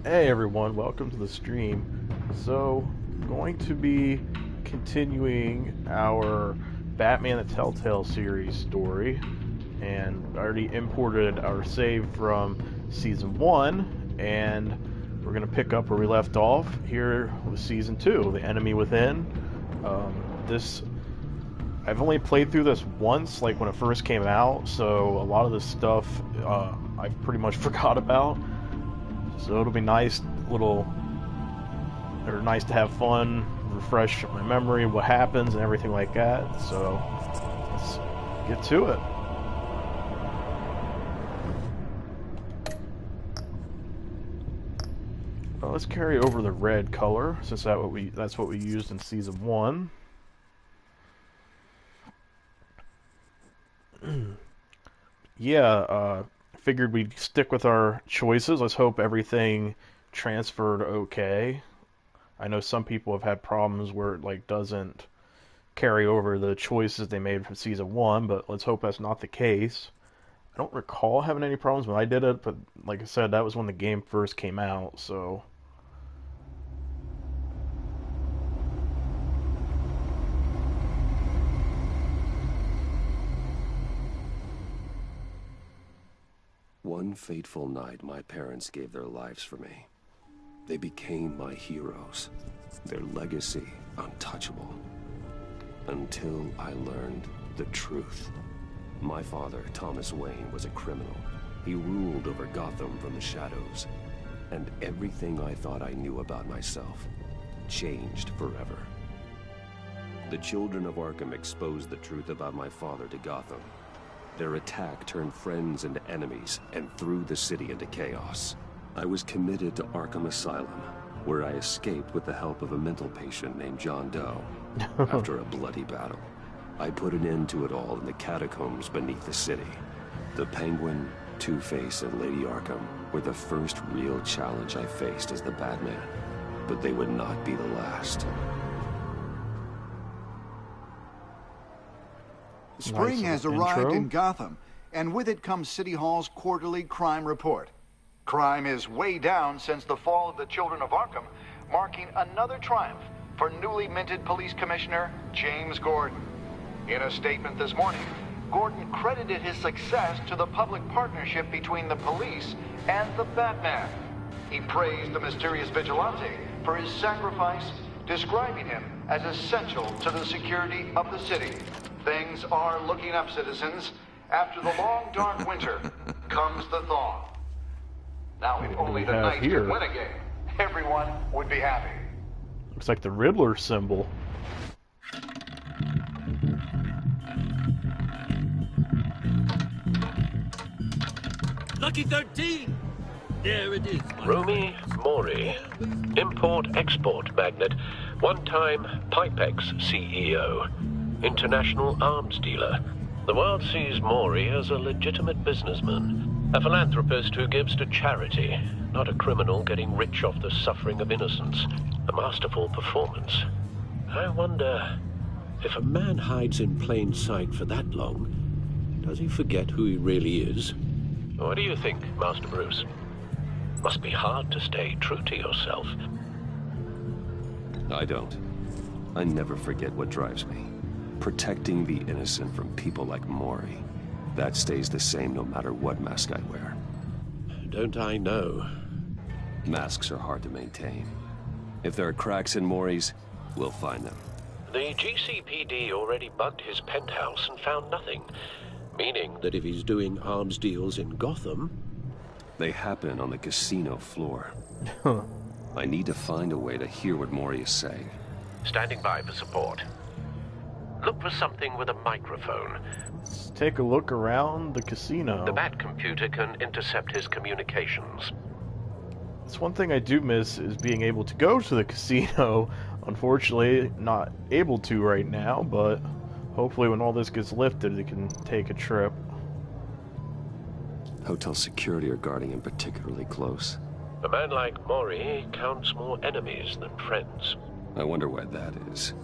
Hey everyone, welcome to the stream. So, going to be continuing our Batman the Telltale series story, and I already imported our save from Season 1, and we're going to pick up where we left off here with Season 2, The Enemy Within. This I've only played through this once, like when it first came out, so a lot of this stuff I've pretty much forgot about. So it'll be nice nice to have fun, refresh my memory, what happens and everything like that. So let's get to it. Well, let's carry over the red color since that's what we used in Season 1. Yeah, figured we'd stick with our choices. Let's hope everything transferred okay. I know some people have had problems where it doesn't carry over the choices they made from Season 1, but let's hope that's not the case. I don't recall having any problems when I did it, but like I said, that was when the game first came out, so... One fateful night, my parents gave their lives for me. They became my heroes, their legacy untouchable. Until I learned the truth. My father, Thomas Wayne, was a criminal. He ruled over Gotham from the shadows. And everything I thought I knew about myself changed forever. The children of Arkham exposed the truth about my father to Gotham. Their attack turned friends into enemies and threw the city into chaos. I was committed to Arkham Asylum, where I escaped with the help of a mental patient named John Doe. After a bloody battle, I put an end to it all in the catacombs beneath the city. The Penguin, Two-Face, and Lady Arkham were the first real challenge I faced as the Batman, but they would not be the last. Spring has arrived in Gotham, and with it comes City Hall's quarterly crime report. Crime is way down since the fall of the Children of Arkham, marking another triumph for newly minted Police Commissioner James Gordon. In a statement this morning, Gordon credited his success to the public partnership between the police and the Batman. He praised the mysterious vigilante for his sacrifice, describing him as essential to the security of the city. Things are looking up, citizens. After the long, dark winter comes the thaw. Now, if only the Knights could win a game, everyone would be happy. Looks like the Riddler symbol. Lucky 13! There it is. Rumi Mori, import-export magnate, one-time Pipex CEO, international arms dealer. The world sees Mori as a legitimate businessman, a philanthropist who gives to charity, not a criminal getting rich off the suffering of innocence. A masterful performance. I wonder, if a man hides in plain sight for that long, does he forget who he really is? What do you think, Master Bruce? Must be hard to stay true to yourself. I don't. I never forget what drives me. Protecting the innocent from people like Mori. That stays the same no matter what mask I wear. Don't I know? Masks are hard to maintain. If there are cracks in Mori's, we'll find them. The GCPD already bugged his penthouse and found nothing. Meaning that if he's doing arms deals in Gotham... They happen on the casino floor. I need to find a way to hear what Mori is saying. Standing by for support. Look for something with a microphone. Let's take a look around the casino. The Bat computer can intercept his communications. That's one thing I do miss, is being able to go to the casino. Unfortunately, not able to right now, but hopefully when all this gets lifted, it can take a trip. Hotel security are guarding him particularly close. A man like Mori counts more enemies than friends. I wonder why that is.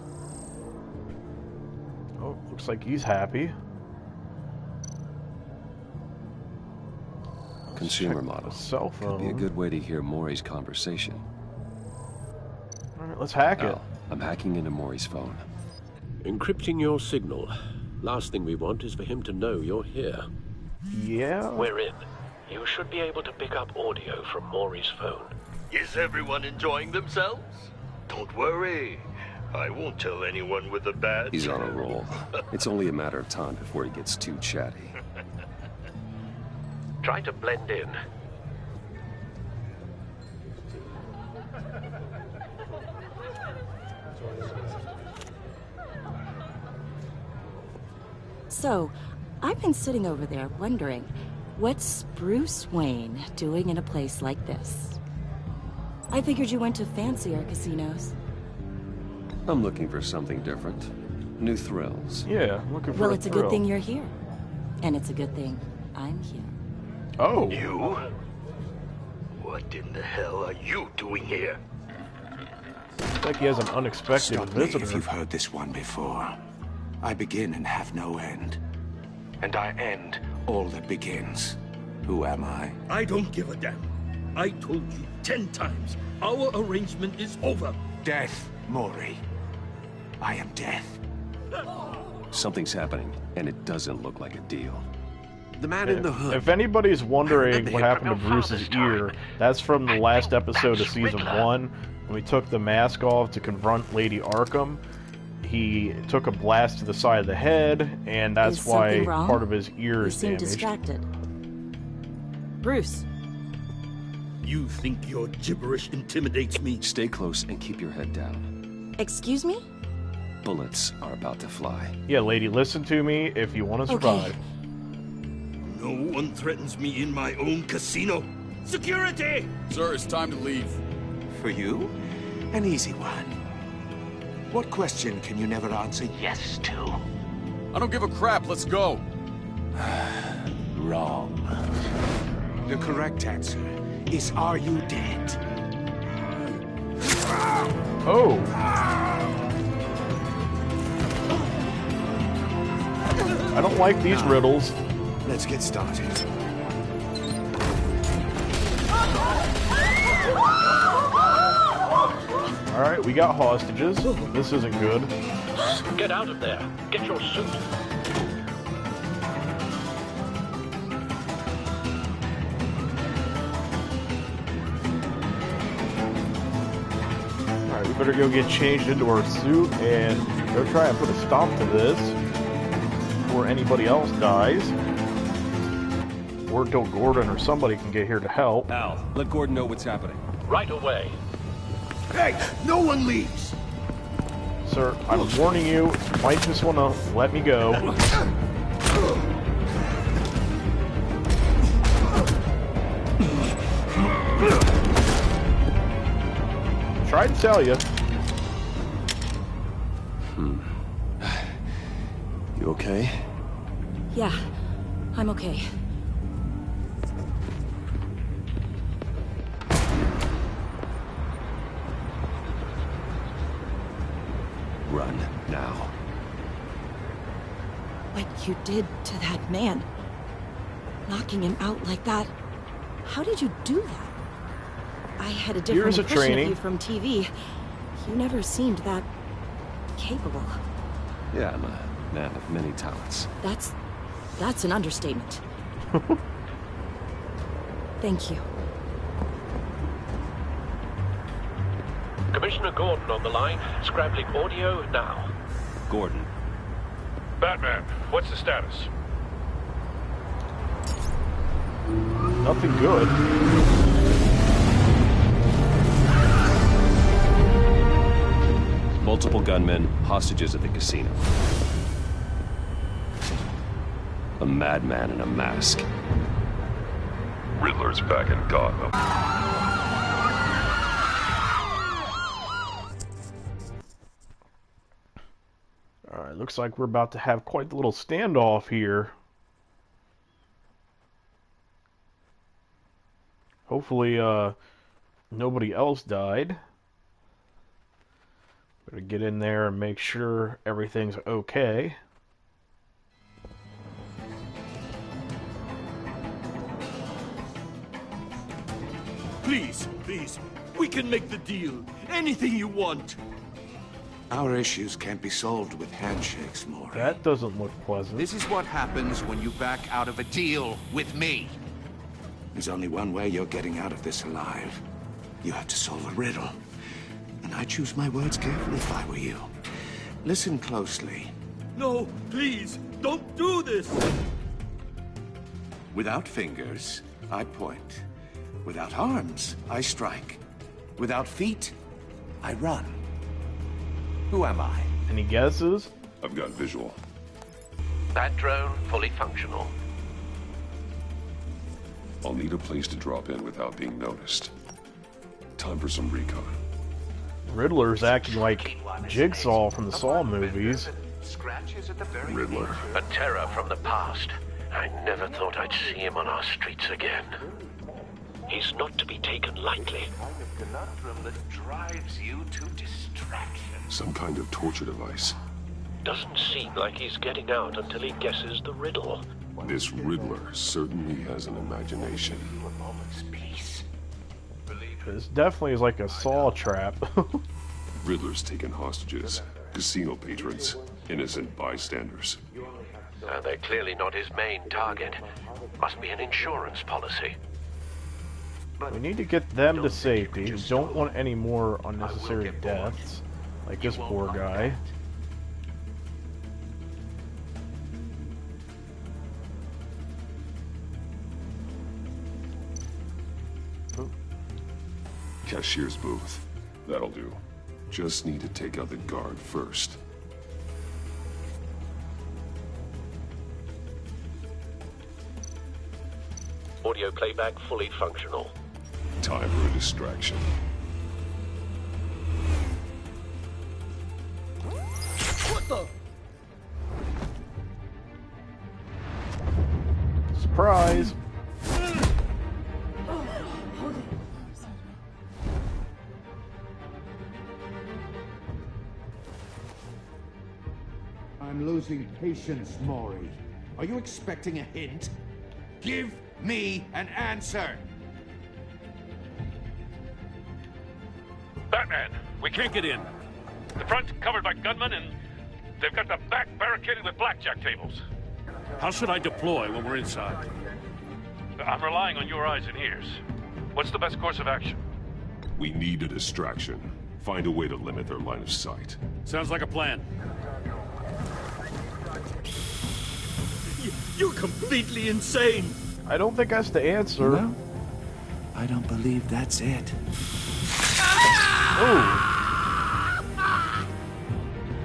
Oh, looks like he's happy. consumer model. Cell phone. Could be a good way to hear Maury's conversation. All right, let's hack it. Al, I'm hacking into Maury's phone. Encrypting your signal. Last thing we want is for him to know you're here. Yeah. We're in. You should be able to pick up audio from Maury's phone. Is everyone enjoying themselves? Don't worry. I won't tell anyone with a badge. He's on a roll. It's only a matter of time before he gets too chatty. Try to blend in. So, I've been sitting over there wondering, what's Bruce Wayne doing in a place like this? I figured you went to fancier casinos. I'm looking for something different. New thrills. Yeah, looking for Well, a it's a thrill. good thing you're here. And it's a good thing I'm here. Oh. You? What in the hell are you doing here? Looks like he has an unexpected Stop me visitor. if you've heard this one before. I begin and have no end. And I end all that begins. Who am I? I don't give a damn. I told you 10 times. Our arrangement is over. Death, Maury. I am death. Something's happening, and it doesn't look like a deal. The man in the hood. If anybody's wondering remember what him happened to from your Bruce's father's ear, time. that's from the I last think episode of that's season Riddler. 1, when we took the mask off to confront Lady Arkham. He took a blast to the side of the head, and that's Is why something wrong? part of his ear You is seem damaged. distracted. Bruce, You think your gibberish intimidates me? Stay close and keep your head down. excuse me? Bullets are about to fly. Yeah, lady, listen to me if you want to Okay. survive. No one threatens me in my own casino. Security! Sir, it's time to leave. For you? An easy one. What question can you never answer yes to? I don't give a crap, let's go. Wrong. The correct answer is, are you dead? Oh! I don't like these riddles. Let's get started. Alright, we got hostages. This isn't good. Get out of there. Get your suit. Alright, we better go get changed into our suit and go try and put a stop to this before anybody else dies. Or till Gordon or somebody can get here to help. Al, let Gordon know what's happening. Right away. Hey, no one leaves! Sir, I'm warning you, you might just want to let me go. Tried to tell you. You okay? Yeah, I'm okay. Run, now. What you did to that man, knocking him out like that, how did you do that? I had a different Years of impression training. of you from TV. You never seemed that capable. Yeah, I'm a man of many talents. That's an understatement. Thank you. Commissioner Gordon on the line. Scrambling audio now. Gordon, Batman, what's the status? Nothing good. multiple gunmen, hostages at the casino. A madman in a mask. Riddler's back in Gotham. Alright, looks like we're about to have quite the little standoff here. Hopefully, nobody else died. Better get in there and make sure everything's okay. Please, please. We can make the deal. Anything you want. Our issues can't be solved with handshakes, Maury. That doesn't look pleasant. This is what happens when you back out of a deal with me. There's only one way you're getting out of this alive. You have to solve a riddle. And I choose my words carefully if I were you. Listen closely. No, please, don't do this! Without fingers, I point. Without arms, I strike. Without feet, I run. Who am I? Any guesses? I've got visual. That drone fully functional. I'll need a place to drop in without being noticed. Time for some recon. Riddler's acting like Jigsaw from the Saw movies. Riddler. A terror from the past. I never thought I'd see him on our streets again. He's not to be taken lightly. Conundrum that drives you to distraction. Some kind of torture device. Doesn't seem like he's getting out until he guesses the riddle. This Riddler certainly has an imagination. This definitely is like a Saw trap. Riddler's taken hostages, casino patrons, innocent bystanders. They're clearly not his main target. Must be an insurance policy. We need to get them to safety. We don't want any more unnecessary deaths, like this poor guy. Cashier's booth. That'll do. Just need to take out the guard first. Audio playback fully functional. Time for a distraction. What the? Surprise! I'm losing patience, Maury. Are you expecting a hint? Give me an answer! Batman! We can't get in. The front's covered by gunmen, and they've got the back barricaded with blackjack tables. How should I deploy when we're inside? I'm relying on your eyes and ears. What's the best course of action? We need a distraction. Find a way to limit their line of sight. Sounds like a plan. You're completely insane! I don't think that's the answer. No, I don't believe that's it. Oh!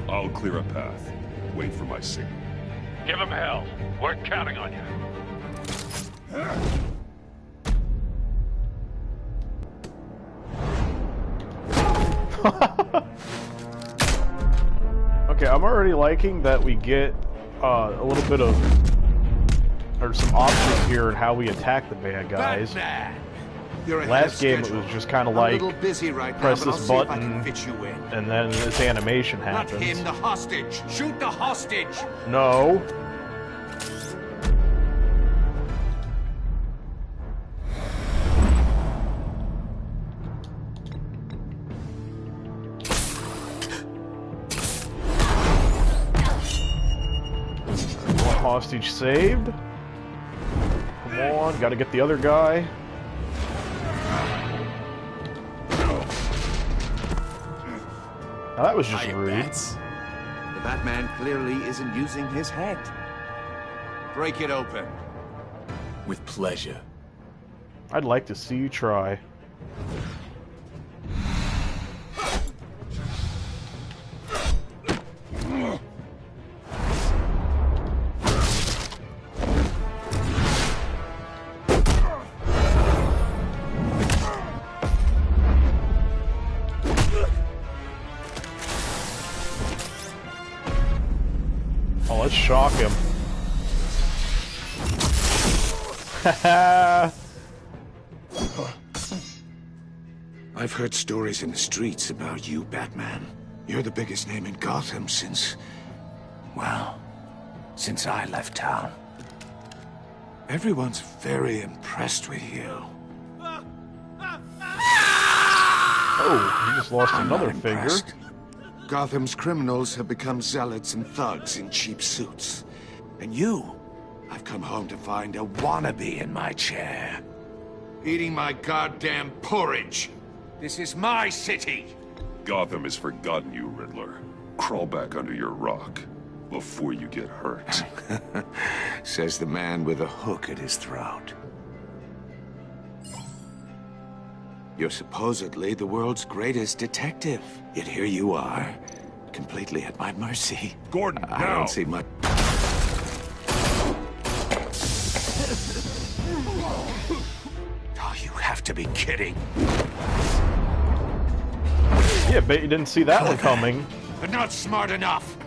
I'll clear a path. Wait for my signal. Give them hell. We're counting on you. Okay, I'm already liking that we get a little bit of, or some options here in how we attack the bad guys. Last game it was just kind of like, press this button, and then this animation happens. Not him, the hostage! Shoot the hostage! No. One hostage saved. Come on, gotta get the other guy. Now that was just rude. The Batman clearly isn't using his head. Break it open. With pleasure. I'd like to see you try. Oh, let's shock him. I've heard stories in the streets about you, Batman. You're the biggest name in Gotham since... well, since I left town. Everyone's very impressed with you. Oh, he just lost I'm another not finger. impressed. Gotham's criminals have become zealots and thugs in cheap suits. And you, I've come home to find a wannabe in my chair. Eating my goddamn porridge. This is my city. Gotham has forgotten you, Riddler. Crawl back under your rock before you get hurt. Says the man with a hook at his throat. You're supposedly the world's greatest detective. Yet here you are, completely at my mercy. Gordon, I now! don't see much... Oh, you have to be kidding. Yeah, bet you didn't see that one coming. But not smart enough.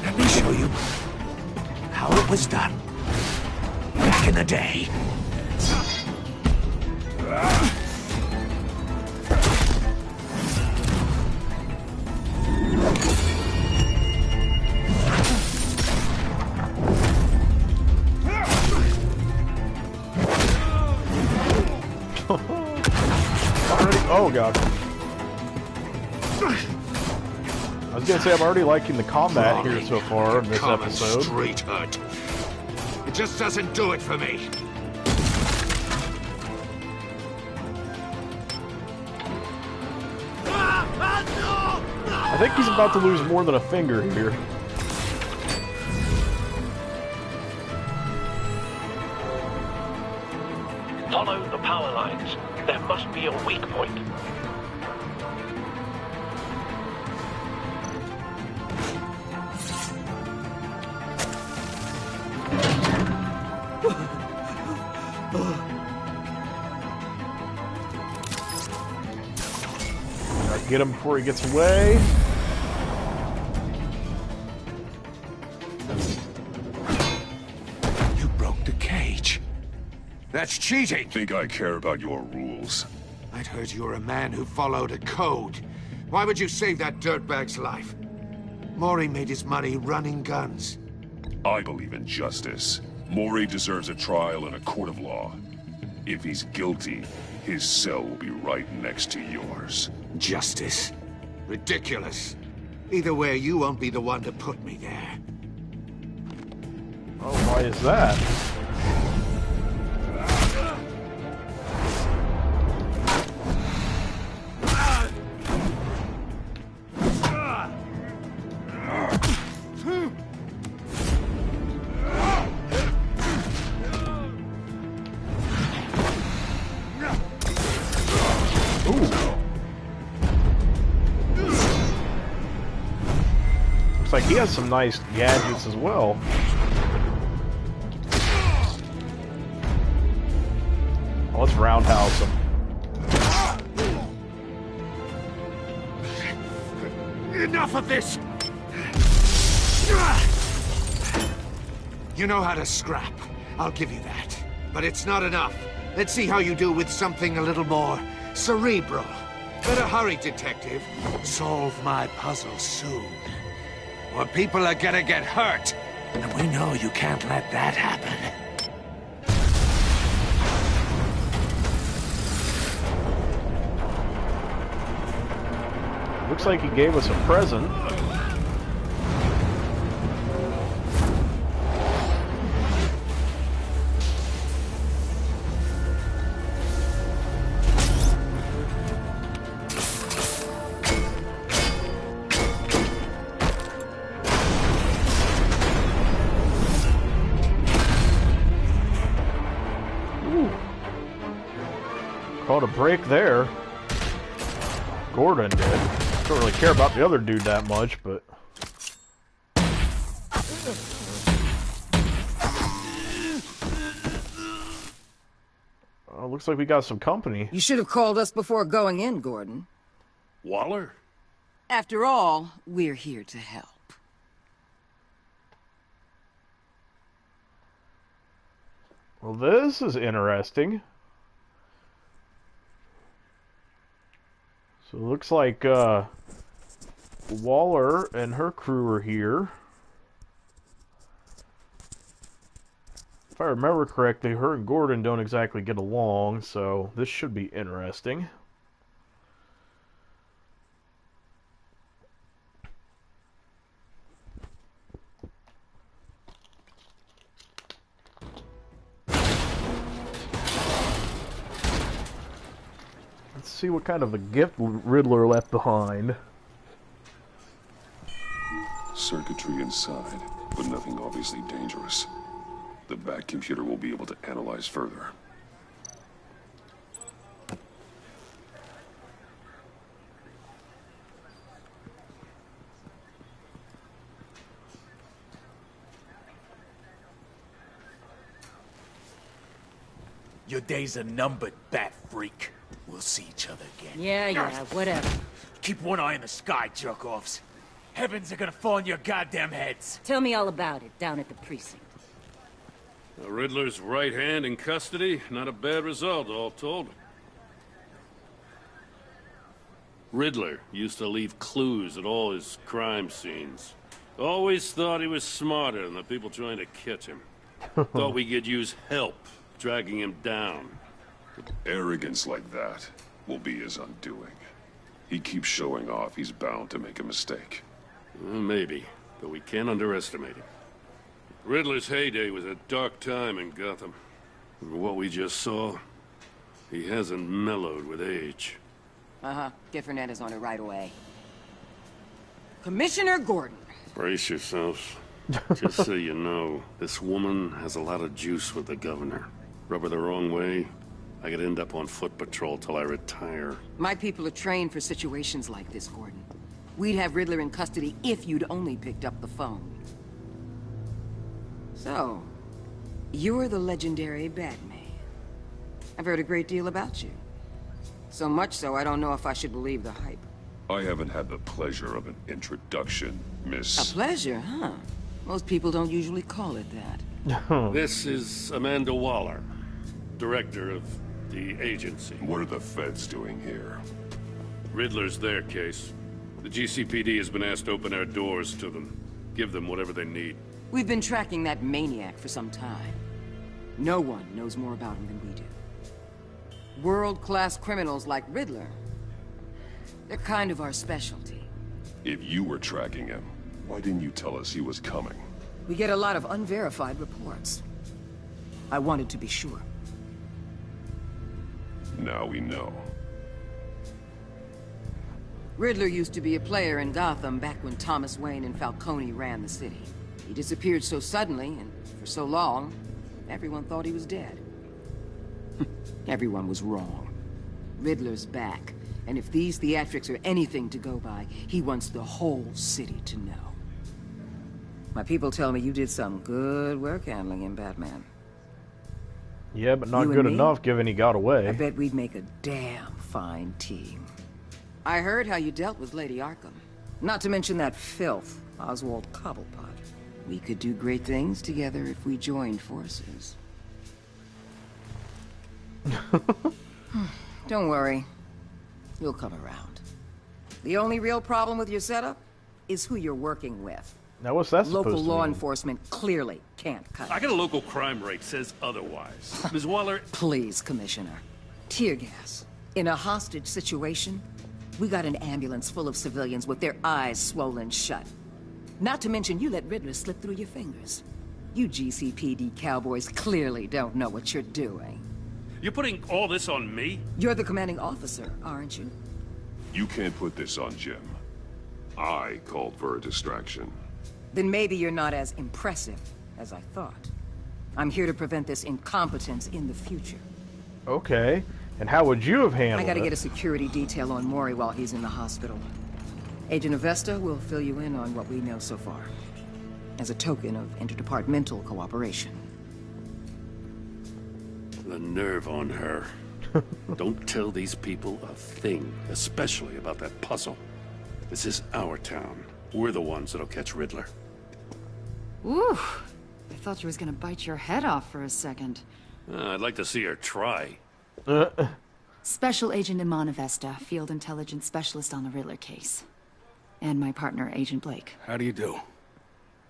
Let me show you how it was done back in the day. Oh god. I was gonna say I'm already liking the combat here so far in this episode. Street hurt. It just doesn't do it for me. I think he's about to lose more than a finger here. Follow the power lines. There must be a weak point. Gotta get him before he gets away. You broke the cage. That's cheating. Think I care about your rules? I'd heard you were a man who followed a code. Why would you save that dirtbag's life? Maury made his money running guns. I believe in justice. Maury deserves a trial in a court of law. If he's guilty, his cell will be right next to yours. Justice? Ridiculous. Either way, you won't be the one to put me there. Oh, why is that? Looks like he has some nice gadgets as well. Oh, let's roundhouse him. Enough of this! You know how to scrap. I'll give you that. But it's not enough. Let's see how you do with something a little more cerebral. Better hurry, detective. Solve my puzzle soon. Or people are gonna get hurt. And we know you can't let that happen. Looks like he gave us a present. Caught a break there. Gordon did. Don't really care about the other dude that much, but... looks like we got some company. You should have called us before going in, Gordon. Waller? After all, we're here to help. Well, this is interesting. So it looks like Waller and her crew are here. If If I remember correctly, her and Gordon don't exactly get along, so this should be interesting. Let's see what kind of a gift Riddler left behind. Circuitry inside, but nothing obviously dangerous. The back computer will be able to analyze further. Your days are numbered, bat freak. We'll see each other again. Yeah, whatever. Keep one eye in the sky, jerk-offs. Heavens are gonna fall on your goddamn heads. Tell me all about it down at the precinct. The Riddler's right hand in custody. Not a bad result, all told. Riddler used to leave clues at all his crime scenes. Always thought he was smarter than the people trying to catch him. Thought we could use help dragging him down. Arrogance like that will be his undoing. He keeps showing off, he's bound to make a mistake. Maybe, but we can't underestimate him. Riddler's heyday was a dark time in Gotham. What we just saw, he hasn't mellowed with age. Get Fernandez on it right away. Commissioner Gordon. Brace yourselves. Just so you know, this woman has a lot of juice with the governor. Rub her the wrong way, I could end up on foot patrol till I retire. My people are trained for situations like this, Gordon. We'd have Riddler in custody if you'd only picked up the phone. So, you're the legendary Batman. I've heard a great deal about you. So much so, I don't know if I should believe the hype. I haven't had the pleasure of an introduction, Miss... A pleasure, huh? Most people don't usually call it that. This is Amanda Waller, director of the agency. What are the feds doing here? Riddler's their case. The GCPD has been asked to open our doors to them. Give them whatever they need. We've been tracking that maniac for some time. No one knows more about him than we do. World-class criminals like Riddler. They're kind of our specialty. If you were tracking him, why didn't you tell us he was coming? We get a lot of unverified reports. I wanted to be sure. Now we know. Riddler used to be a player in Gotham back when Thomas Wayne and Falcone ran the city. He disappeared so suddenly, and for so long, everyone thought he was dead. Everyone was wrong. Riddler's back, and if these theatrics are anything to go by, he wants the whole city to know. My people tell me you did some good work handling him, Batman. Yeah, but not good enough given he got away. I bet we'd make a damn fine team. I heard how you dealt with Lady Arkham. Not to mention that filth, Oswald Cobblepot. We could do great things together if we joined forces. Don't worry. You'll come around. The only real problem with your setup is who you're working with. Now what's that supposed to Local mean? law enforcement clearly can't cut it. I got a local crime rate says otherwise. Ms. Waller... Please, Commissioner. Tear gas. In a hostage situation, we got an ambulance full of civilians with their eyes swollen shut. Not to mention you let Riddler slip through your fingers. You GCPD cowboys clearly don't know what you're doing. You're putting all this on me? You're the commanding officer, aren't you? You can't put this on Jim. I called for a distraction. Then maybe you're not as impressive as I thought. I'm here to prevent this incompetence in the future. Okay. And how would you have handled it? I gotta get a security detail on Mori while he's in the hospital. Agent Avesta will fill you in on what we know so far, as a token of interdepartmental cooperation. The nerve on her. Don't tell these people a thing, especially about that puzzle. This is our town. We're the ones that'll catch Riddler. Ooh, I thought you was gonna bite your head off for a second. I'd like to see her try. Special Agent Iman Avesta, Field Intelligence Specialist on the Riddler case. And my partner, Agent Blake. How do you do?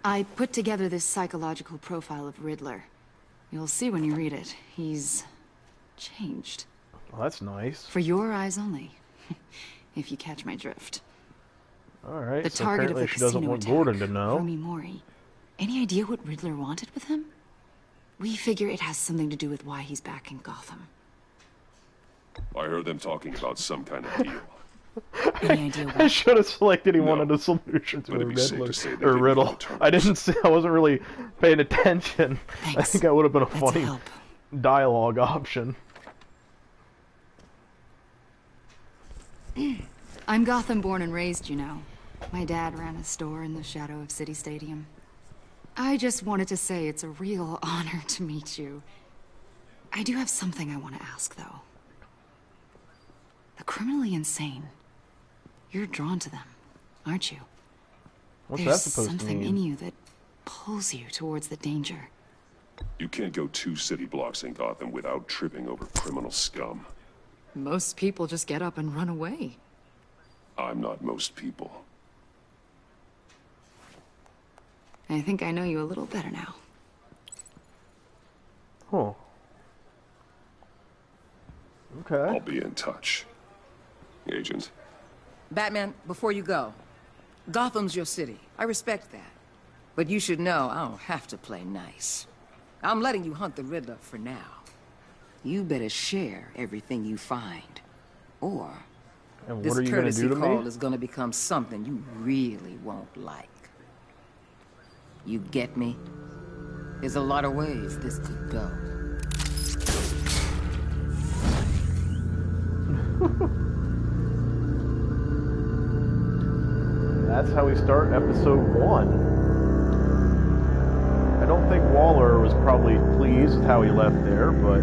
I put together this psychological profile of Riddler. You'll see when you read it. He's changed. Well, that's nice. For your eyes only. If you catch my drift. Alright, The so target of apparently the she doesn't casino want attack, Gordon to know. Rumi Mori. Any idea what Riddler wanted with him? We figure it has something to do with why he's back in Gotham. I heard them talking about some kind of deal. Any idea what? I should have selected he wanted a solution to But a it'd be safe Riddler to say they or didn't riddle. come to terms. I didn't see. I wasn't really paying attention. I Thanks. think that would have been a That's funny help. dialogue option. I'm Gotham born and raised, you know. My dad ran a store in the shadow of City Stadium. I just wanted to say it's a real honor to meet you. I do have something I want to ask, though. The criminally insane. You're drawn to them, aren't you? What's There's that supposed to something mean? in you that pulls you towards the danger. You can't go 2 city blocks in Gotham without tripping over criminal scum. Most people just get up and run away. I'm not most people. I think I know you a little better now. Huh. Okay. I'll be in touch. Agent. Batman, before you go, Gotham's your city. I respect that. But you should know I don't have to play nice. I'm letting you hunt the Riddler for now. You better share everything you find. Or And this what are you going to courtesy do to call me? is going to become something you really won't like. You get me? There's a lot of ways this could go. That's how we start episode 1. I don't think Waller was probably pleased with how he left there, but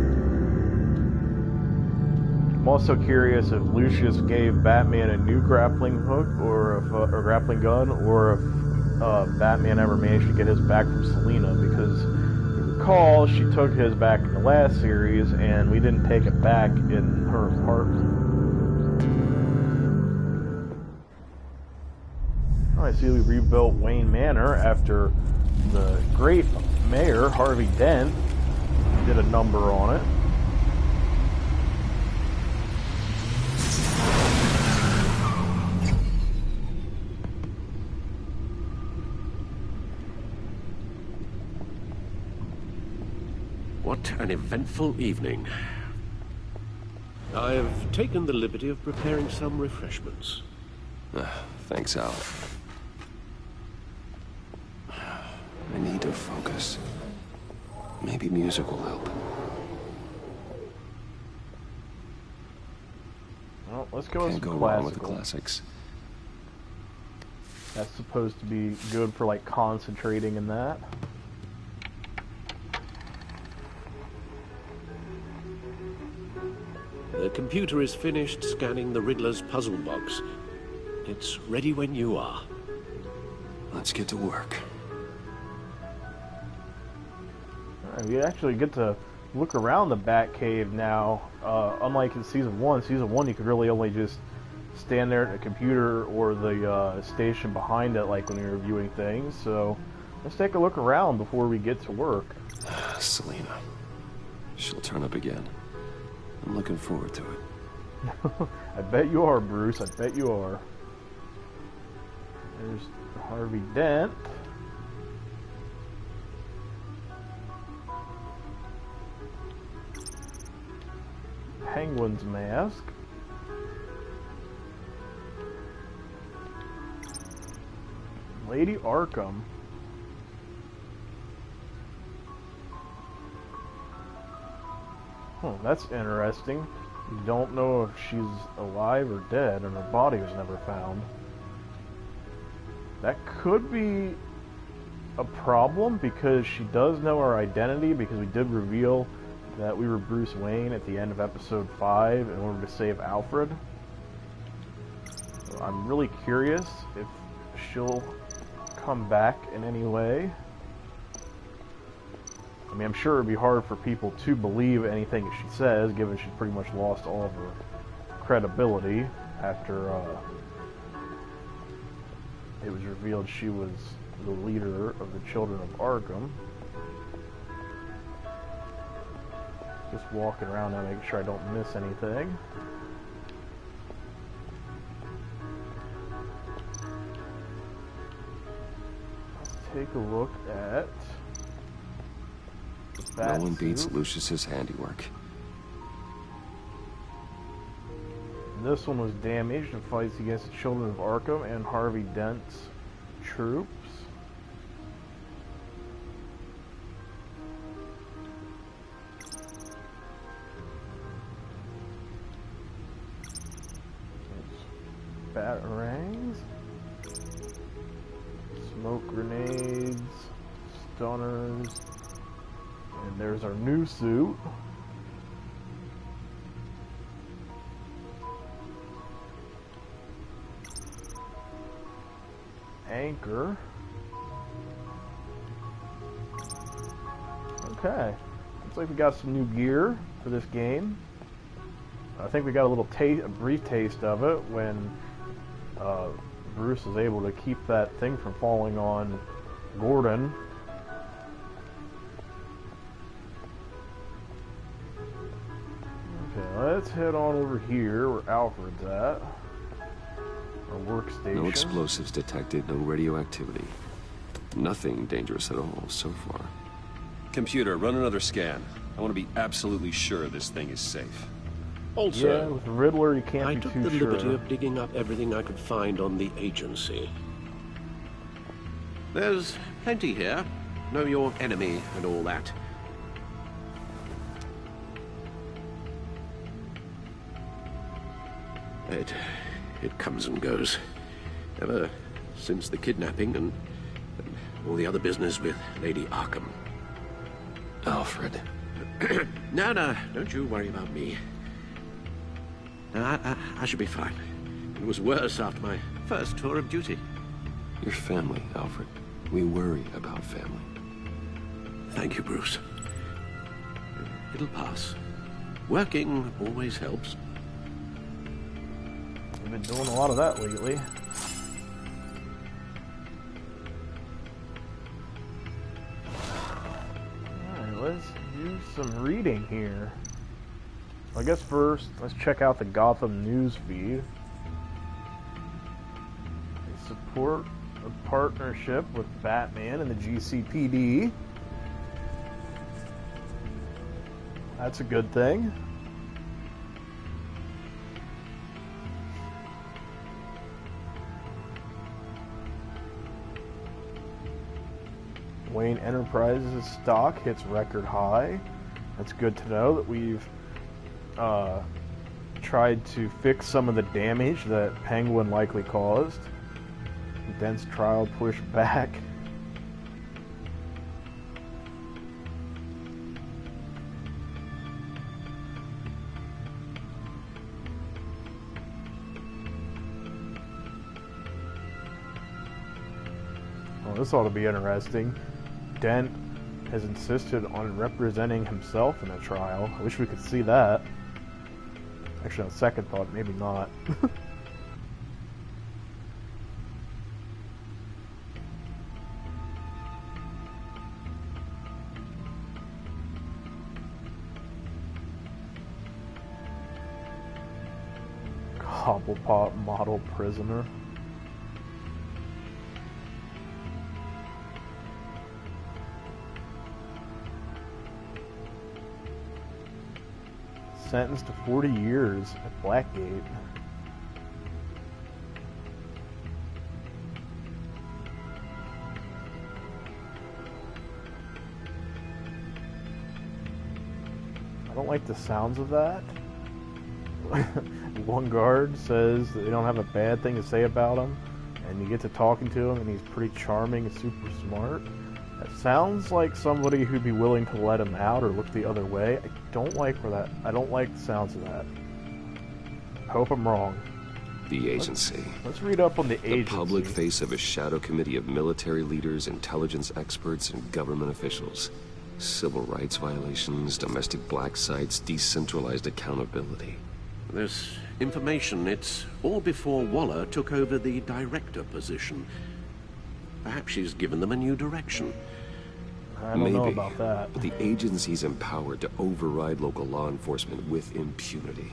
I'm also curious if Lucius gave Batman a new grappling hook or if a grappling gun, or if Batman ever managed to get his back from Selina, because if you recall, she took his back in the last series and we didn't take it back in her apartment. I see we rebuilt Wayne Manor after the great mayor, Harvey Dent, did a number on it. What an eventful evening. I have taken the liberty of preparing some refreshments. Thanks, Al. I need to focus. Maybe music will help. Well, let's go with Can't some go wrong with the classical. classics. That's supposed to be good for like concentrating in that. The computer is finished scanning the Riddler's puzzle box. It's ready when you are. Let's get to work. Alright, we actually get to look around the Batcave now. Unlike in Season 1, you could really only just stand there at a computer or the station behind it, like when you're viewing things. So let's take a look around before we get to work. Selina. She'll turn up again. I'm looking forward to it. I bet you are, Bruce. I bet you are. There's Harvey Dent. Penguin's mask. Lady Arkham. Oh, that's interesting. You don't know if she's alive or dead, and her body was never found. That could be a problem, because she does know our identity, because we did reveal that we were Bruce Wayne at the end of episode 5 in order to save Alfred. So I'm really curious if she'll come back in any way. I mean, I'm sure it would be hard for people to believe anything that she says, given she's pretty much lost all of her credibility after it was revealed she was the leader of the Children of Arkham. Just walking around now, making sure I don't miss anything. Let's take a look at the No one Batsuit. beats Lucius's handiwork. This one was damaged and fights against the Children of Arkham and Harvey Dent's troops. Batarangs, smoke grenades, stunners, and there's our new suit. Anchor. Okay, looks like we got some new gear for this game. I think we got a brief taste of it when Bruce is able to keep that thing from falling on Gordon. Okay, let's head on over here where Alfred's at. Our workstation. No explosives detected, no radioactivity. Nothing dangerous at all so far. Computer, run another scan. I want to be absolutely sure this thing is safe. Also, Yeah, with Riddler, you can't I be took too the sure. liberty of digging up everything I could find on the agency. There's plenty here. Know your enemy and all that. It comes and goes. Ever since the kidnapping and all the other business with Lady Arkham. Alfred. No, don't you worry about me. No, I should be fine. It was worse after my first tour of duty. Your family, Alfred. We worry about family. Thank you, Bruce. It'll pass. Working always helps. We've been doing a lot of that lately. Alright, let's do some reading here. I guess first, let's check out the Gotham news feed. They support a partnership with Batman and the GCPD. That's a good thing. Wayne Enterprises stock hits record high. That's good to know that we've tried to fix some of the damage that Penguin likely caused. Dent's trial pushed back. Well, this ought to be interesting. Dent has insisted on representing himself in the trial. I wish we could see that. Actually, on second thought, maybe not. Cobblepot model prisoner. Sentenced to 40 years at Blackgate. I don't like the sounds of that. One guard says that they don't have a bad thing to say about him, and you get to talking to him, and he's pretty charming and super smart. That sounds like somebody who'd be willing to let him out or look the other way. I don't like the sounds of that. I hope I'm wrong. The agency. Let's read up on the agency. The public face of a shadow committee of military leaders, intelligence experts, and government officials. Civil rights violations, domestic black sites, decentralized accountability. This information, it's all before Waller took over the director position. Perhaps she's given them a new direction. I don't know about that. But the agency's empowered to override local law enforcement with impunity.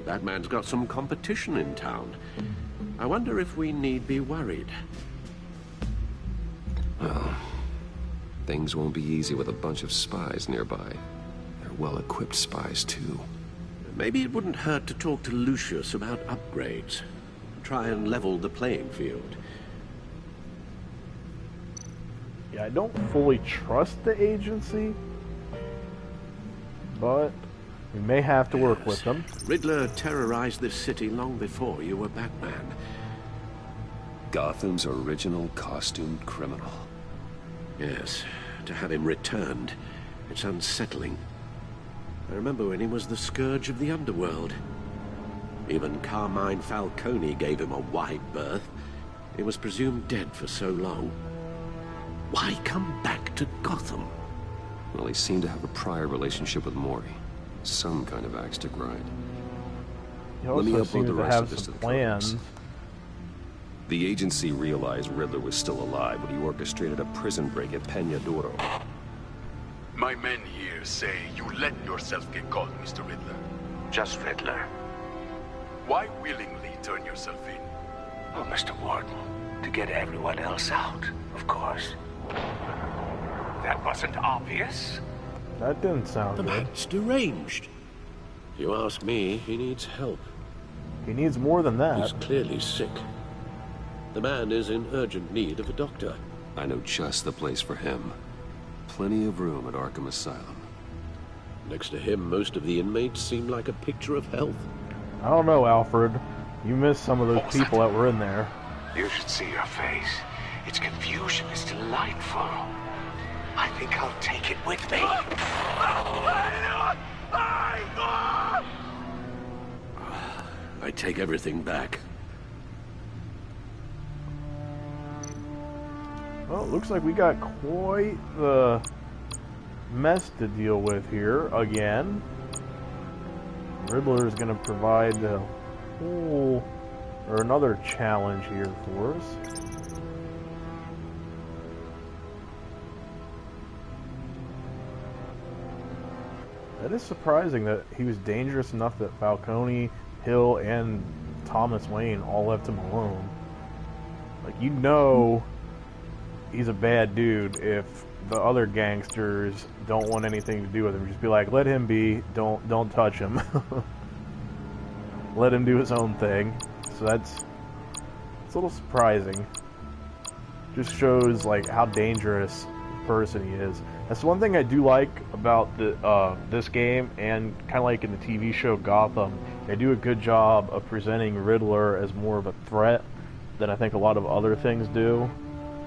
Batman's got some competition in town. I wonder if we need be worried. Well, things won't be easy with a bunch of spies nearby. They're well-equipped spies, too. Maybe it wouldn't hurt to talk to Lucius about upgrades. Try and level the playing field. Yeah, I don't fully trust the agency, but we may have to work with them. Riddler terrorized this city long before you were Batman. Gotham's original costumed criminal. Yes, to have him returned, it's unsettling. I remember when he was the scourge of the underworld. Even Carmine Falcone gave him a wide berth. He was presumed dead for so long. Why come back to Gotham? Well, he seemed to have a prior relationship with Mori. Some kind of axe to grind. He also Let me upload seems the to rest have of this to some the plans. cops. The agency realized Riddler was still alive when he orchestrated a prison break at Peña Duro. My men here say you let yourself get caught, Mr. Riddler. Just Riddler. Why willingly turn yourself in? Oh, Mr. Warden, to get everyone else out, of course. That wasn't obvious. That didn't sound The good. man's deranged. If you ask me, he needs help. He needs more than that. He's clearly sick. The man is in urgent need of a doctor. I know just the place for him. Plenty of room at Arkham Asylum. Next to him, most of the inmates seem like a picture of health. I don't know, Alfred. You missed some of those people that were in there. You should see your face. Its confusion is delightful. I think I'll take it with me. I take everything back. Well, it looks like we got quite the mess to deal with here again. Riddler is going to provide a whole, or another challenge here for us. That is surprising that he was dangerous enough that Falcone, Hill, and Thomas Wayne all left him alone. Like, you know he's a bad dude if the other gangsters don't want anything to do with him. Just be like, let him be, don't touch him. Let him do his own thing. So it's a little surprising. Just shows like how dangerous a person he is. That's one thing I do like about this game, and kind of like in the TV show Gotham. They do a good job of presenting Riddler as more of a threat than I think a lot of other things do.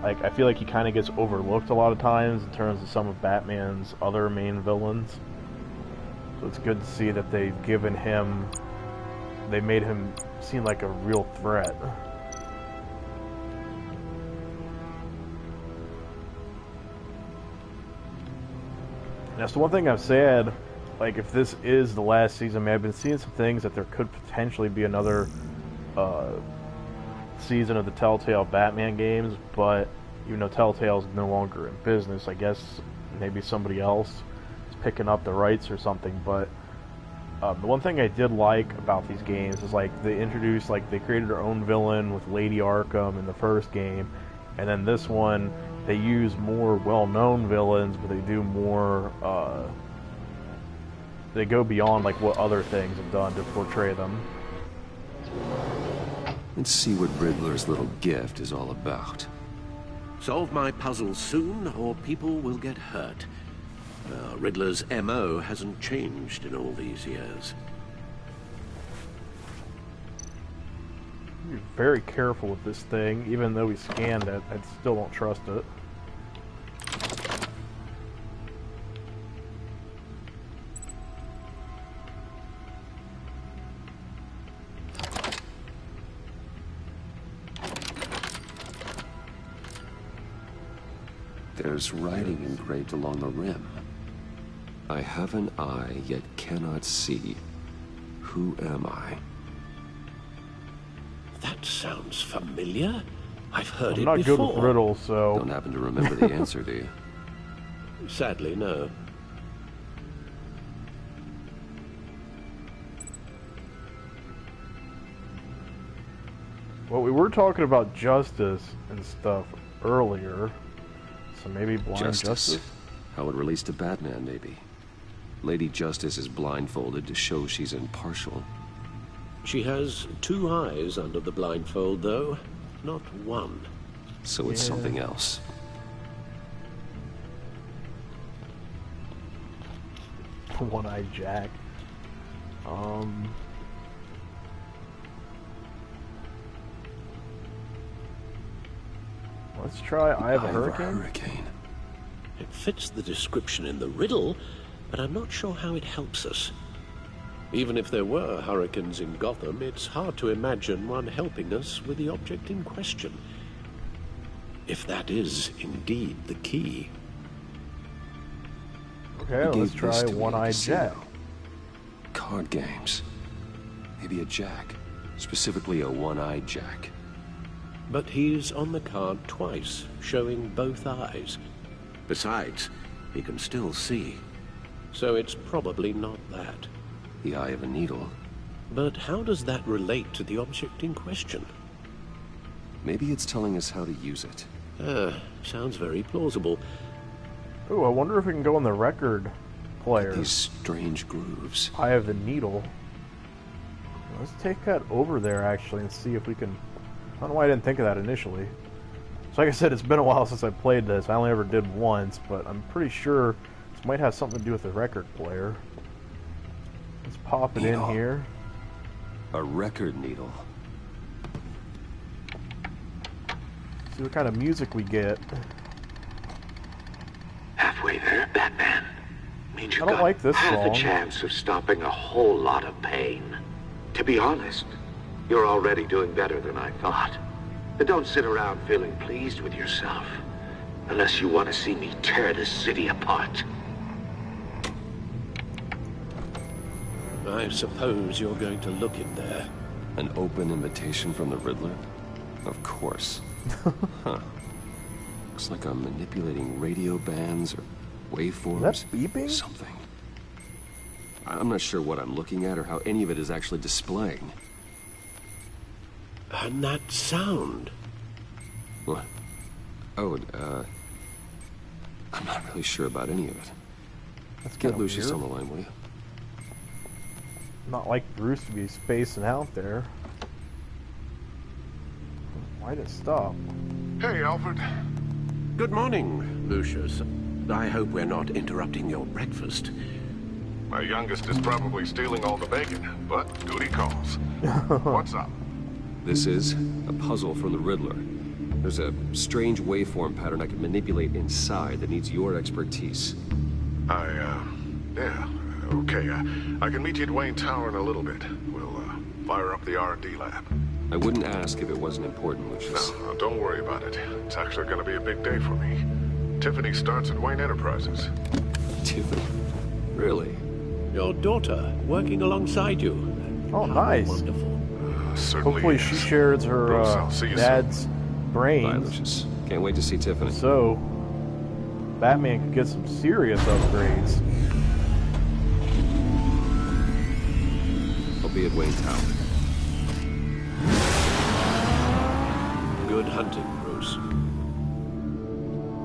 Like, I feel like he kind of gets overlooked a lot of times in terms of some of Batman's other main villains. So it's good to see that they've given him, they made him seem like a real threat. That's the one thing I've said, like, if this is the last season, I mean, I've been seeing some things that there could potentially be another season of the Telltale Batman games, but even though Telltale's no longer in business, I guess maybe somebody else is picking up the rights or something. But the one thing I did like about these games is, like, they introduced, like, they created their own villain with Lady Arkham in the first game, and then this one they use more well-known villains, but they do more they go beyond like what other things have done to portray them. Let's see what Riddler's little gift is all about. Solve my puzzle soon, or people will get hurt. Riddler's MO hasn't changed in all these years. Be very careful with this thing. Even though we scanned it, I still don't trust it. There's writing engraved along the rim. I have an eye, yet cannot see. Who am I? That sounds familiar. I've heard I'm it not before. good with riddles, so... Don't happen to remember the answer, do you? Sadly, no. Well, we were talking about justice and stuff earlier, so maybe blind justice? How it relates to Batman, maybe. Lady Justice is blindfolded to show she's impartial. She has 2 eyes under the blindfold, though, not 1. So it's something else. One-eyed Jack. Let's try Eye of a Hurricane. It fits the description in the riddle, but I'm not sure how it helps us. Even if there were hurricanes in Gotham, it's hard to imagine one helping us with the object in question. If that is indeed the key. Okay, let's try One-Eyed Jack. Card games. Maybe a jack. Specifically a one-eyed jack. But he's on the card twice, showing both eyes. Besides, he can still see. So it's probably not that. The eye of a needle. But how does that relate to the object in question? Maybe it's telling us how to use it. Sounds very plausible. Ooh, I wonder if we can go in the record player. These strange grooves. Eye of the Needle. Let's take that over there, actually, and see if we can... I don't know why I didn't think of that initially. So like I said, it's been a while since I played this. I only ever did once, but I'm pretty sure this might have something to do with the record player. Let's pop it in here. A record needle. See what kind of music we get. Halfway there, Batman. Means you I don't got like this half song. a chance of stopping a whole lot of pain. To be honest, you're already doing better than I thought. But don't sit around feeling pleased with yourself, unless you want to see me tear this city apart. I suppose you're going to look in there. An open invitation from the Riddler? Of course. Huh. Looks like I'm manipulating radio bands or waveforms. That's beeping? Something. I'm not sure what I'm looking at or how any of it is actually displaying. And that sound. What? Oh, I'm not really sure about any of it. Let's get Lucius on the line, will you? Not like Bruce to be spacing out there. Why did it stop? Hey, Alfred. Good morning, Lucius. I hope we're not interrupting your breakfast. My youngest is probably stealing all the bacon, but duty calls. What's up? This is a puzzle from the Riddler. There's a strange waveform pattern I can manipulate inside that needs your expertise. Yeah, okay. I can meet you at Wayne Tower in a little bit. We'll, fire up the R&D lab. I wouldn't ask if it wasn't important, Lucius. No, don't worry about it. It's actually gonna be a big day for me. Tiffany starts at Wayne Enterprises. Tiffany? Really? Your daughter, working alongside you. Oh, How nice. Wonderful. Certainly Hopefully is. she shares her Bruce, I'll see you dad's Bye, brains. Lucius. Can't wait to see Tiffany. So, Batman could get some serious upgrades. I'll be at Wayne Tower. Good hunting, Bruce.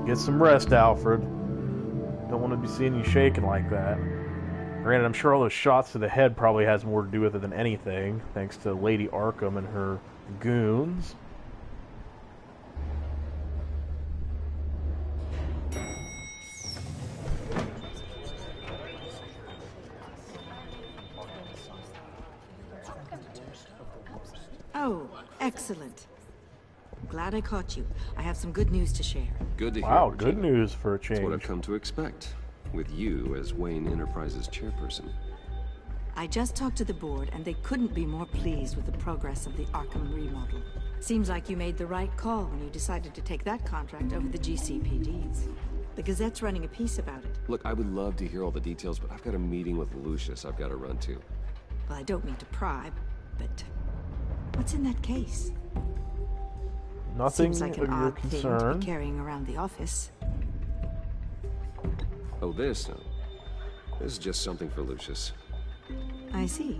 Get some rest, Alfred. Don't want to be seeing you shaking like that. Granted, I'm sure all those shots to the head probably has more to do with it than anything, thanks to Lady Arkham and her goons. Oh, excellent. Glad I caught you. I have some good news to share. Good to hear. Wow, good news for a change. That's what I've come to expect, with you as Wayne Enterprises chairperson. I just talked to the board, and they couldn't be more pleased with the progress of the Arkham remodel. Seems like you made the right call when you decided to take that contract over the GCPD's. The Gazette's running a piece about it. Look, I would love to hear all the details, but I've got a meeting with Lucius I've got to run to. Well, I don't mean to pry, but what's in that case? Nothing Seems like of an your odd thing to concern. be carrying around the office. Oh, this? No. This is just something for Lucius. I see.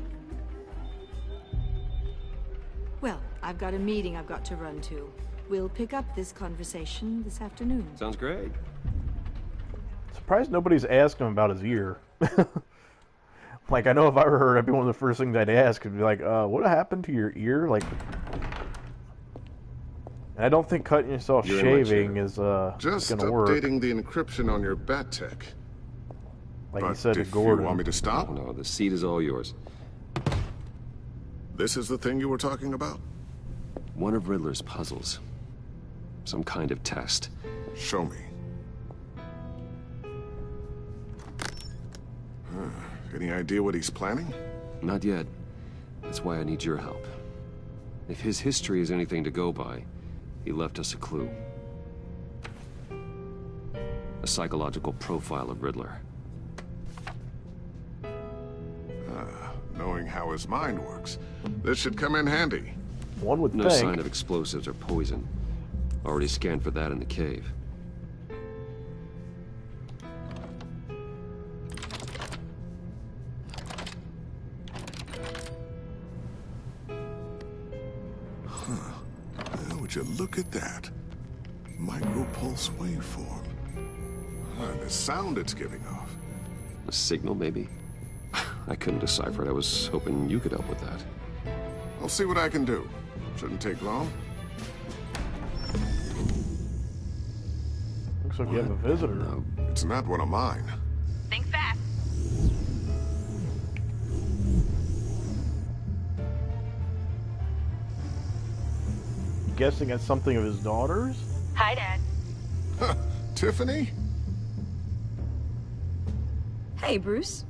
Well, I've got a meeting I've got to run to. We'll pick up this conversation this afternoon. Sounds great. Surprised nobody's asked him about his ear. Like, I know if I were her, that'd be one of the first things I'd ask. It'd be like, what happened to your ear? Like, I don't think cutting yourself shaving is just gonna work. updating the encryption on your bat tech. Like but you said to if Gordon. you want me to stop? No, the seat is all yours. This is the thing you were talking about? One of Riddler's puzzles. Some kind of test. Show me. Any idea what he's planning? Not yet. That's why I need your help. If his history is anything to go by, he left us a clue. A psychological profile of Riddler. Knowing how his mind works, this should come in handy. One would No think. sign of explosives or poison. Already scanned for that in the cave. Would you look at that? Micropulse waveform. The sound it's giving off. A signal, maybe? I couldn't decipher it. I was hoping you could help with that. I'll see what I can do. Shouldn't take long. Looks like you have a visitor. No. It's not one of mine. Think fast. Guessing it's something of his daughter's? Hi, Dad. Tiffany? Hey, Bruce.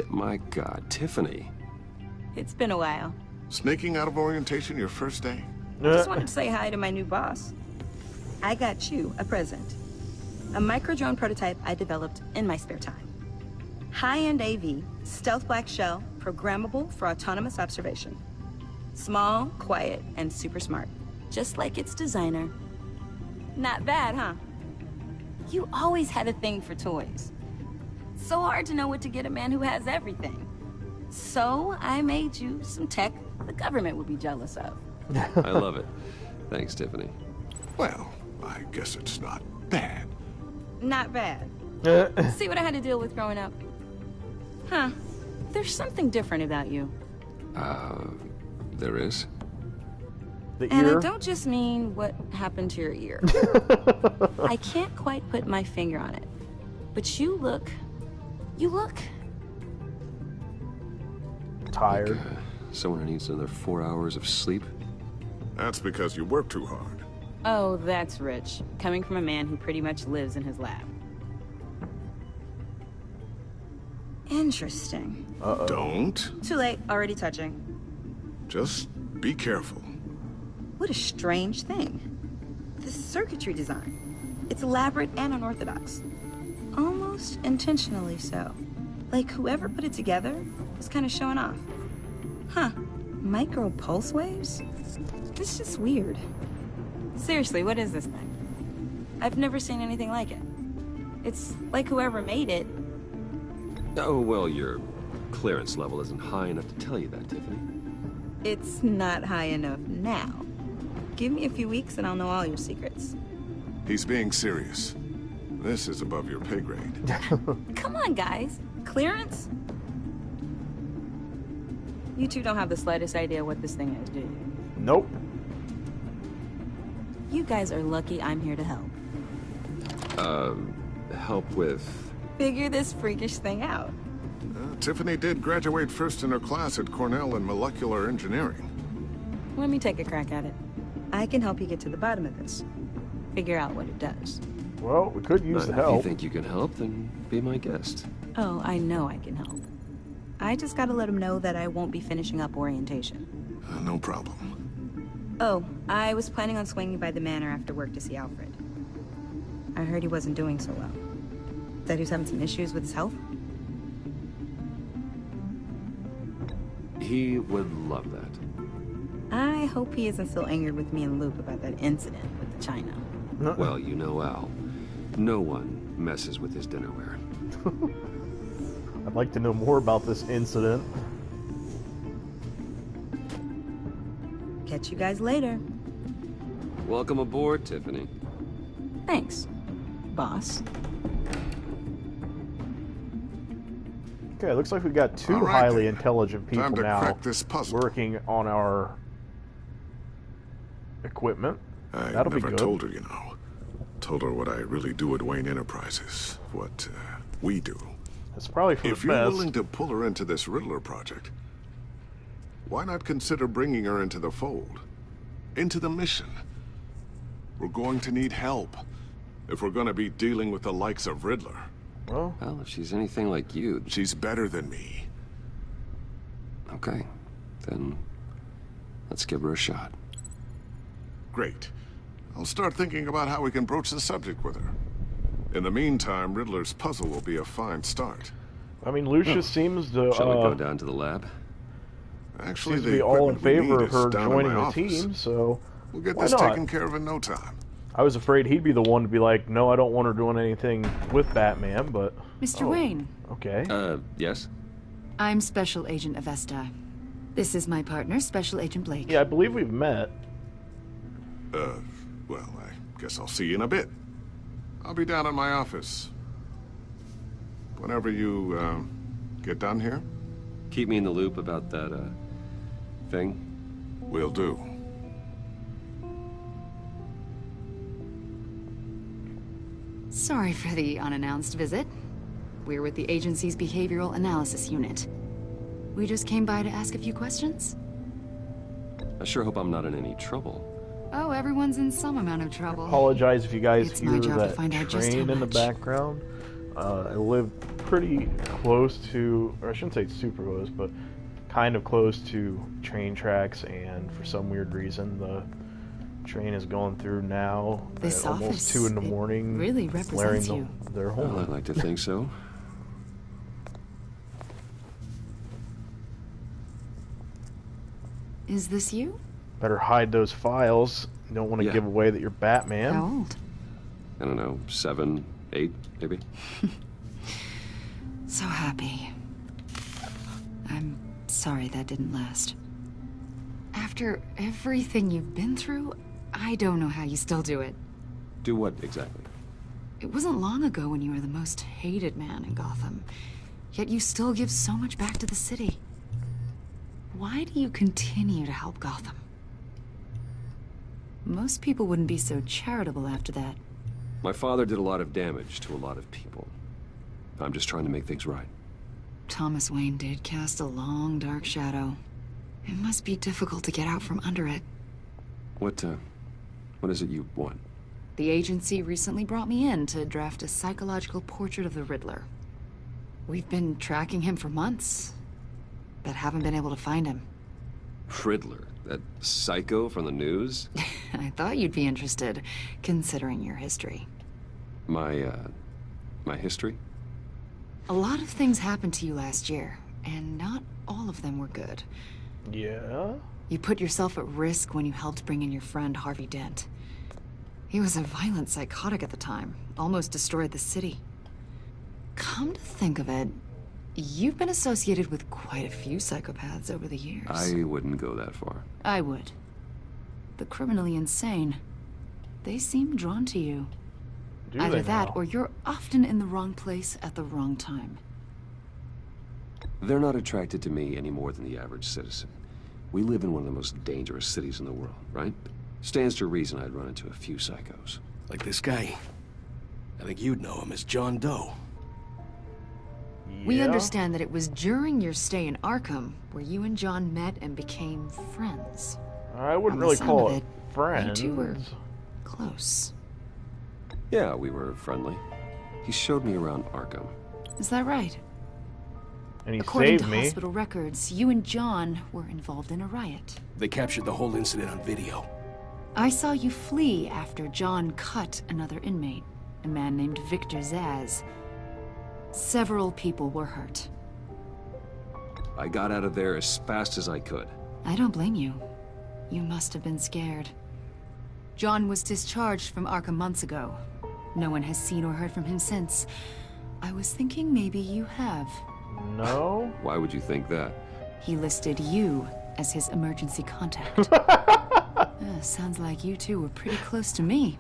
My God, Tiffany. It's been a while. Sneaking out of orientation your first day? Just wanted to say hi to my new boss. I got you a present. A micro-drone prototype I developed in my spare time. High-end AV, stealth black shell, programmable for autonomous observation. Small, quiet, and super smart. Just like its designer. Not bad, huh? You always had a thing for toys. So hard to know what to get a man who has everything. So I made you some tech the government would be jealous of. I love it. Thanks, Tiffany. Well, I guess it's not bad. Not bad. See what I had to deal with growing up? Huh. There's something different about you. There is? The And ear? I don't just mean what happened to your ear. I can't quite put my finger on it. But you look tired. Like, someone who needs another 4 hours of sleep? That's because you work too hard. Oh, that's rich. Coming from a man who pretty much lives in his lab. Interesting. Uh-oh. Don't. Too late, already touching. Just be careful. What a strange thing. The circuitry design. It's elaborate and unorthodox. Almost intentionally so. Like whoever put it together was kind of showing off. Huh. Micro pulse waves? It's just weird. Seriously, what is this thing? I've never seen anything like it. It's like whoever made it. Oh, well, your clearance level isn't high enough to tell you that, Tiffany. It's not high enough now. Give me a few weeks and I'll know all your secrets. He's being serious. This is above your pay grade. Come on, guys. Clearance? You two don't have the slightest idea what this thing is, do you? Nope. You guys are lucky I'm here to help. Help with... Figure this freakish thing out. Tiffany did graduate first in her class at Cornell in molecular engineering. Let me take a crack at it. I can help you get to the bottom of this. Figure out what it does. Well, we could use the If help. you think you can help, then be my guest. Oh, I know I can help. I just gotta let him know that I won't be finishing up orientation. No problem. Oh, I was planning on swinging by the manor after work to see Alfred. I heard he wasn't doing so well. That he was having some issues with his health? He would love that. I hope he isn't still angered with me and Luke about that incident with the China. Well, you know Al. No one, messes with his dinnerware. I'd like to know more about this incident. Catch you guys later. Welcome aboard, Tiffany. Thanks, boss. Okay, it looks like we got two All right, highly then. intelligent people Time to now crack this puzzle. working on our equipment. I That'll be never good. told her, you know. Told her what I really do at Wayne Enterprises. What we do. It's probably for If the you're best. willing to pull her into this Riddler project, why not consider bringing her into the fold? Into the mission? We're going to need help if we're going to be dealing with the likes of Riddler. Well, if she's anything like you... She's better than me. Okay, then let's give her a shot. Great. I'll start thinking about how we can broach the subject with her. In the meantime, Riddler's puzzle will be a fine start. I mean, Lucius seems to... Shall we go down to the lab? Actually, seems to the be all in equipment we favor need of her is down in joining my the office. team, so We'll get why this not? taken care of in no time. I was afraid he'd be the one to be like, no, I don't want her doing anything with Batman, but... Mr. oh, Wayne. Okay. Yes? I'm Special Agent Avesta. This is my partner, Special Agent Blake. Yeah, I believe we've met. Well, I guess I'll see you in a bit. I'll be down in my office. Whenever you, get done here? Keep me in the loop about that, thing. Will do. Sorry for the unannounced visit. We're with the agency's behavioral analysis unit. We just came by to ask a few questions. I sure hope I'm not in any trouble. Oh, everyone's in some amount of trouble. Apologize if you guys It's hear my job to that find out just train how in the much. background. I live pretty close to, or I shouldn't say super close, but kind of close to train tracks, and for some weird reason the train is going through now This at almost office, 2 in the it morning, really represents blaring you. their Well, horn. I'd like to think so. Is this you? Better hide those files. You don't want to Yeah. give away that you're Batman. How old? I don't know, 7, 8, maybe? So happy. I'm sorry that didn't last. After everything you've been through, I don't know how you still do it. Do what, exactly? It wasn't long ago when you were the most hated man in Gotham, yet you still give so much back to the city. Why do you continue to help Gotham? Most people wouldn't be so charitable after that. My father did a lot of damage to a lot of people. I'm just trying to make things right. Thomas Wayne did cast a long, dark shadow. It must be difficult to get out from under it. What is it you want? The agency recently brought me in to draft a psychological portrait of the Riddler. We've been tracking him for months, but haven't been able to find him. Riddler? That psycho from the news? I thought you'd be interested, considering your history. My history? A lot of things happened to you last year, and not all of them were good. Yeah? You put yourself at risk when you helped bring in your friend Harvey Dent. He was a violent psychotic at the time, almost destroyed the city. Come to think of it, you've been associated with quite a few psychopaths over the years. I wouldn't go that far. I would. The criminally insane. They seem drawn to you. Do Either they that, now? or you're often in the wrong place at the wrong time. They're not attracted to me any more than the average citizen. We live in one of the most dangerous cities in the world, right? Stands to reason I'd run into a few psychos. Like this guy. I think you'd know him as John Doe. We understand that it was during your stay in Arkham where you and John met and became friends. I wouldn't From the really sound call of it friends. You two were close. Yeah, we were friendly. He showed me around Arkham. Is that right? And he According saved to me. hospital records, you and John were involved in a riot. They captured the whole incident on video. I saw you flee after John cut another inmate, a man named Victor Zaz. Several people were hurt. I got out of there as fast as I could. I don't blame you. You must have been scared. John was discharged from Arkham months ago. No one has seen or heard from him since. I was thinking maybe you have. No? Why would you think that? He listed you as his emergency contact. Sounds like you two were pretty close to me.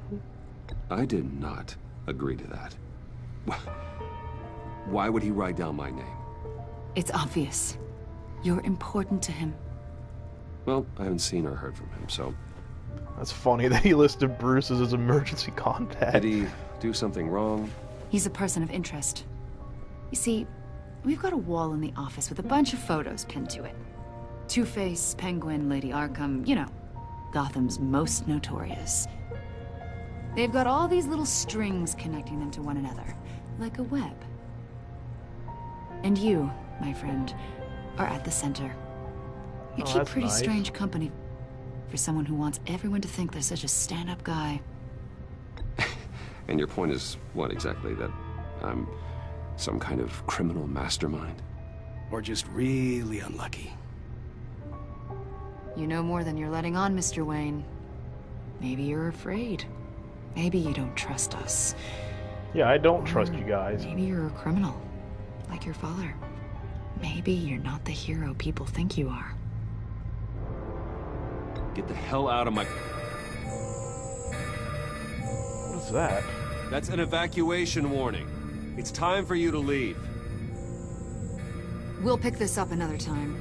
I did not agree to that. Why would he write down my name? It's obvious. You're important to him. Well, I haven't seen or heard from him, so... That's funny that he listed Bruce as his emergency contact. Did he do something wrong? He's a person of interest. You see, we've got a wall in the office with a bunch of photos pinned to it. Two-Face, Penguin, Lady Arkham, you know, Gotham's most notorious. They've got all these little strings connecting them to one another, like a web. And you, my friend, are at the center. You keep pretty nice. strange company for someone who wants everyone to think they're such a stand-up guy. And your point is what exactly? That I'm some kind of criminal mastermind? Or just really unlucky? You know more than you're letting on, Mr. Wayne. Maybe you're afraid. Maybe you don't trust us. Yeah, I don't trust you guys. Maybe you're a criminal, like your father. Maybe you're not the hero people think you are. Get the hell out of my... What is that? That's an evacuation warning. It's time for you to leave. We'll pick this up another time.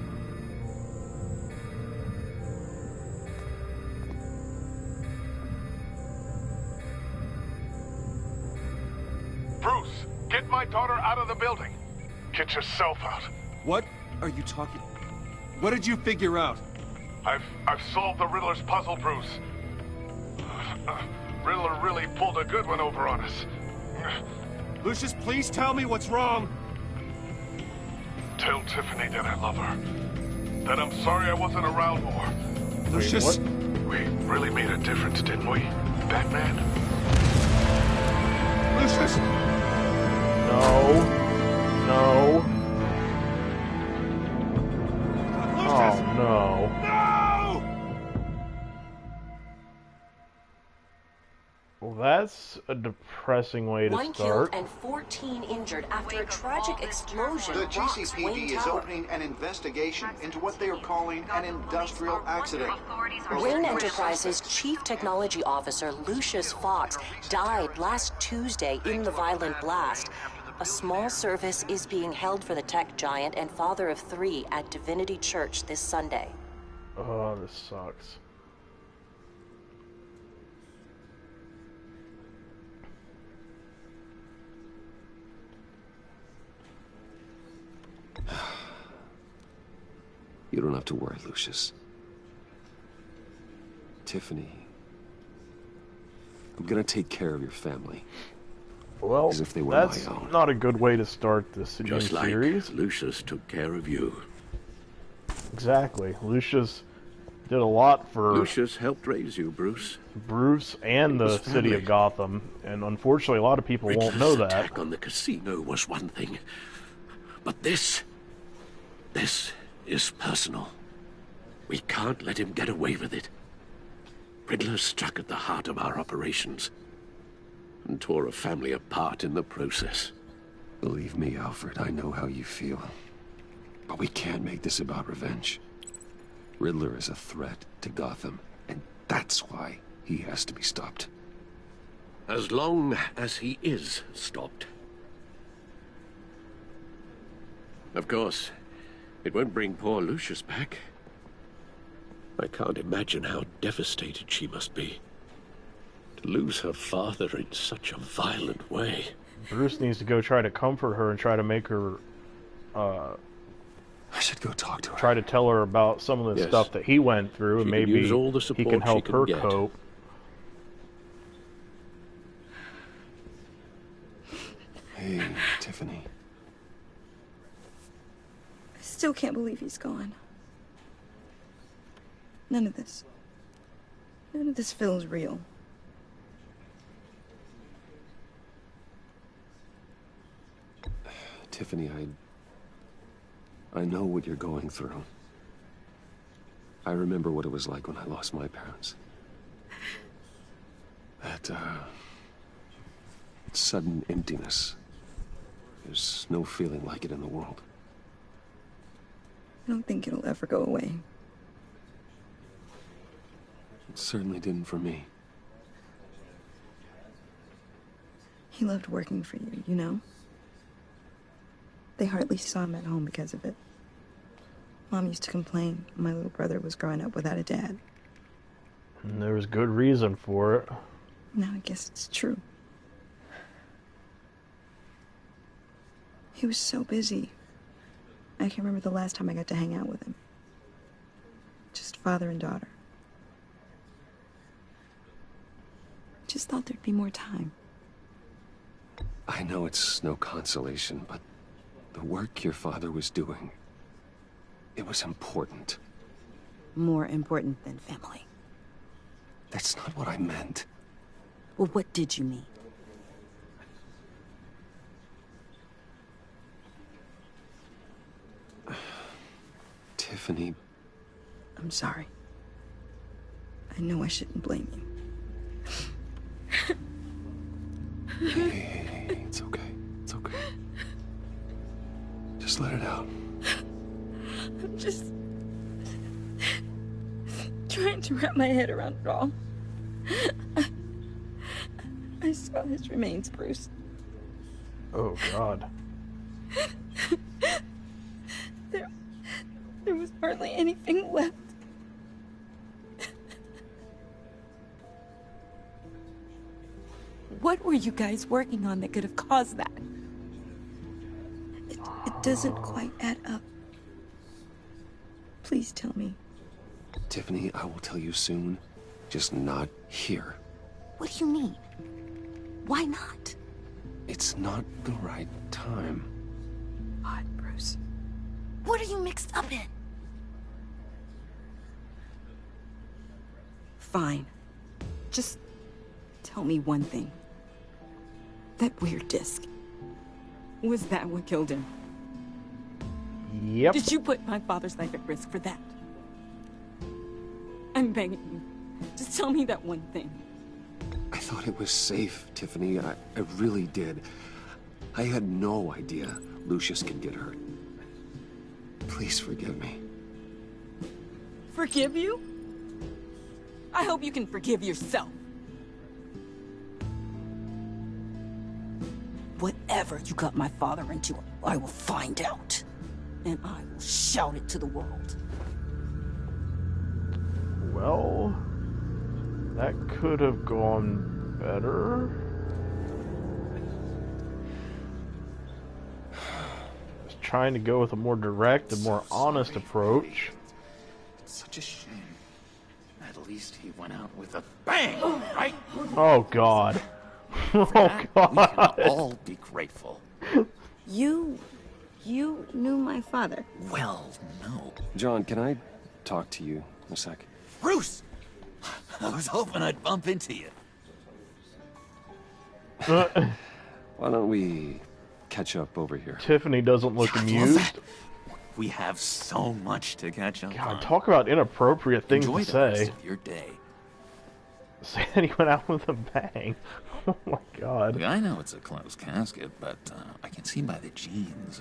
Bruce, get my daughter out of the building. Get yourself out. What are you talking... What did you figure out? I've solved the Riddler's puzzle, Bruce. Riddler really pulled a good one over on us. Lucius, please tell me what's wrong. Tell Tiffany that I love her. That I'm sorry I wasn't around more. Lucius? We really made a difference, didn't we, Batman? Lucius! No. No. Oh, no. Well, that's a depressing way to One start. killed and 14 injured after a tragic explosion The rocks GCPD Wayne is Tower. opening an investigation into what they are calling an industrial accident. Wayne Enterprises' Chief Technology Officer Lucius Fox died last Tuesday in the violent blast. A small service is being held for the tech giant and father of 3 at Divinity Church this Sunday. Oh, this sucks. You don't have to worry, Lucius. Tiffany, I'm gonna take care of your family. Well, as if they were that's my own. not a good way to start this new Just like series. Lucius took care of you. Exactly. Lucius did a lot for Lucius helped raise you, Bruce. Bruce and the city of Gotham, and unfortunately a lot of people won't know that. The attack on the casino was one thing, but this is personal. We can't let him get away with it. Riddler struck at the heart of our operations and tore a family apart in the process. Believe me, Alfred, I know how you feel. But we can't make this about revenge. Riddler is a threat to Gotham, and that's why he has to be stopped. As long as he is stopped. Of course, it won't bring poor Lucius back. I can't imagine how devastated she must be. To lose her father in such a violent way. Bruce needs to go try to comfort her and try to make her I should go talk to her. Try to tell her about some of the Yes. stuff that he went through, and She can maybe use all the he support can she help can her get. cope. Hey, Tiffany. I still can't believe he's gone. None of this feels real. Tiffany, I know what you're going through. I remember what it was like when I lost my parents. sudden emptiness. There's no feeling like it in the world. I don't think it'll ever go away. It certainly didn't for me. He loved working for you, you know? They hardly saw him at home because of it. Mom used to complain my little brother was growing up without a dad. And there was good reason for it. Now I guess it's true. He was so busy. I can't remember the last time I got to hang out with him. Just father and daughter. Just thought there'd be more time. I know it's no consolation, but the work your father was doing, it was important. More important than family. That's not what I meant. Well, what did you mean? Tiffany. I'm sorry. I know I shouldn't blame you. Hey, it's okay. It's okay. Just let it out. I'm just trying to wrap my head around it all. I saw his remains, Bruce. Oh, God. There was hardly anything left. What were you guys working on that could have caused that? It doesn't quite add up. Please tell me. Tiffany, I will tell you soon. Just not here. What do you mean? Why not? It's not the right time. Odd, Bruce. What are you mixed up in? Fine. Just tell me one thing. That weird disc. Was that what killed him? Yep. Did you put my father's life at risk for that? I'm begging you. Just tell me that one thing. I thought it was safe, Tiffany. I really did. I had no idea Lucius could get hurt. Please forgive me. Forgive you? I hope you can forgive yourself. Whatever you got my father into, I will find out. And I will shout it to the world. Well, that could have gone better. Just trying to go with a more direct and more honest approach. It's such a shame. At least he went out with a bang, right? Oh, God. Oh, God. We can all be grateful. You knew my father. Well, no. John, can I talk to you a sec? Bruce! I was hoping I'd bump into you. Why don't we catch up over here? Tiffany doesn't look amused. We have so much to catch up on. God, talk about inappropriate things Enjoy to the rest say. of your day. Say that he went out with a bang. Oh my God. Look, I know it's a closed casket, but I can see by the jeans.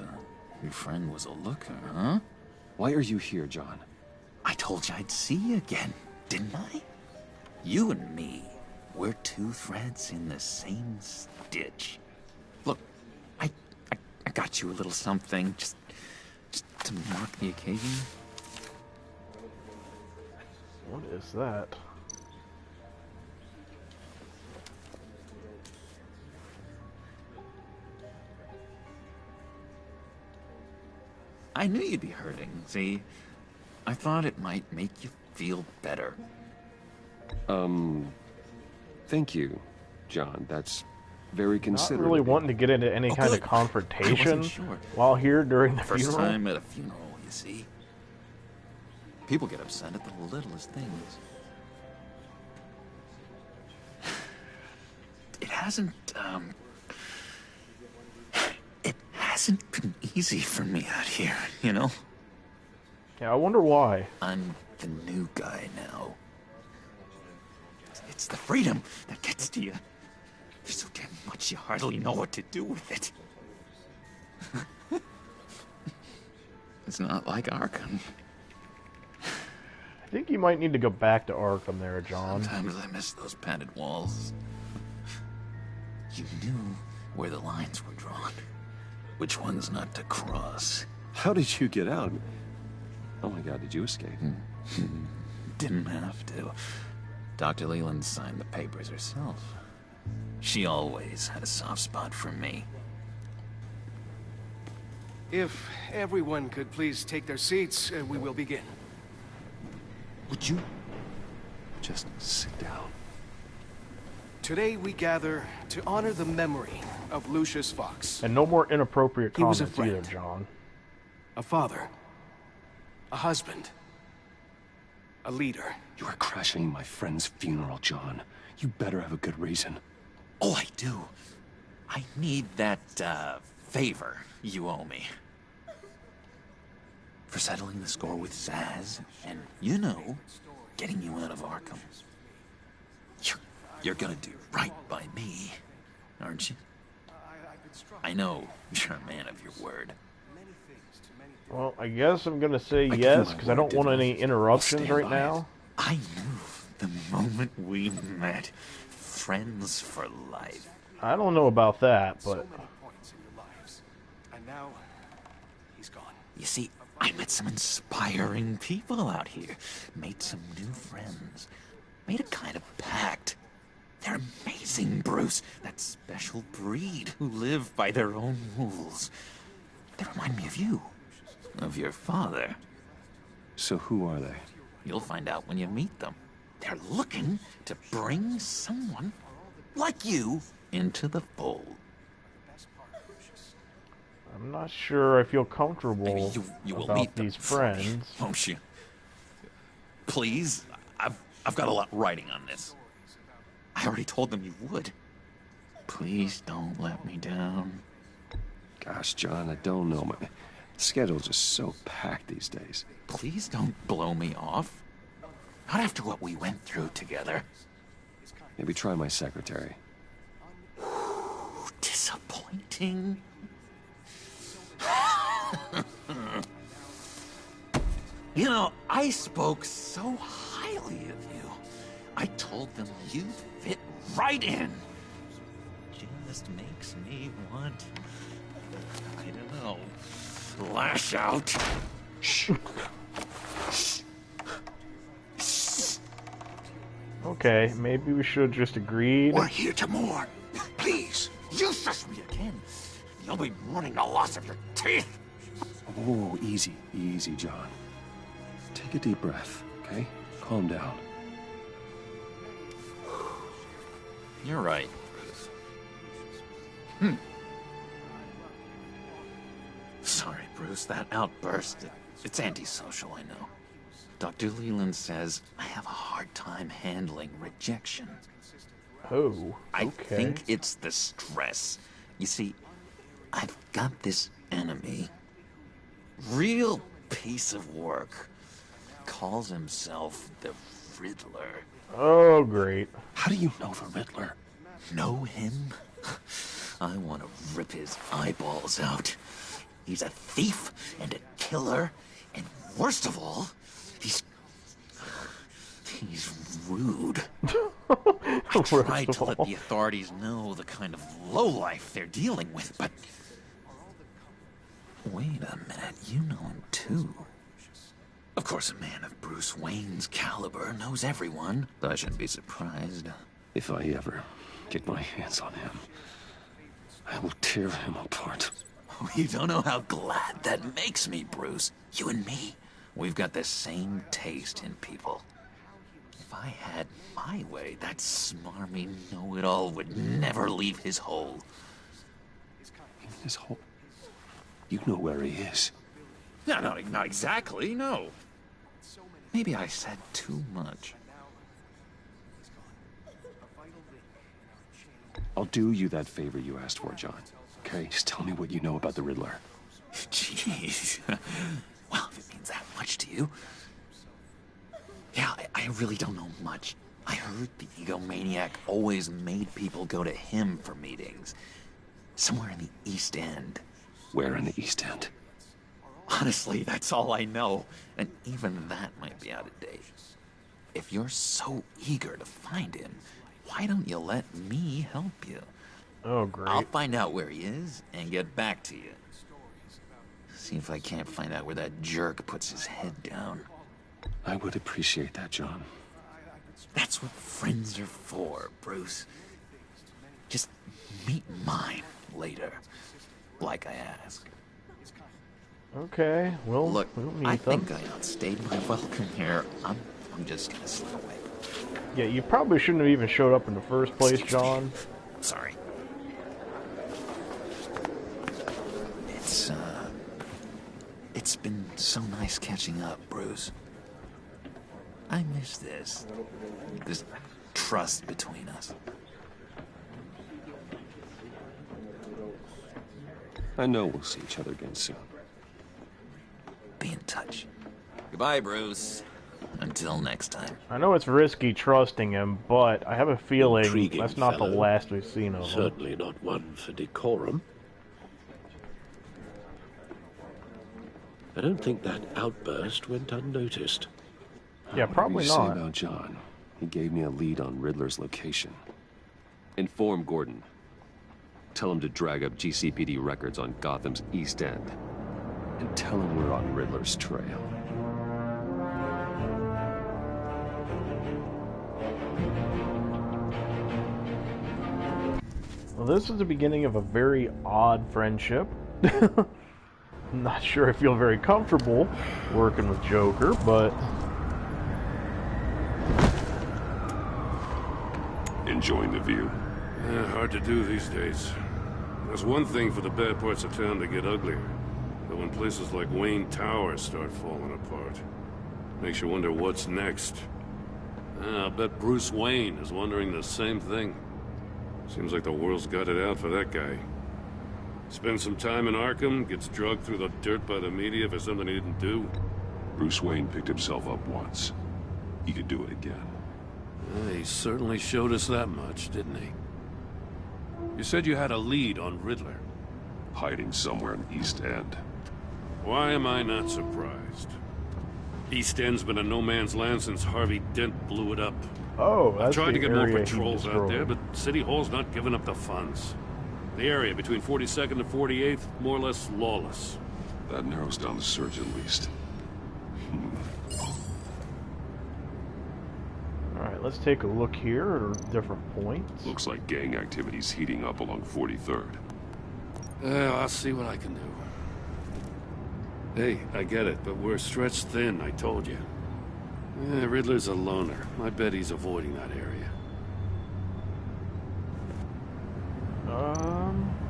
Your friend was a looker, huh? Why are you here, John? I told you I'd see you again, didn't I? You and me, we're two threads in the same stitch. Look, I got you a little something, just to mark the occasion. What is that? I knew you'd be hurting, see? I thought it might make you feel better. Thank you, John. That's very considerate. Not really wanting to get into any kind of confrontation while here during the First funeral. time at a funeral, you see? People get upset at the littlest things. It hasn't been easy for me out here, you know? Yeah, I wonder why. I'm the new guy now. It's the freedom that gets to you. There's so damn much you hardly know what to do with it. It's not like Arkham. I think you might need to go back to Arkham there, John. Sometimes I miss those padded walls. You knew where the lines were drawn. Which ones not to cross. How did you get out? Oh my god, did you escape? Didn't have to. Dr. Leland signed the papers herself. She always had a soft spot for me. If everyone could please take their seats, we will begin. Would you just sit down? Today we gather to honor the memory of Lucius Fox. And no more inappropriate He was comments a either, friend. John. A father. A husband. A leader. You are crashing my friend's funeral, John. You better have a good reason. Oh, I do. I need that, favor you owe me. For settling the score with Zaz, and, you know, getting you out of Arkham. You're gonna do right by me, aren't you? I know you're a man of your word. Well, I guess I'm gonna say yes, because I don't want any interruptions right now. I knew the moment we met. Friends for life. I don't know about that, but... And now, he's gone. You see, I met some inspiring people out here. Made some new friends. Made a kind of pact. They're amazing, Bruce. That special breed who live by their own rules. They remind me of you. Of your father. So who are they? You'll find out when you meet them. They're looking to bring someone like you into the fold. I'm not sure I feel comfortable you will about meet them these friends. Won't you? Please, I've got a lot writing on this. I already told them you would. Please don't let me down. Gosh, John, I don't know. My schedule's just so packed these days. Please don't blow me off. Not after what we went through together. Maybe try my secretary. Disappointing. You know, I spoke so highly of you. I told them you fit right in. Just makes me want, I don't know, lash out. Shh. Okay, maybe we should have just agreed. We're here to mourn. Please, useless me again. You'll be mourning the loss of your teeth. Oh, easy, easy, John. Take a deep breath, okay? Calm down. You're right, Bruce. Sorry, Bruce, that outburst, it's antisocial, I know. Dr. Leland says I have a hard time handling rejection. Oh, okay. I think it's the stress. You see, I've got this enemy. Real piece of work. Calls himself the Riddler. Oh, great. How do you know the Riddler? Know him? I want to rip his eyeballs out. He's a thief and a killer, and worst of all, he's rude. I tried to let the authorities know the kind of lowlife they're dealing with, but... Wait a minute, you know him too. Of course, a man of Bruce Wayne's caliber knows everyone, but I shouldn't be surprised. If I ever get my hands on him, I will tear him apart. You don't know how glad that makes me, Bruce. You and me, we've got the same taste in people. If I had my way, that smarmy know-it-all would never leave his hole. His hole? You know where he is. No, not exactly, no. Maybe I said too much. I'll do you that favor you asked for, John. Okay, just tell me what you know about the Riddler. Jeez. Well, if it means that much to you. Yeah, I really don't know much. I heard the egomaniac always made people go to him for meetings. Somewhere in the East End. Where in the East End? Honestly, that's all I know. And even that might be out of date. If you're so eager to find him, why don't you let me help you? Oh, great. I'll find out where he is and get back to you. See if I can't find out where that jerk puts his head down. I would appreciate that, John. That's what friends are for, Bruce. Just meet mine later, like I asked. Okay, well, look, we'll meet I them. think I outstayed my welcome here. I'm just gonna slip away. Yeah, you probably shouldn't have even showed up in the first place, John. Sorry. It's been so nice catching up, Bruce. I miss this trust between us. I know we'll see each other again soon. Be in touch. Goodbye, Bruce. Until next time. I know it's risky trusting him, but I have a feeling Intriguing that's not fellow. the last we've seen of him. Certainly not one for decorum. I don't think that outburst went unnoticed. Yeah, probably What did you say not. about John? He gave me a lead on Riddler's location. Inform Gordon. Tell him to drag up GCPD records on Gotham's East End. And tell him we're on Riddler's trail. Well, this is the beginning of a very odd friendship. I'm not sure I feel very comfortable working with Joker, but... Enjoying the view? Yeah, hard to do these days. There's one thing for the bad parts of town to get uglier. But when places like Wayne Tower start falling apart, makes you wonder what's next. I'll bet Bruce Wayne is wondering the same thing. Seems like the world's got it out for that guy. Spends some time in Arkham, gets drugged through the dirt by the media for something he didn't do. Bruce Wayne picked himself up once. He could do it again. He certainly showed us that much, didn't he? You said you had a lead on Riddler. Hiding somewhere in East End. Why am I not surprised? East End's been a no-man's land since Harvey Dent blew it up. Oh, I've that's tried the to get more area he patrols out there, destroyed. but City Hall's not giving up the funds. The area between 42nd and 48th, more or less lawless. That narrows down the search at least. Alright, let's take a look here at different points. Looks like gang activity's heating up along 43rd. I'll see what I can do. Hey, I get it, but we're stretched thin, I told you. Riddler's a loner. I bet he's avoiding that area.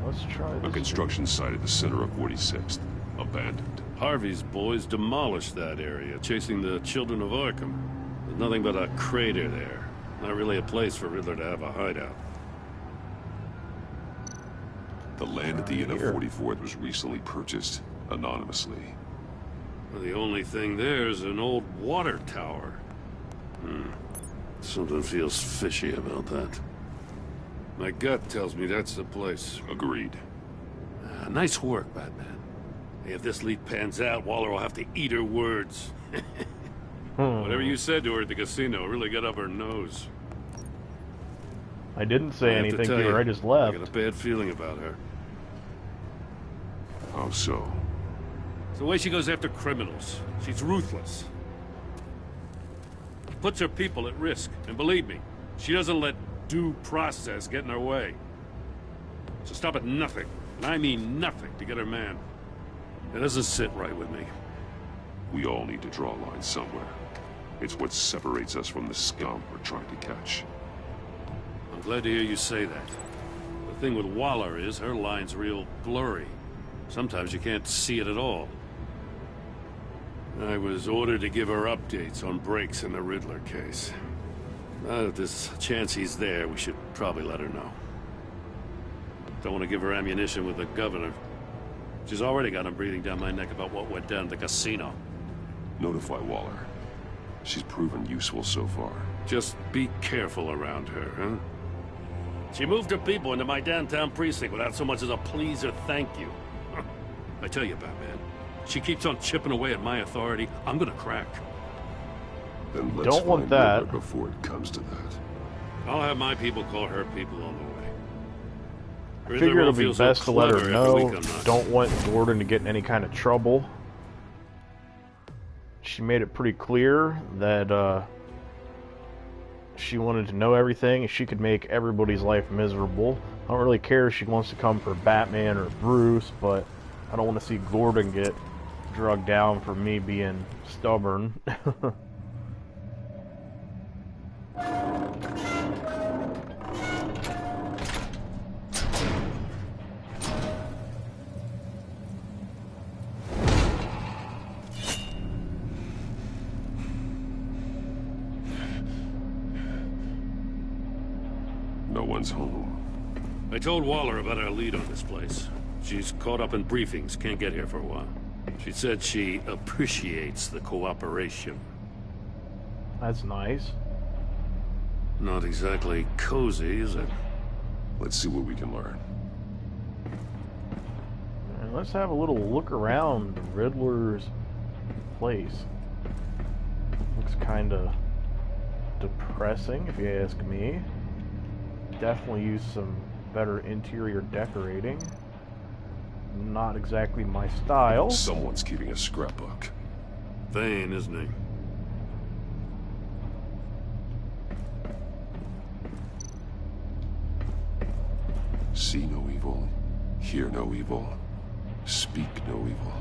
Let's try this. A construction site at the center of 46th. Abandoned. Harvey's boys demolished that area, chasing the children of Arkham. There's nothing but a crater there. Not really a place for Riddler to have a hideout. The land at the end of 44th was recently purchased, anonymously. Well, the only thing there is an old water tower. Something feels fishy about that. My gut tells me that's the place. Agreed. Nice work, Batman. Hey, if this lead pans out, Waller will have to eat her words. Whatever you said to her at the casino really got up her nose. I didn't say I have to anything tell to her, you, I just left. I got a bad feeling about her. How so? It's the way she goes after criminals. She's ruthless. Puts her people at risk, and believe me, she doesn't let due process get in her way. So stop at nothing, and I mean nothing, to get her man. It doesn't sit right with me. We all need to draw a line somewhere. It's what separates us from the scum we're trying to catch. I'm glad to hear you say that. The thing with Waller is her line's real blurry. Sometimes you can't see it at all. I was ordered to give her updates on breaks in the Riddler case. Now that there's a chance he's there, we should probably let her know. Don't want to give her ammunition with the governor. She's already got him breathing down my neck about what went down at the casino. Notify Waller. She's proven useful so far. Just be careful around her, huh? She moved her people into my downtown precinct without so much as a please or thank you. I tell you, Batman, she keeps on chipping away at my authority. I'm gonna crack. Then let's Don't want find that. Riddler before it comes to that. I'll have my people call her people on the way. I figure it'll be best to let her know. Don't want Gordon to get in any kind of trouble. She made it pretty clear that she wanted to know everything and she could make everybody's life miserable. I don't really care if she wants to come for Batman or Bruce, but I don't want to see Gordon get drugged down for me being stubborn. No one's home. I told Waller about our lead on this place. She's caught up in briefings, can't get here for a while. She said she appreciates the cooperation. That's nice. Not exactly cozy, is it? Let's see what we can learn. And let's have a little look around the Riddler's place. Looks kind of depressing, if you ask me. Definitely use some better interior decorating. Not exactly my style. Someone's keeping a scrapbook. Vain, isn't he? See no evil, hear no evil, speak no evil.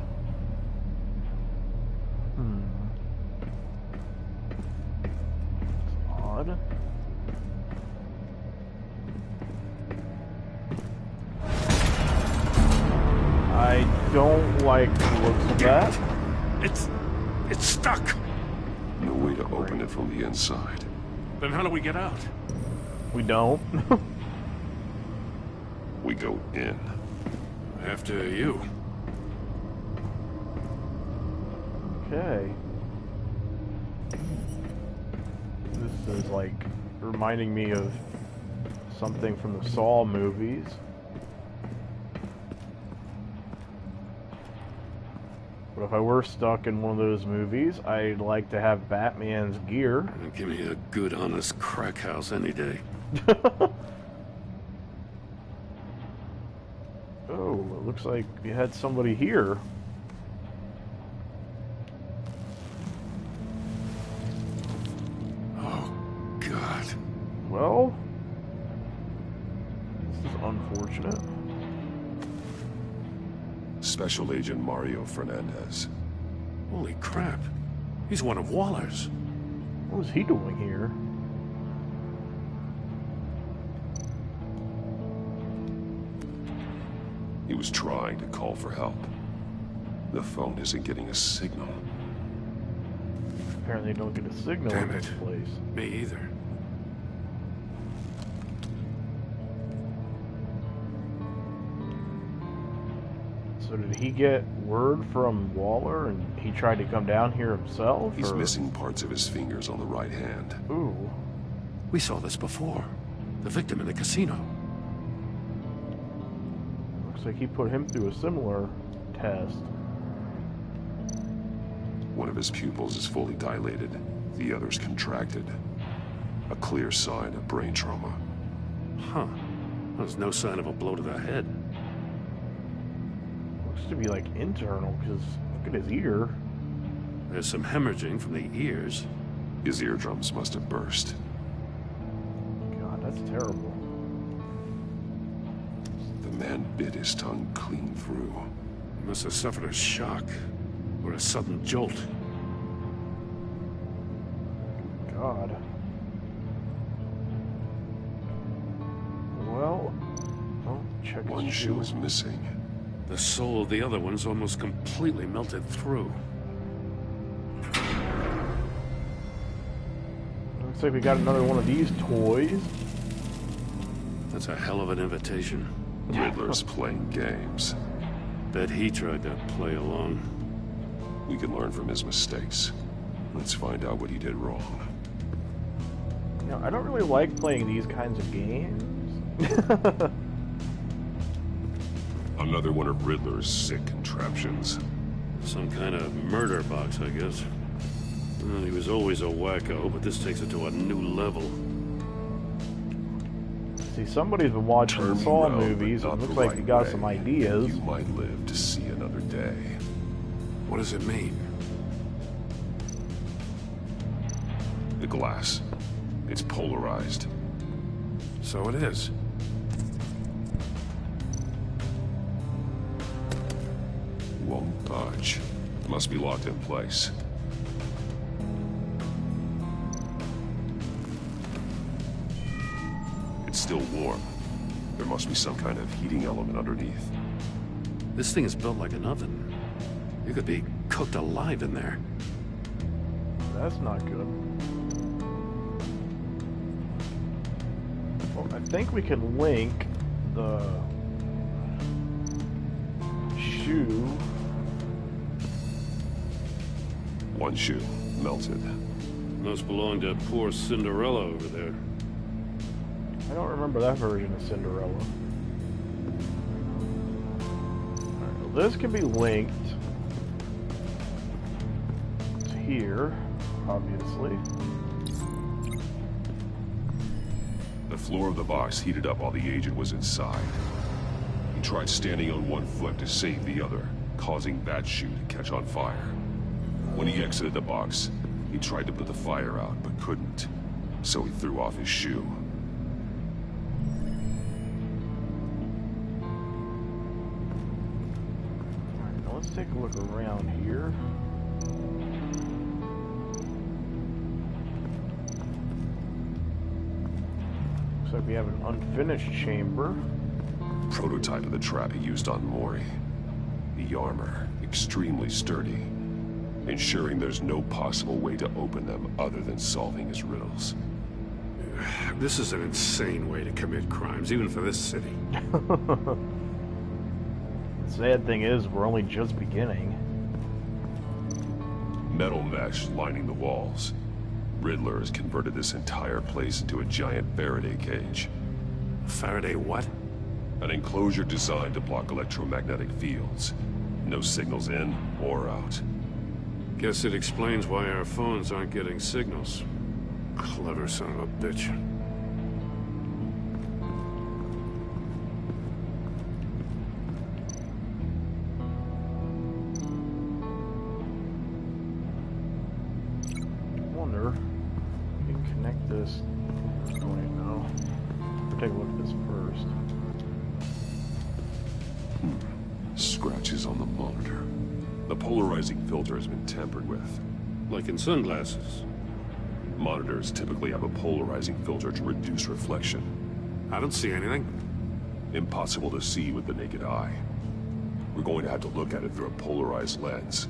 It's odd. I don't like the looks of that. It's stuck. No way to open it from the inside. Then how do we get out? We don't. We go in. After you. Okay. This is like reminding me of something from the Saw movies. But if I were stuck in one of those movies, I'd like to have Batman's gear. Give me a good, honest crack house any day. Oh, it looks like you had somebody here. Oh, God. Well, this is unfortunate. Special Agent Mario Fernandez. Holy crap. He's one of Waller's. What was he doing here? He was trying to call for help. The phone isn't getting a signal. Apparently don't get a signal in this place. Me either. So did he get word from Waller and he tried to come down here himself? He's missing parts of his fingers on the right hand. Ooh. We saw this before. The victim in the casino. Looks like he put him through a similar test. One of his pupils is fully dilated. The other's contracted. A clear sign of brain trauma. Huh. There's no sign of a blow to the head. Looks to be like internal, because look at his ear. There's some hemorrhaging from the ears. His eardrums must have burst. God, that's terrible. The man bit his tongue clean through. He must have suffered a shock. Or a sudden jolt. God. Well, check his One shoe is missing. The sole of the other one's almost completely melted through. Looks like we got another one of these toys. That's a hell of an invitation. Riddler's playing games. Bet he tried to play along. We can learn from his mistakes. Let's find out what he did wrong. know, I don't really like playing these kinds of games. Another one of Riddler's sick contraptions. Some kind of murder box, I guess. Well, he was always a wacko, but this takes it to a new level. See, somebody's been watching the Saw movies, and it looks like he got some ideas. You might live to see another day. What does it mean? The glass. It's polarized. So it is. Won't budge. Must be locked in place. It's still warm. There must be some kind of heating element underneath. This thing is built like an oven. You could be cooked alive in there. That's not good. Well, I think we can link the shoe. One shoe, melted. Must belong to poor Cinderella over there. I don't remember that version of Cinderella. Alright, well, this can be linked to here, obviously. The floor of the box heated up while the agent was inside. He tried standing on one foot to save the other, causing that shoe to catch on fire. When he exited the box, he tried to put the fire out, but couldn't. So he threw off his shoe. Alright, now let's take a look around here. Looks like we have an unfinished chamber. Prototype of the trap he used on Mori. The armor, extremely sturdy, ensuring there's no possible way to open them other than solving his riddles. This is an insane way to commit crimes, even for this city. The sad thing is, we're only just beginning. Metal mesh lining the walls. Riddler has converted this entire place into a giant Faraday cage. Faraday what? An enclosure designed to block electromagnetic fields. No signals in or out. Guess it explains why our phones aren't getting signals. Clever son of a bitch. I wonder if we can connect this. Oh wait, no. We'll take a look at this first. Scratches on the monitor. The polarizing filter has been tampered with. Like in sunglasses. Monitors typically have a polarizing filter to reduce reflection. I don't see anything. Impossible to see with the naked eye. We're going to have to look at it through a polarized lens.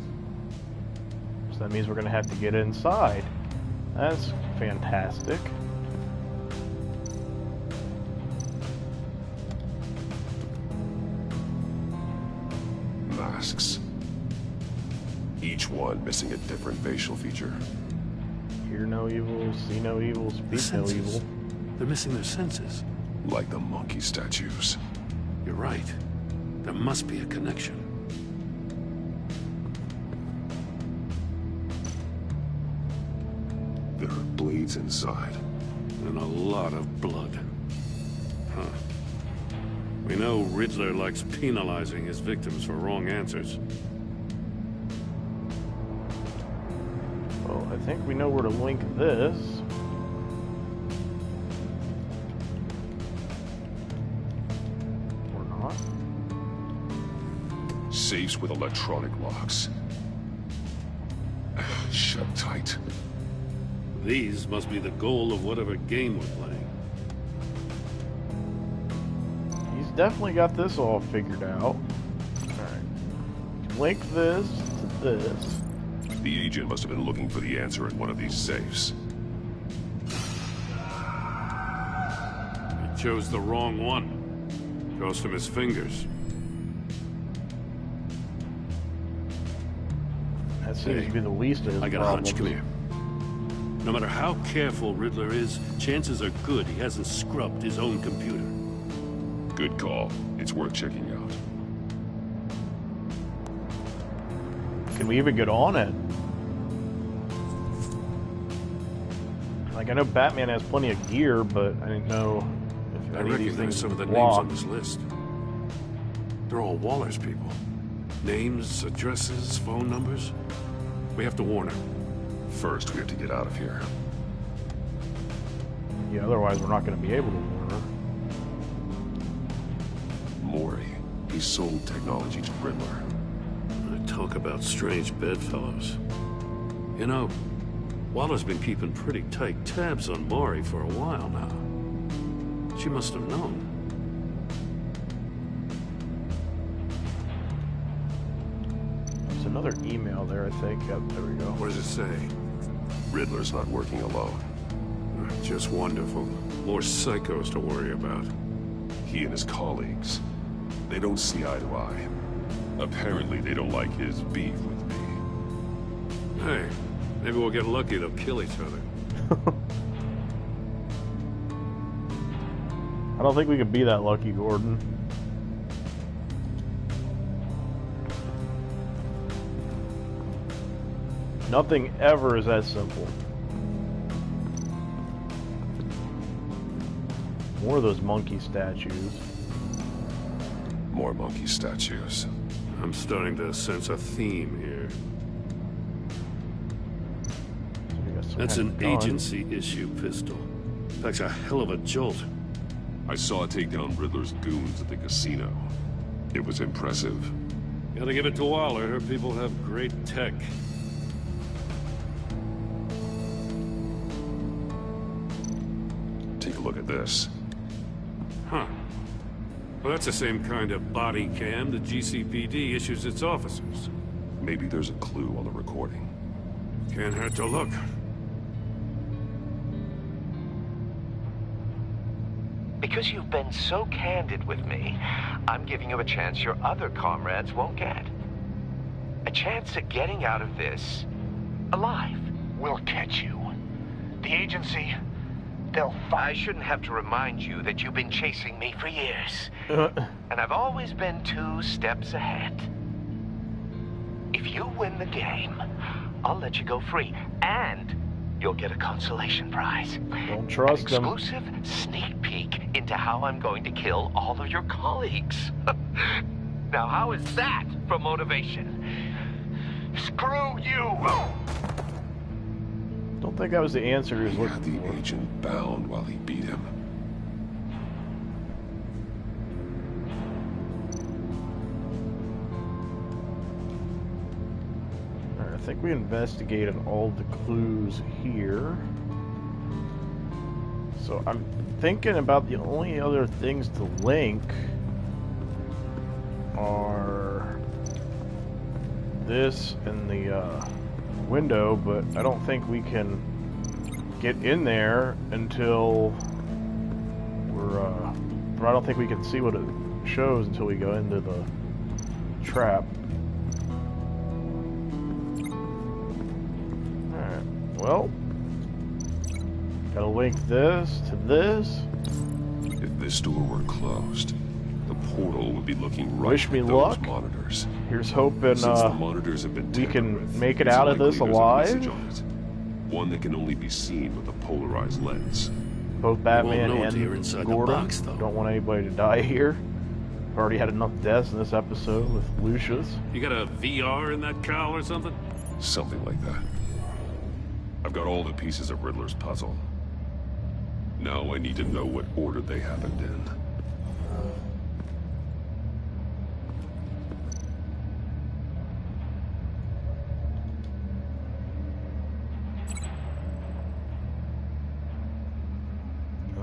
So that means we're going to have to get inside. That's fantastic. Masks. Each one missing a different facial feature. Hear no evil, see no evil, speak no evil. They're missing their senses. Like the monkey statues. You're right. There must be a connection. There are blades inside. And a lot of blood. Huh. We know Riddler likes penalizing his victims for wrong answers. Well, I think we know where to link this. Or not. Safes with electronic locks. Shut tight. These must be the goal of whatever game we're playing. He's definitely got this all figured out. Alright. Link this to this. The agent must have been looking for the answer in one of these safes. He chose the wrong one. Goes from his fingers. That seems to be the least of his I got a hunch. Come here. No matter how careful Riddler is, chances are good he hasn't scrubbed his own computer. Good call. It's worth checking out. Can we even get on it? Like, I know Batman has plenty of gear, but I didn't know if I any of these recognize things some of the were names on blocked. this list. They're all Waller's people. Names, addresses, phone numbers. We have to warn her. First, we have to get out of here. Yeah, otherwise we're not going to be able to warn her. Mori. He sold technology to Riddler. Talk about strange bedfellows. You know, Waller's been keeping pretty tight tabs on Mori for a while now. She must have known. There's another email there, I think. Yep, there we go. What does it say? Riddler's not working alone. Just wonderful. More psychos to worry about. He and his colleagues, they don't see eye to eye. Apparently, they don't like his beef with me. Hey, maybe we'll get lucky. They'll kill each other. I don't think we could be that lucky, Gordon. Nothing ever is that simple. More of those monkey statues. More monkey statues. I'm starting to sense a theme here. That's an agency issue pistol. Packs a hell of a jolt. I saw it take down Riddler's goons at the casino. It was impressive. Gotta give it to Waller. Her people have great tech. Take a look at this. Huh. Well, that's the same kind of body cam the GCPD issues its officers. Maybe there's a clue on the recording. Can't hurt to look. Because you've been so candid with me, I'm giving you a chance your other comrades won't get. A chance at getting out of this alive. We'll catch you. The agency, they'll I shouldn't have to remind you that you've been chasing me for years. And I've always been 2 steps ahead. If you win the game, I'll let you go free. And you'll get a consolation prize. Don't trust An them. exclusive sneak peek into how I'm going to kill all of your colleagues. Now, how is that for motivation? Screw you! Don't think that was the answer he was He looking had the for. agent bound while he beat him. Alright, I think we investigated all the clues here. So I'm thinking about the only other things to link are this and the window, but I don't think we can get in there until we're or I don't think we can see what it shows until we go into the trap. Alright, well, gotta link this to this. If this door were closed, the portal would be looking right Wish me at luck. those monitors. Here's hoping Since the monitors have been we tampered can with, make it it's out of likely this there's a alive. message on it. One that can only be seen with a polarized lens. Both Batman know until you're and inside the Gordon box, though. don't want anybody to die here. We've already had enough deaths in this episode with Lucius. You got a VR in that cowl or something? Something like that. I've got all the pieces of Riddler's puzzle. Now I need to know what order they happened in.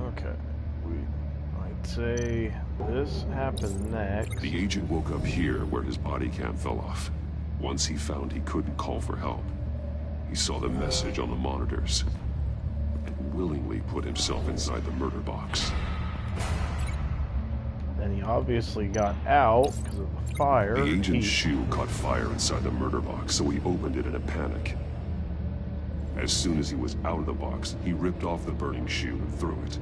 Okay, I'd say this happened next. The agent woke up here where his body cam fell off. Once he found he couldn't call for help, he saw the message on the monitors and willingly put himself inside the murder box. And he obviously got out because of the fire. The agent's He- shoe caught fire inside the murder box, so he opened it in a panic. As soon as he was out of the box, he ripped off the burning chute and threw it.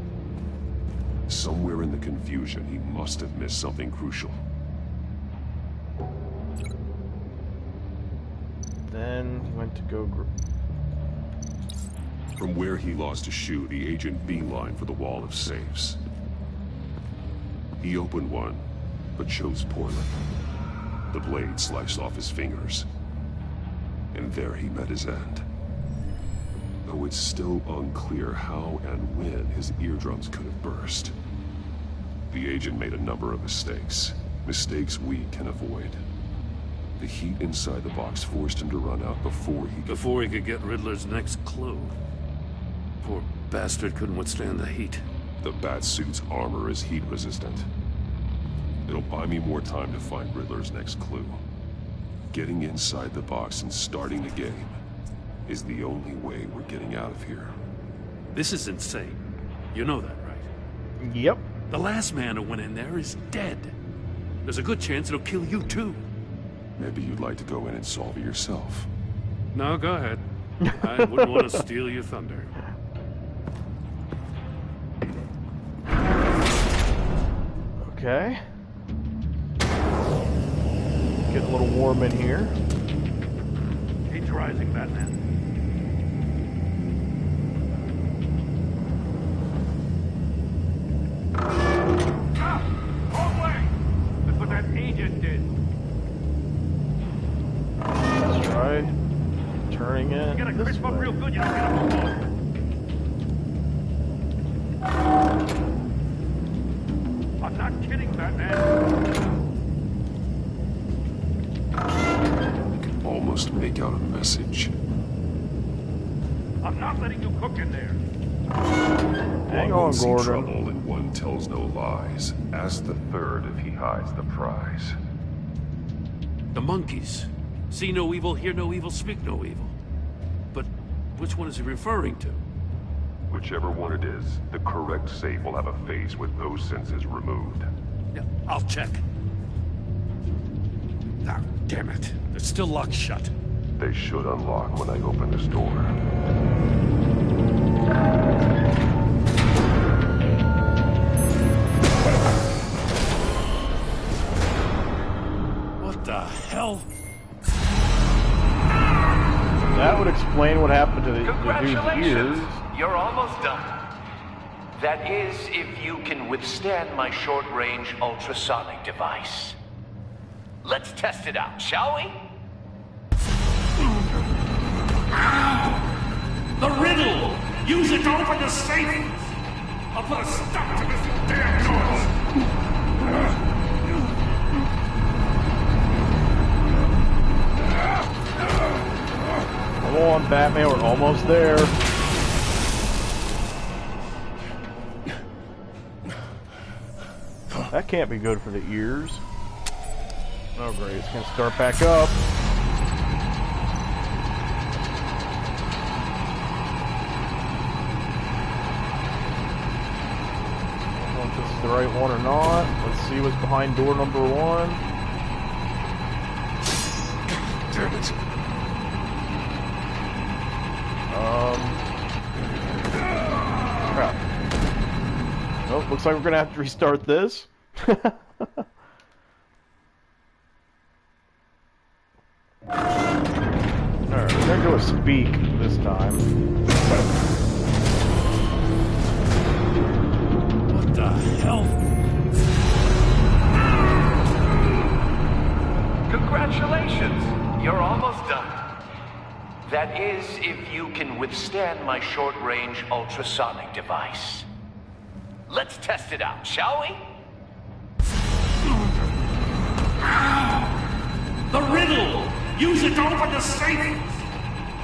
Somewhere in the confusion, he must have missed something crucial. Then he went to go... From where he lost a shoe, the agent beelined for the wall of safes. He opened one, but chose poorly. The blade sliced off his fingers. And there he met his end. Though it's still unclear how and when his eardrums could have burst. The agent made a number of mistakes. Mistakes we can avoid. The heat inside the box forced him to run out before he could get Riddler's next clue. Poor bastard couldn't withstand the heat. The Batsuit's armor is heat resistant. It'll buy me more time to find Riddler's next clue. Getting inside the box and starting the game is the only way we're getting out of here. This is insane. You know that, right? Yep. The last man who went in there is dead. There's a good chance it'll kill you too. Maybe you'd like to go in and solve it yourself. No, go ahead. I wouldn't want to steal your thunder. Okay. Getting a little warm in here. Heat's rising, Batman. Wrong way! That's what that agent did. Let's try turning it. You gotta this crisp up way. real good, you don't get up the wall. I'm not kidding, Batman. Almost make out a message. I'm not letting you cook in there. Hang One on, won't see Gordon. trouble and one tells no lies. Ask the third if he hides the prize. The monkeys. See no evil, hear no evil, speak no evil. But which one is he referring to? Whichever one it is, the correct safe will have a face with those senses removed. Yeah, I'll check. Ah, damn it. They're still locked shut. They should unlock when I open this door. What the hell? That would explain what happened to the dude's Congratulations! ears. You're almost done. That is, if you can withstand my short-range ultrasonic device. Let's test it out, shall we? The riddle! Use it to open the safe! I'll put a stop to this damn noise! Come on, Batman, we're almost there. That can't be good for the ears. Oh great, it's gonna start back up. I don't know if this is the right one or not. Let's see what's behind door number 1. Damn it. Crap. Oh, looks like we're gonna have to restart this. Alright, we're gonna go with speak this time. What the hell? Congratulations! You're almost done. That is, if you can withstand my short-range ultrasonic device. Let's test it out, shall we? The riddle! Use it to open the safe!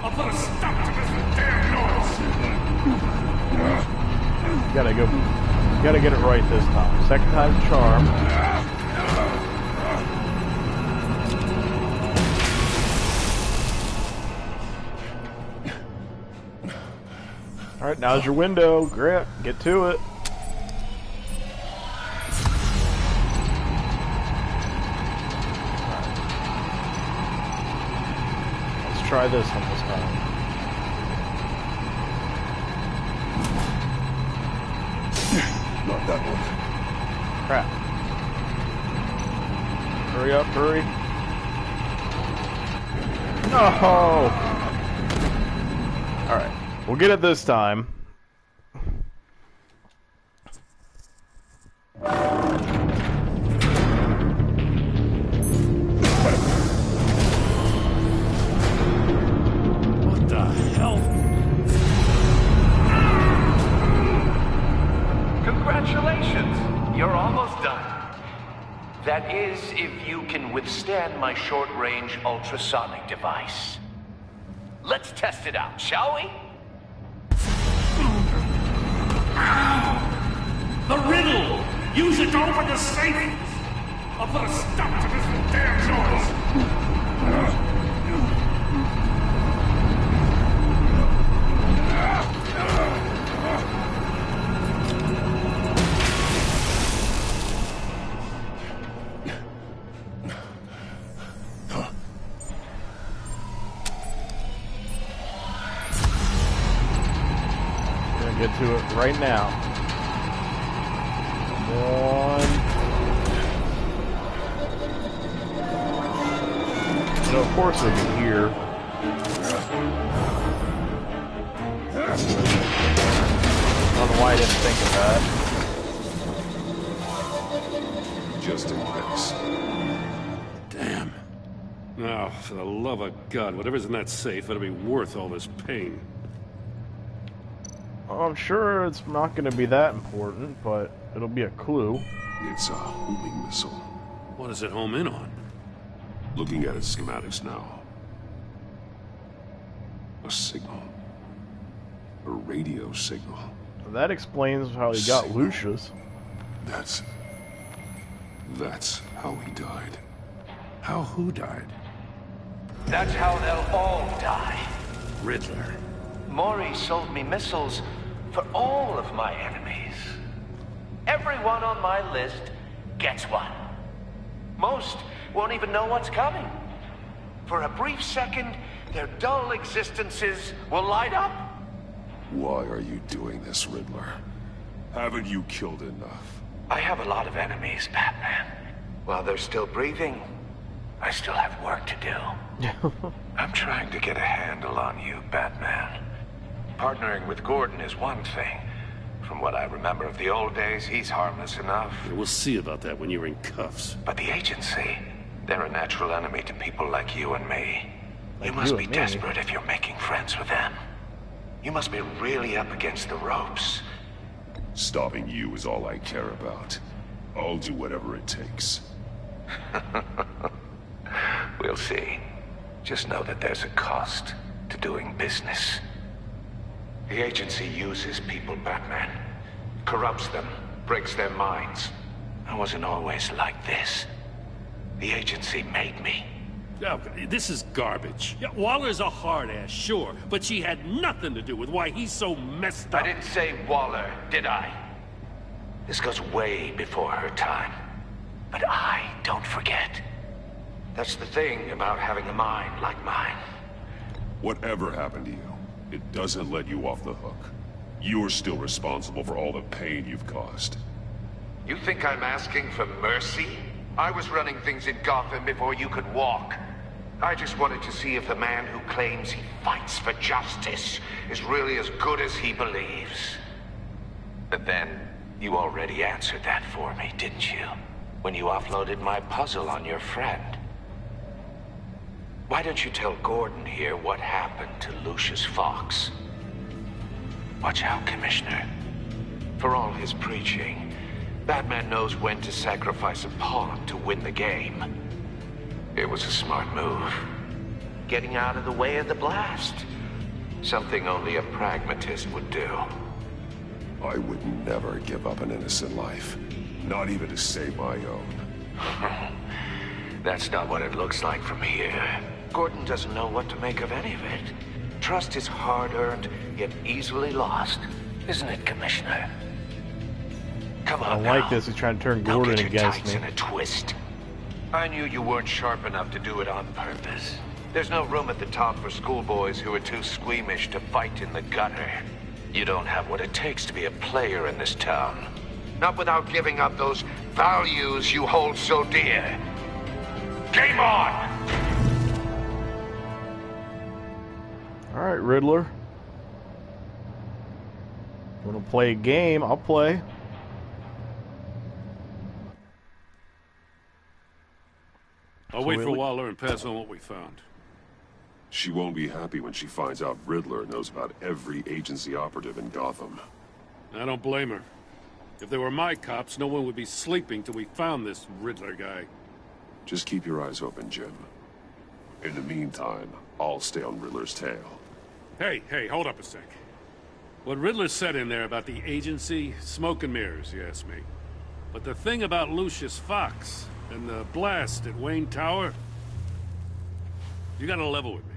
I'll put a stop to this damn noise! Gotta get it right this time. Second time's a charm. Alright, now's your window. Great, get to it. Let's try this one this time. that one. Crap. Hurry up, hurry. No! Alright, we'll get it this time. What the hell? Congratulations! You're almost done. That is, if you can withstand my short-range ultrasonic device. Let's test it out, shall we? The riddle! Use it to open the safe! I'll put a stop to this damn noise! Get to it right now. One. So of course it'll be here. I don't know why I didn't think of that. Just in case. Damn. Now, for the love of God, whatever's in that safe better be worth all this pain. I'm sure it's not going to be that important, but it'll be a clue. It's a homing missile. What does it home in on? Looking at its schematics now. A signal. A radio signal. That explains how he got Lucius. That's how he died. How who died? That's how they'll all die. Riddler. Maury sold me missiles for all of my enemies. Everyone on my list gets one. Most won't even know what's coming. For a brief second, their dull existences will light up. Why are you doing this, Riddler? Haven't you killed enough? I have a lot of enemies, Batman. While they're still breathing, I still have work to do. I'm trying to get a handle on you, Batman. Partnering with Gordon is one thing. From what I remember of the old days, he's harmless enough. Yeah, we'll see about that when you're in cuffs. But the agency, they're a natural enemy to people like you and me. You must be desperate if you're making friends with them. You must be really up against the ropes. Stopping you is all I care about. I'll do whatever it takes. We'll see. Just know that there's a cost to doing business. The agency uses people, Batman. Corrupts them, breaks their minds. I wasn't always like this. The agency made me. Oh, this is garbage. Yeah, Waller's a hard-ass, sure, but she had nothing to do with why he's so messed up. I didn't say Waller, did I? This goes way before her time. But I don't forget. That's the thing about having a mind like mine. Whatever happened to you, it doesn't let you off the hook. You're still responsible for all the pain you've caused. You think I'm asking for mercy? I was running things in Gotham before you could walk. I just wanted to see if the man who claims he fights for justice is really as good as he believes. But then, you already answered that for me, didn't you? When you offloaded my puzzle on your friend. Why don't you tell Gordon here what happened to Lucius Fox? Watch out, Commissioner. For all his preaching, Batman knows when to sacrifice a pawn to win the game. It was a smart move. Getting out of the way of the blast. Something only a pragmatist would do. I would never give up an innocent life. Not even to save my own. That's not what it looks like from here. Gordon doesn't know what to make of any of it. Trust is hard-earned, yet easily lost. Isn't it, Commissioner? Come on I don't now. like this. He's trying to turn Don't Gordon get your against tights me. in a twist. I knew you weren't sharp enough to do it on purpose. There's no room at the top for schoolboys who are too squeamish to fight in the gutter. You don't have what it takes to be a player in this town. Not without giving up those values you hold so dear. Game on! Alright, Riddler. You wanna play a game? I'll play. I'll wait for a while and pass on what we found. She won't be happy when she finds out Riddler knows about every agency operative in Gotham. I don't blame her. If they were my cops, no one would be sleeping till we found this Riddler guy. Just keep your eyes open, Jim. In the meantime, I'll stay on Riddler's tail. Hey, hold up a sec. What Riddler said in there about the agency, smoke and mirrors, you ask me. But the thing about Lucius Fox and the blast at Wayne Tower, you gotta level with me.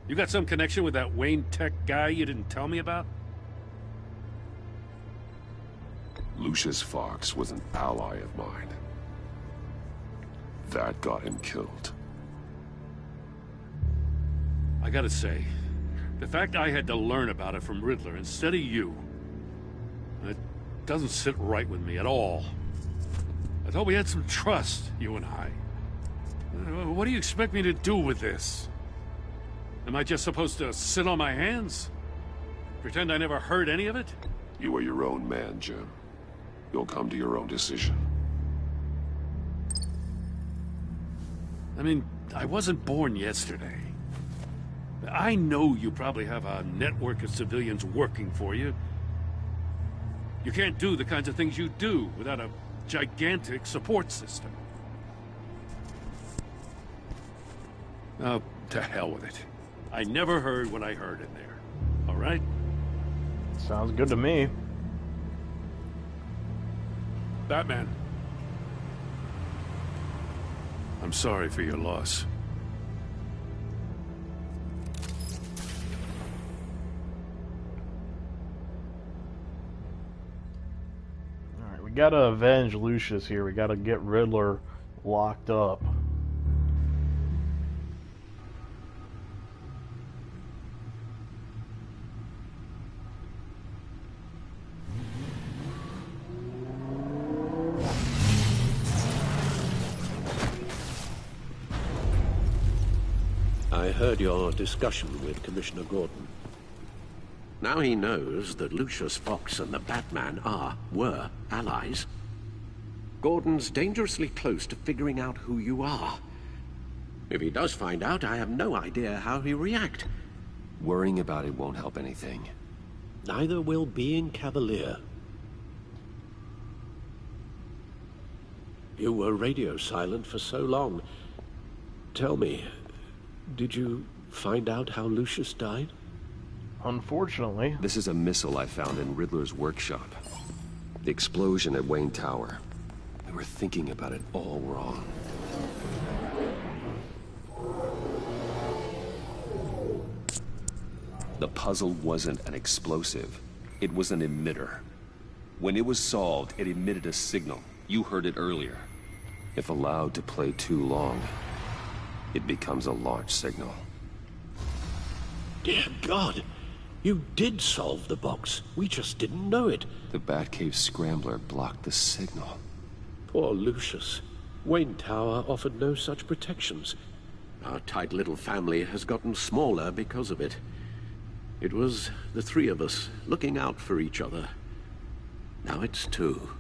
You got some connection with that Wayne Tech guy you didn't tell me about? Lucius Fox was an ally of mine. That got him killed. I gotta say, the fact I had to learn about it from Riddler instead of you, it doesn't sit right with me at all. I thought we had some trust, you and I. What do you expect me to do with this? Am I just supposed to sit on my hands? Pretend I never heard any of it? You are your own man, Jim. You'll come to your own decision. I mean, I wasn't born yesterday. I know you probably have a network of civilians working for you. You can't do the kinds of things you do without a gigantic support system. Oh, to hell with it. I never heard what I heard in there. All right? Sounds good to me. Batman. I'm sorry for your loss. Alright, we gotta avenge Lucius here. We gotta get Riddler locked up. I heard your discussion with Commissioner Gordon. Now he knows that Lucius Fox and the Batman were allies. Gordon's dangerously close to figuring out who you are. If he does find out, I have no idea how he'll react. Worrying about it won't help anything. Neither will being cavalier. You were radio silent for so long. Tell me, did you find out how Lucius died? Unfortunately. This is a missile I found in Riddler's workshop. The explosion at Wayne Tower. We were thinking about it all wrong. The puzzle wasn't an explosive. It was an emitter. When it was solved, it emitted a signal. You heard it earlier. If allowed to play too long, it becomes a launch signal. Dear God! You did solve the box. We just didn't know it. The Batcave scrambler blocked the signal. Poor Lucius. Wayne Tower offered no such protections. Our tight little family has gotten smaller because of it. It was the three of us looking out for each other. Now it's two.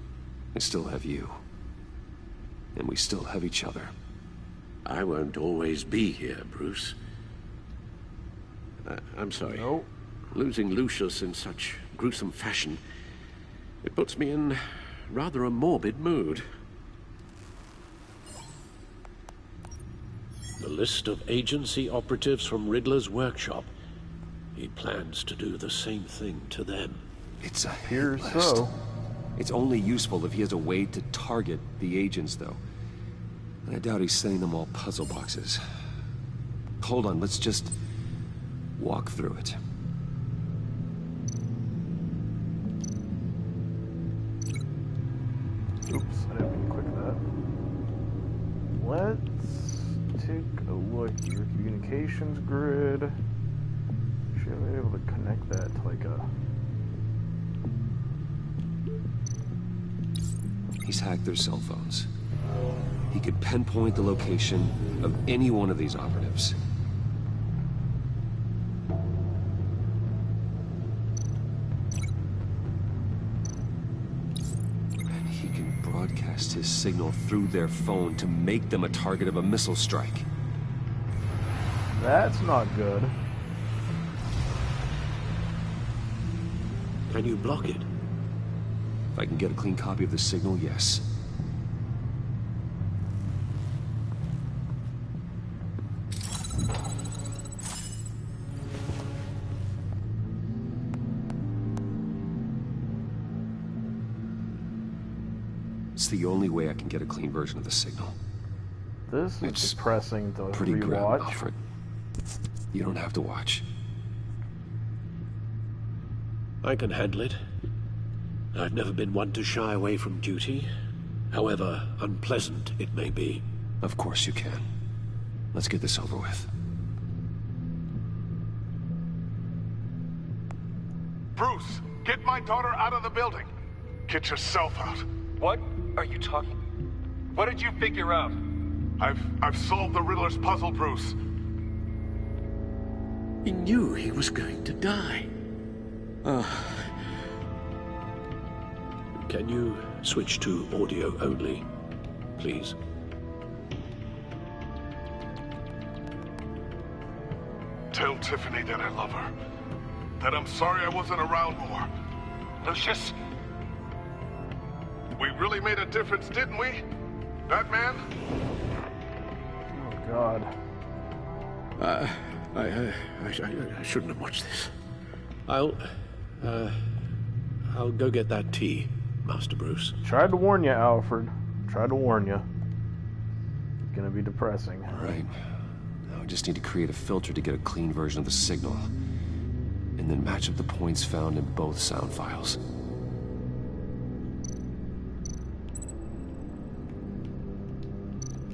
I still have you. And we still have each other. I won't always be here, Bruce. I'm sorry. No. Losing Lucius in such gruesome fashion, it puts me in rather a morbid mood. The list of agency operatives from Riddler's workshop. He plans to do the same thing to them. It's a Here hit list. so. It's only useful if he has a way to target the agents, though. And I doubt he's sending them all puzzle boxes. Hold on, let's just walk through it. Oops, I didn't mean to click that. Let's take a look here. Communications grid. Should be able to connect that to like a... He's hacked their cell phones. He could pinpoint the location of any one of these operatives. And he can broadcast his signal through their phone to make them a target of a missile strike. That's not good. Can you block it? If I can get a clean copy of the signal, yes. It's the only way I can get a clean version of the signal. This is depressing to pretty grim, rewatch. Alfred. You don't have to watch. I can handle it. I've never been one to shy away from duty, however unpleasant it may be. Of course you can. Let's get this over with. Bruce, get my daughter out of the building. Get yourself out. What are you talking? What did you figure out? I've solved the Riddler's puzzle, Bruce. He knew he was going to die. Can you switch to audio only, please? Tell Tiffany that I love her. That I'm sorry I wasn't around more. Lucius? We really made a difference, didn't we? Batman? Oh, God. I shouldn't have watched this. I'll go get that tea, Master Bruce. Tried to warn you, Alfred. Tried to warn you. It's gonna be depressing. All right. Now I just need to create a filter to get a clean version of the signal. And then match up the points found in both sound files.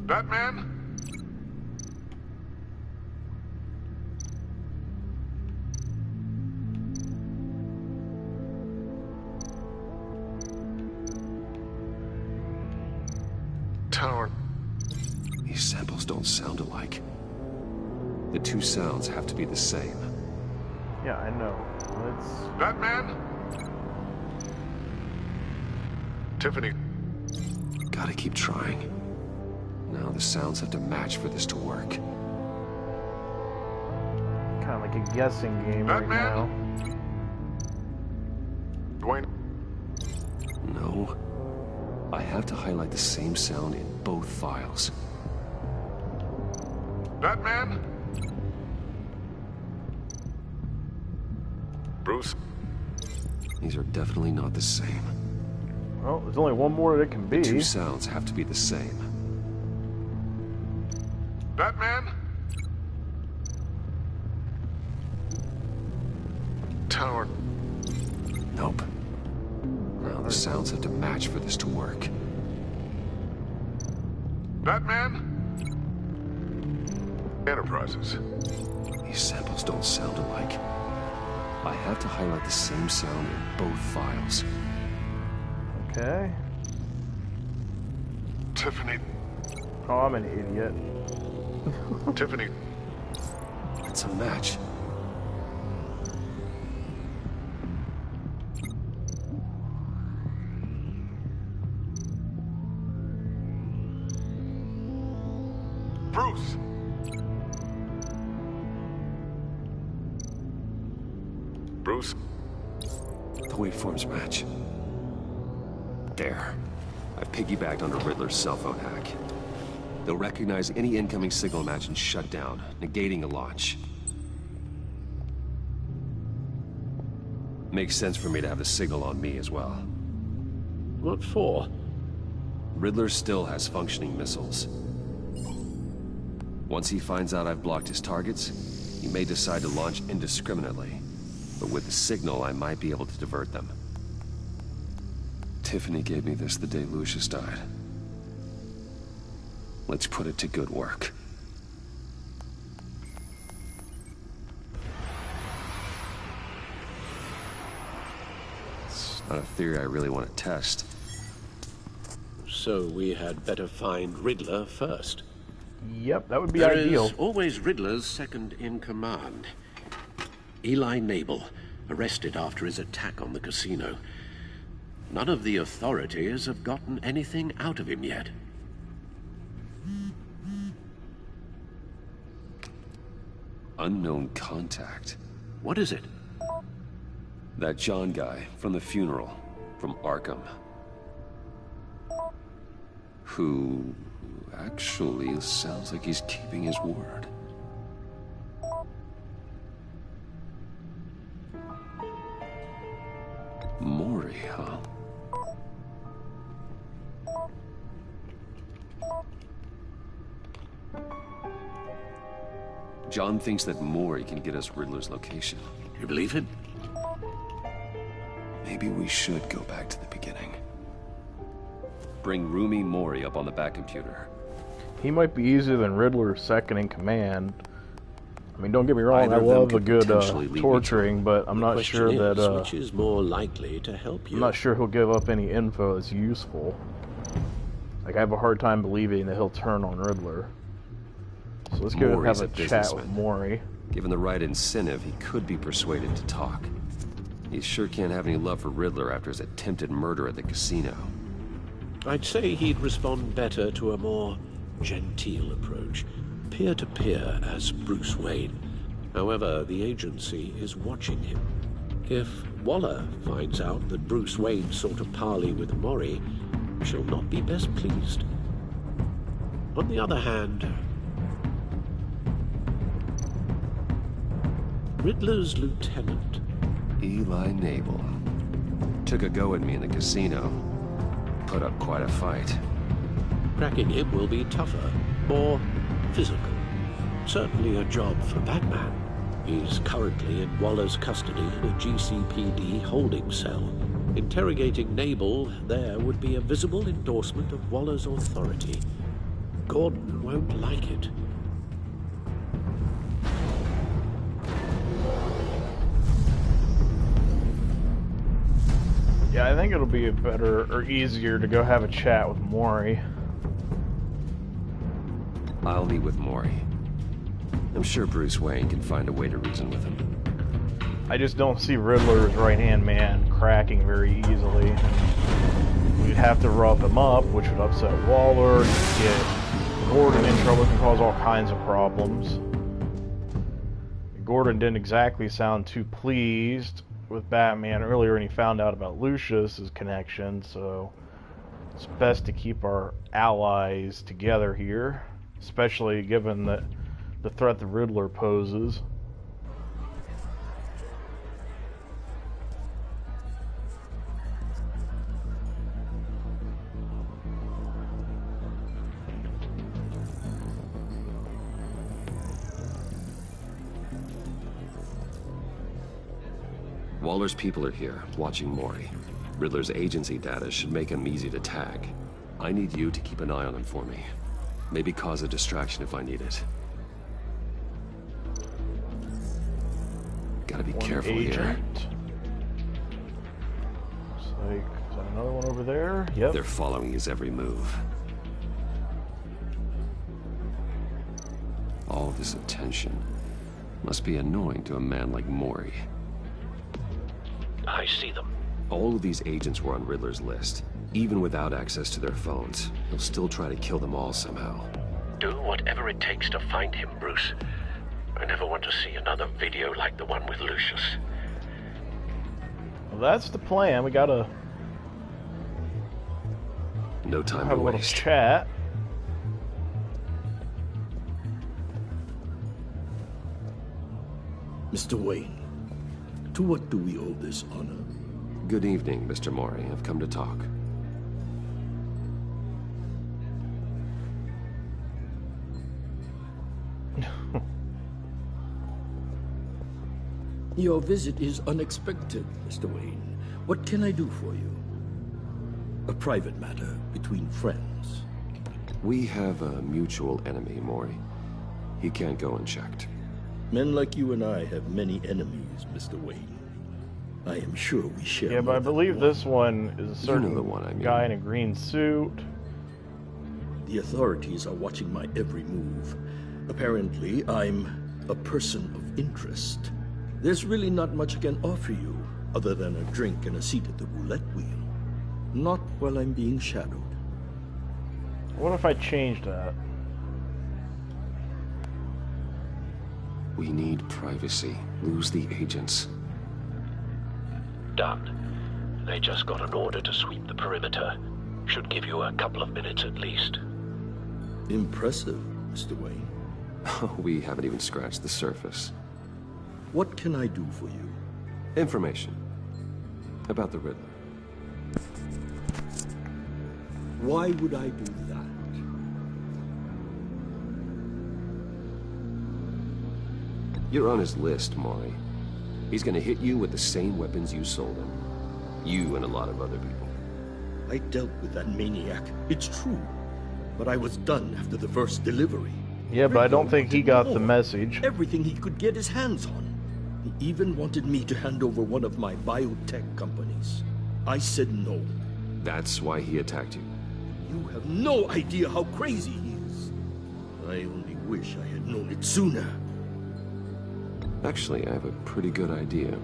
Batman? Tower. These samples don't sound alike. The two sounds have to be the same. Yeah, I know. Let's... Batman? Tiffany. Gotta keep trying. Now the sounds have to match for this to work. Kind of like a guessing game right now. Dwayne. No. I have to highlight the same sound in both files. Batman? Bruce? These are definitely not the same. Well, there's only one more that it can be. The two sounds have to be the same. Batman? Tower. Nope. Now the sounds have to match for this to work. Batman? Enterprises. These samples don't sound alike. I have to highlight the same sound in both files. Okay. Tiffany. Oh, I'm an idiot. Tiffany. It's a match. Bruce. Bruce. The waveforms match. There. I've piggybacked onto Riddler's cell phone hack. They'll recognize any incoming signal match and shut down, negating a launch. Makes sense for me to have the signal on me as well. What for? Riddler still has functioning missiles. Once he finds out I've blocked his targets, he may decide to launch indiscriminately. But with the signal, I might be able to divert them. Tiffany gave me this the day Lucius died. Let's put it to good work. It's not a theory I really want to test. so we had better find Riddler first. Yep, that would be There ideal. is always Riddler's second in command. Eli Nabel, arrested after his attack on the casino. None of the authorities have gotten anything out of him yet. Unknown contact. What is it? That John guy from the funeral, from Arkham. Who actually sounds like he's keeping his word. Mori, huh? John thinks that Mori can get us Riddler's location. You believe him? Maybe we should go back to the beginning. Bring Rumi Mori up on the back computer. He might be easier than Riddler's second in command. I mean, don't get me wrong, I love a good torturing, but I'm not sure that which is more likely to help you. I'm not sure he'll give up any info that's useful. Like, I have a hard time believing that he'll turn on Riddler. So let's go have a chat with Mori. Given the right incentive, he could be persuaded to talk. He sure can't have any love for Riddler after his attempted murder at the casino. I'd say he'd respond better to a more genteel approach, peer-to-peer as Bruce Wayne. However, the agency is watching him. If Waller finds out that Bruce Wayne sought a parley with Mori, she'll not be best pleased. On the other hand, Riddler's lieutenant, Eli Nabel, took a go at me in the casino. Put up quite a fight. Cracking him will be tougher, more physical. Certainly a job for Batman. He's currently in Waller's custody in a GCPD holding cell. Interrogating Nabel there would be a visible endorsement of Waller's authority. Gordon won't like it. Yeah, I think it'll be better or easier to go have a chat with Mori. I'll meet with Mori. I'm sure Bruce Wayne can find a way to reason with him. I just don't see Riddler's right-hand man cracking very easily. We'd have to rough him up, which would upset Waller, get Gordon in trouble, can cause all kinds of problems. Gordon didn't exactly sound too pleased with Batman earlier when he found out about Lucius's connection, so it's best to keep our allies together here, especially given that the threat the Riddler poses. Waller's people are here, watching Mori. Riddler's agency data should make him easy to tag. I need you to keep an eye on him for me. Maybe cause a distraction if I need it. Gotta be careful here. Looks like, is that another one over there? Yep. They're following his every move. All this attention must be annoying to a man like Mori. I see them. All of these agents were on Riddler's list. Even without access to their phones, he'll still try to kill them all somehow. Do whatever it takes to find him, Bruce. I never want to see another video like the one with Lucius. Well, that's the plan. We gotta no time have to a little waste. Chat. Mr. Wayne, to what do we owe this honor? Good evening, Mr. Mori. I've come to talk. Your visit is unexpected, Mr. Wayne. What can I do for you? A private matter between friends. We have a mutual enemy, Mori. He can't go unchecked. Men like you and I have many enemies, Mr. Wayne. I am sure we share. Yeah, but I believe this one is a certain the one I mean. guy in a green suit. The authorities are watching my every move. Apparently, I'm a person of interest. There's really not much I can offer you, other than a drink and a seat at the roulette wheel. Not while I'm being shadowed. What if I change that? We need privacy. Lose the agents. Done. They just got an order to sweep the perimeter. Should give you a couple of minutes at least. Impressive, Mr. Wayne. We haven't even scratched the surface. What can I do for you? Information. About the Riddler. Why would I do that? You're on his list, Maury. He's gonna hit you with the same weapons you sold him. You and a lot of other people. I dealt with that maniac, it's true. But I was done after the first delivery. Yeah, but I don't think he got the message. Everything he could get his hands on. He even wanted me to hand over one of my biotech companies. I said no. That's why he attacked you. You have no idea how crazy he is. I only wish I had known it sooner. Actually, I have a pretty good idea.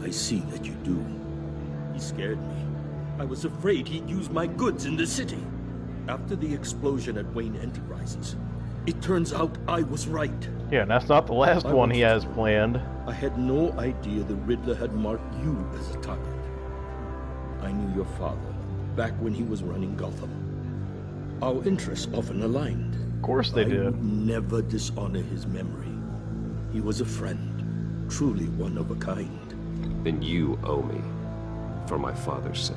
I see that you do. He scared me. I was afraid he'd use my goods in the city. After the explosion at Wayne Enterprises, it turns out I was right. Yeah, and that's not the last one he has planned. I had no idea the Riddler had marked you as a target. I knew your father back when he was running Gotham. Our interests often aligned. Of course they did. I would never dishonor his memory. He was a friend, truly one of a kind. Then you owe me, for my father's sake.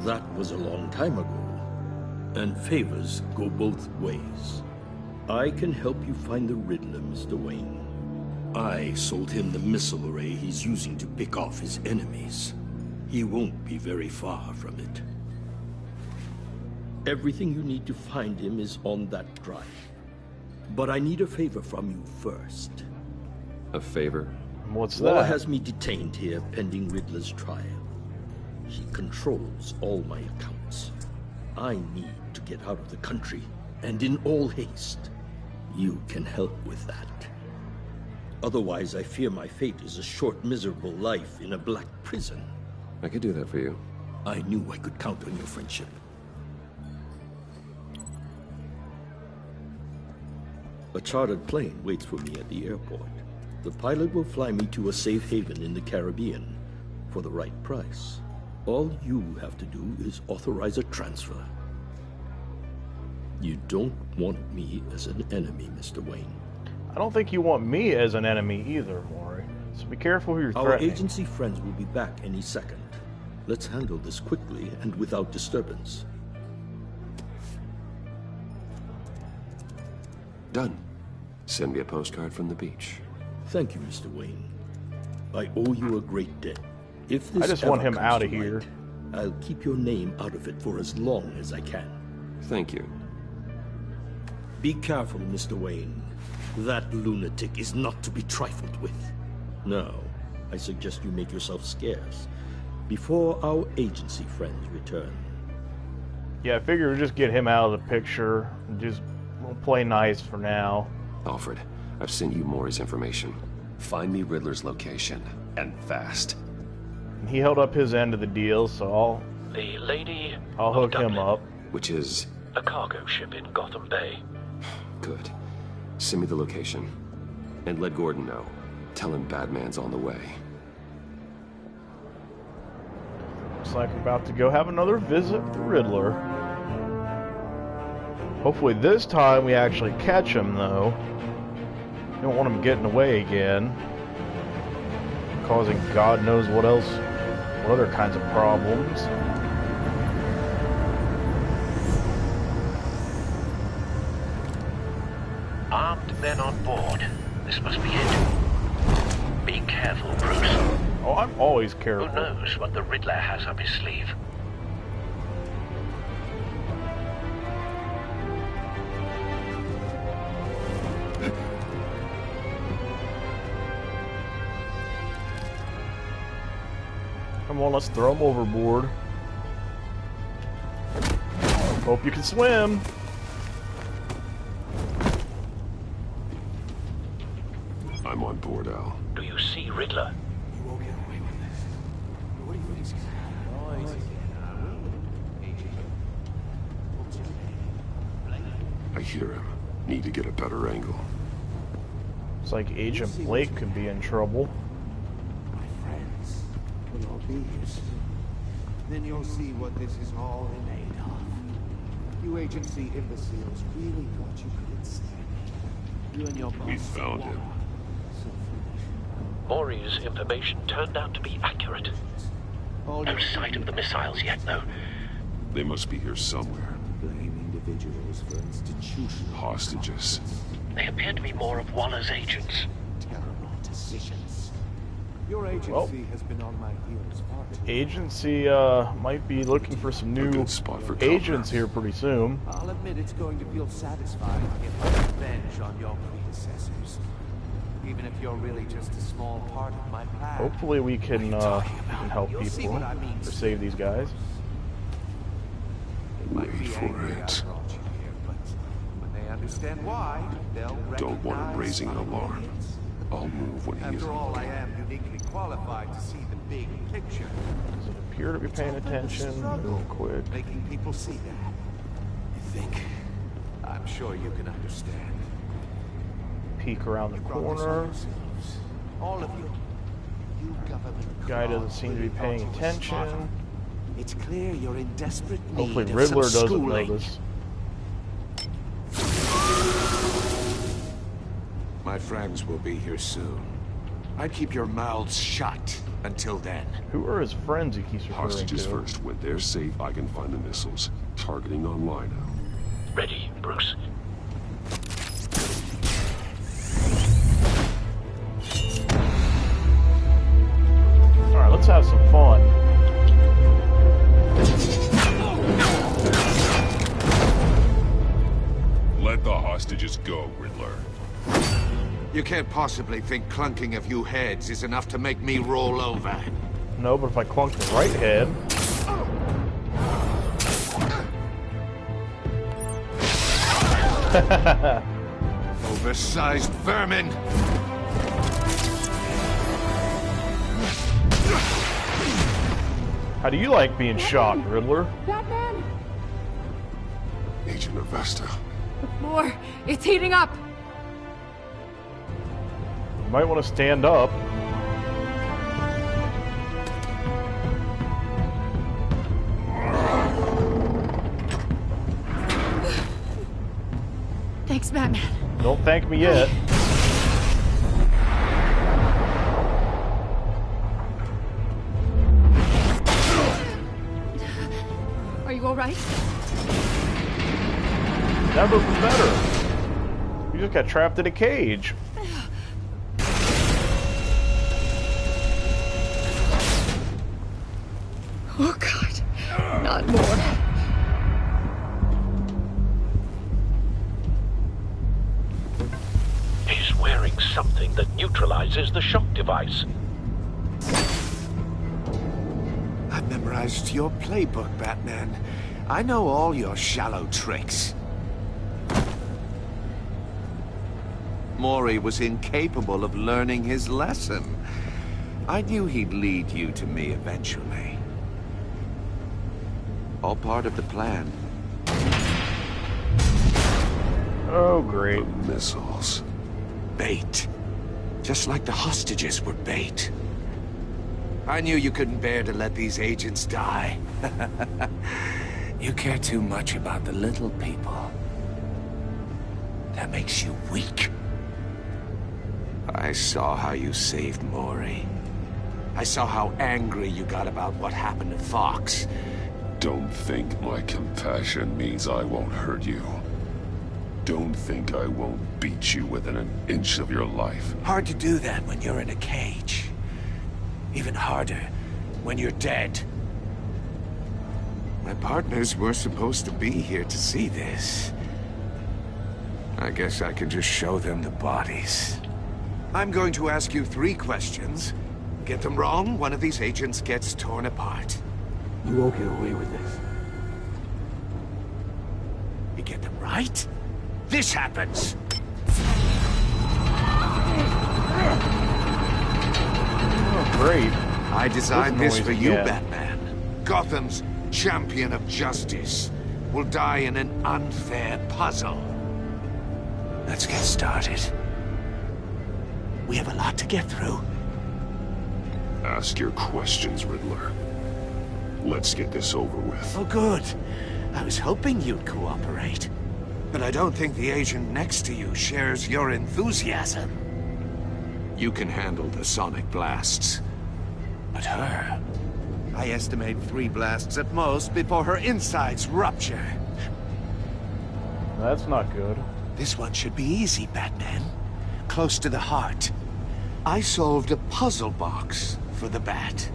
That was a long time ago, and favors go both ways. I can help you find the Riddler, Mr. Wayne. I sold him the missile array he's using to pick off his enemies. He won't be very far from it. Everything you need to find him is on that drive. But I need a favor from you first. A favor? What's Waller that? has me detained here pending Riddler's trial. He controls all my accounts. I need to get out of the country, and in all haste. You can help with that. Otherwise, I fear my fate is a short, miserable life in a black prison. I could do that for you. I knew I could count on your friendship. A chartered plane waits for me at the airport. The pilot will fly me to a safe haven in the Caribbean for the right price. All you have to do is authorize a transfer. You don't want me as an enemy, Mr. Wayne. I don't think you want me as an enemy either, Maury. So be careful who you're threatening. Our agency friends will be back any second. Let's handle this quickly and without disturbance. Done. Send me a postcard from the beach. Thank you, Mr. Wayne. I owe you a great debt. If this I just want ever him comes out of to here. light, I'll keep your name out of it for as long as I can. Thank you. Be careful, Mr. Wayne. That lunatic is not to be trifled with. Now, I suggest you make yourself scarce before our agency friends return. Yeah, I figure we'll just get him out of the picture and just we'll play nice for now. Alfred, I've sent you Maury's information. Find me Riddler's location, and fast. And he held up his end of the deal, so The Lady I'll of hook Dublin, him up. Which is... a cargo ship in Gotham Bay. Good. Send me the location. And let Gordon know. Tell him Batman's on the way. Looks like we're about to go have another visit with the Riddler. Hopefully this time we actually catch him, though. Don't want him getting away again. Causing God knows what else, what other kinds of problems. Armed men on board. This must be it. Be careful, Bruce. Oh, I'm always careful. Who knows what the Riddler has up his sleeve? Come on, let's throw him overboard. Hope you can swim. I'm on board, Al. Do you see Riddler? You won't get away with this. What do you think he's I hear him. Need to get a better angle. It's like Agent Blake could be in trouble. My friends will all be here soon. Then you'll see what this is all in aid of. You agency imbeciles really thought you could stand it. You and your boss. We found him. Maury's information turned out to be accurate. No sight of the missiles yet, though. They must be here somewhere. Blame individuals for institutional hostages. They appear to be more of Waller's agents. Terrible decisions. Your agency has been on my heels far too long. Agency might be looking for some new agents here pretty soon. I'll admit it's going to feel satisfying to get my revenge on your predecessors. Even if you're really just a small part of my plan. Hopefully we can help people or save these guys. Wait for it. When they understand why, they'll Don't want him raising an alarm. I'll move when he is After all, I am uniquely qualified to see the big picture. Does it appear to be paying attention? Real quick. Making people see that. You think? I'm sure you can understand. Peek around the corner. All of you. You government Guy doesn't seem to be paying attention. It's clear you're in desperate need Hopefully of Riddler some doesn't schooling. notice. My friends will be here soon. I'd keep your mouths shut until then. Who are his friends he keeps referring Hostages to? first. When they're safe, I can find the missiles. Targeting online now. Ready, Bruce. Alright, let's have some fun. Let the hostages go, Riddler. You can't possibly think clunking a few heads is enough to make me roll over. No, but if I clunk the right head... Oversized vermin! How do you like being shot, Riddler? Batman! Agent Avesta. More! It's heating up! You might want to stand up. Thanks, Batman. Don't thank me yet. Are you alright? Never been better. You just got trapped in a cage. Oh, God. Not more. He's wearing something that neutralizes the shock device. I've memorized your playbook, Batman. I know all your shallow tricks. Maury was incapable of learning his lesson. I knew he'd lead you to me eventually. All part of the plan. Oh, great. The missiles. Bait. Just like the hostages were bait. I knew you couldn't bear to let these agents die. You care too much about the little people. That makes you weak. I saw how you saved Maury. I saw how angry you got about what happened to Fox. Don't think my compassion means I won't hurt you. Don't think I won't beat you within an inch of your life. Hard to do that when you're in a cage. Even harder when you're dead. My partners were supposed to be here to see this. I guess I can just show them the bodies. I'm going to ask you 3 questions. Get them wrong, one of these agents gets torn apart. You won't get away with this. get them right. This happens. Oh, great. I designed this for you, again. Batman. Gotham's champion of justice will die in an unfair puzzle. Let's get started. We have a lot to get through. Ask your questions, Riddler. Let's get this over with. Oh, good. I was hoping you'd cooperate. But I don't think the agent next to you shares your enthusiasm. You can handle the sonic blasts. But her... I estimate 3 blasts at most before her insides rupture. That's not good. This one should be easy, Batman. Close to the heart. I solved a puzzle box for the Bat.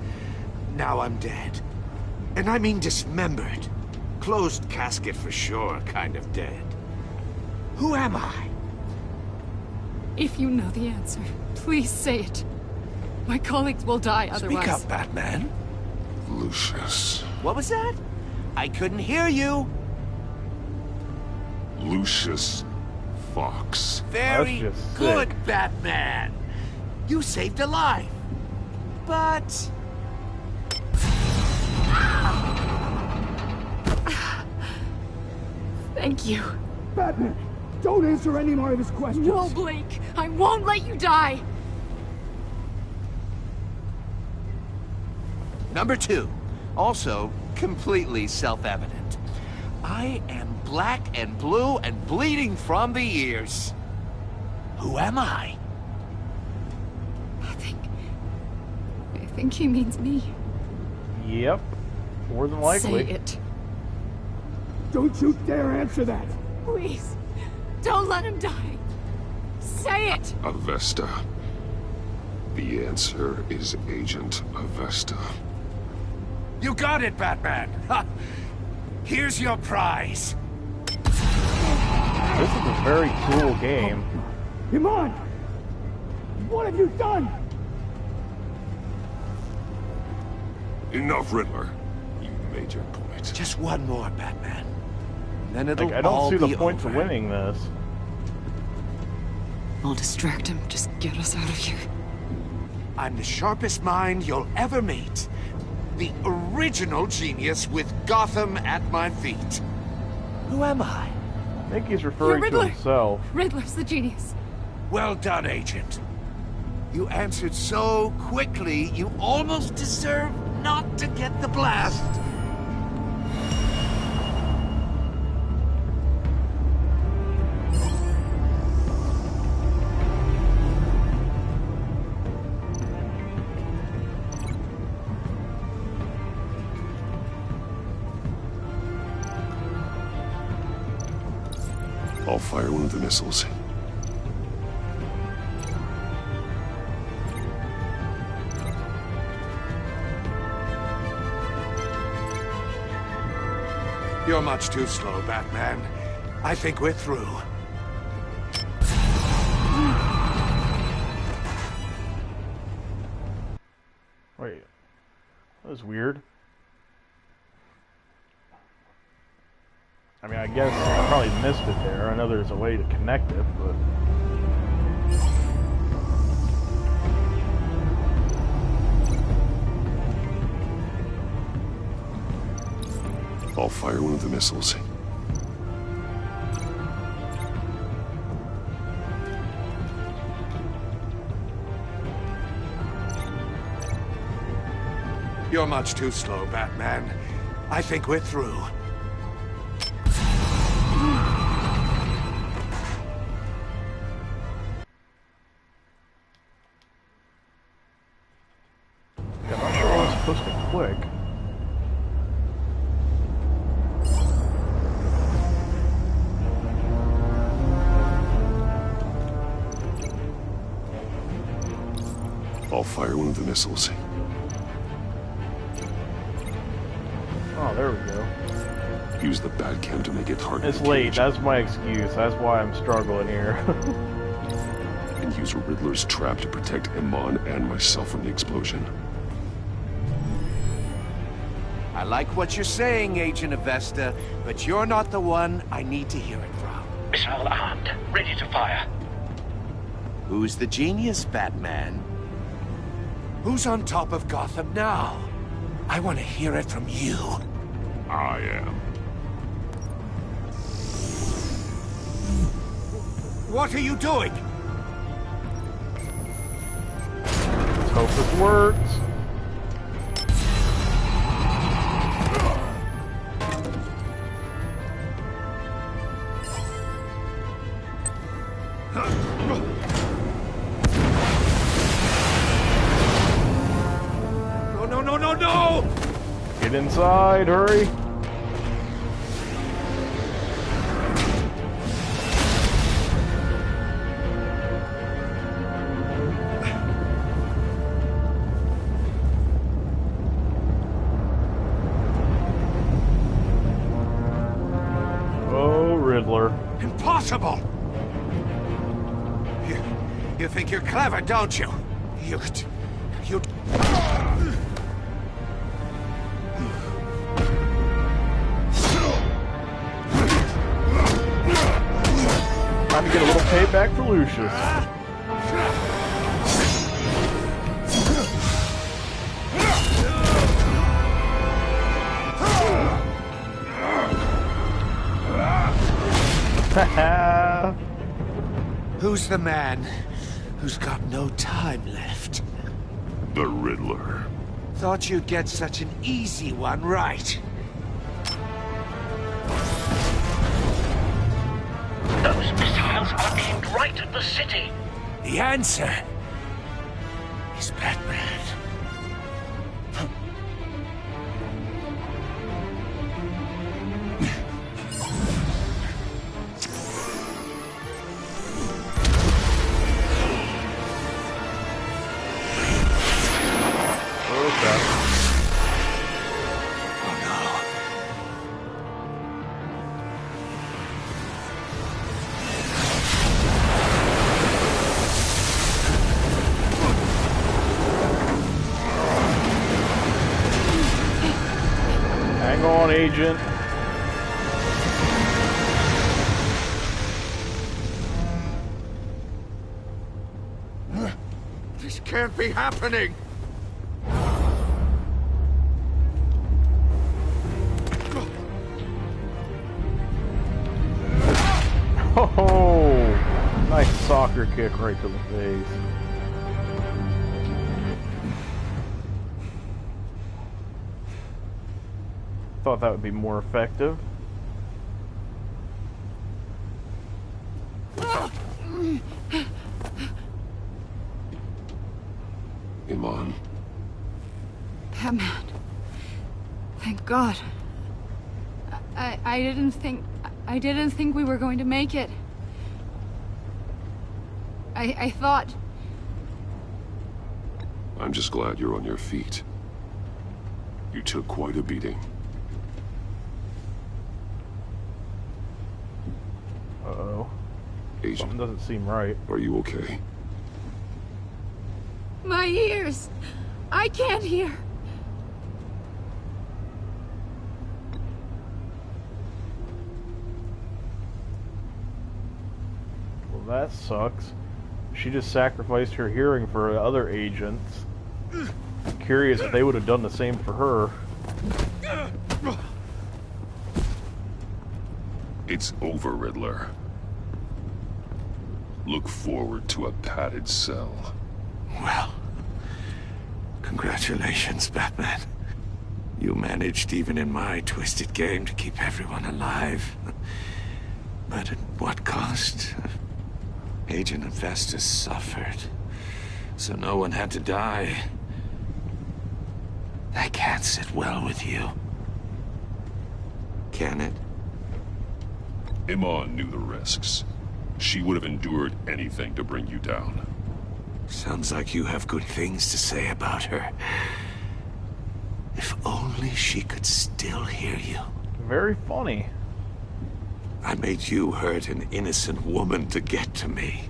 Now I'm dead. And I mean dismembered. Closed casket for sure, kind of dead. Who am I? If you know the answer, please say it. My colleagues will die otherwise. Speak up, Batman. Lucius. What was that? I couldn't hear you. Lucius Fox. Very That's just good, sick. Batman. You saved a life. But... Thank you. Batman, don't answer any more of his questions. No, Blake. I won't let you die. Number 2. Also, completely self-evident. I am black and blue and bleeding from the ears. Who am I? I think he means me. Yep. More than likely. Say it. Don't you dare answer that. Please. Don't let him die. Say it. Avesta. The answer is Agent Avesta. You got it, Batman. Ha. Here's your prize. This is a very cool game. Iman! What have you done? Enough, Riddler. You made your point. Just one more, Batman. Then it'll Like, I don't all see the be point over. to winning this. I'll distract him. Just get us out of here. I'm the sharpest mind you'll ever meet. The original genius with Gotham at my feet. Who am I? I think he's referring to Riddler. himself. Riddler's the genius. Well done, Agent. You answered so quickly, you almost deserve not to get the blast. I'll fire one of the missiles. You're much too slow, Batman. I think we're through. Wait. That was weird. I mean, I guess I probably missed it there. I know there's a way to connect it, but... I'll fire one of the missiles. You're much too slow, Batman. I think we're through. I'm not sure I was supposed to click. I'll fire one of the missiles. Oh, there we go. Use the Batcam to make it harder. It's late. That's my excuse. That's why I'm struggling here. And use a Riddler's trap to protect Iman and myself from the explosion. I like what you're saying, Agent Avesta, but you're not the one I need to hear it from. Missile armed, ready to fire. Who's the genius, Batman? Who's on top of Gotham now? I want to hear it from you. I am. What are you doing? Let's hope this works. No! Get inside, hurry! Oh, Riddler. Impossible! You think you're clever, don't you? You... Time to get a little payback for Lucius. Who's the man who's got no time left? The Riddler. Thought you'd get such an easy one right. Those missiles are aimed right at the city. The answer is Batman. Hang on, Agent. This can't be happening! Oh, nice soccer kick right to the face. Thought that would be more effective. Iman. Batman. Thank God. I didn't think we were going to make it. I thought... I'm just glad you're on your feet. You took quite a beating. Uh-oh. Agent. Something doesn't seem right. Are you okay? My ears! I can't hear! Well, that sucks. She just sacrificed her hearing for other agents. Curious if they would have done the same for her. It's over, Riddler. Look forward to a padded cell. Well, congratulations, Batman. You managed, even in my twisted game, to keep everyone alive. But at what cost? Agent Avesta suffered, so no one had to die. That can't sit well with you. Can it? Iman knew the risks. She would have endured anything to bring you down. Sounds like you have good things to say about her. If only she could still hear you. Very funny. I made you hurt an innocent woman to get to me.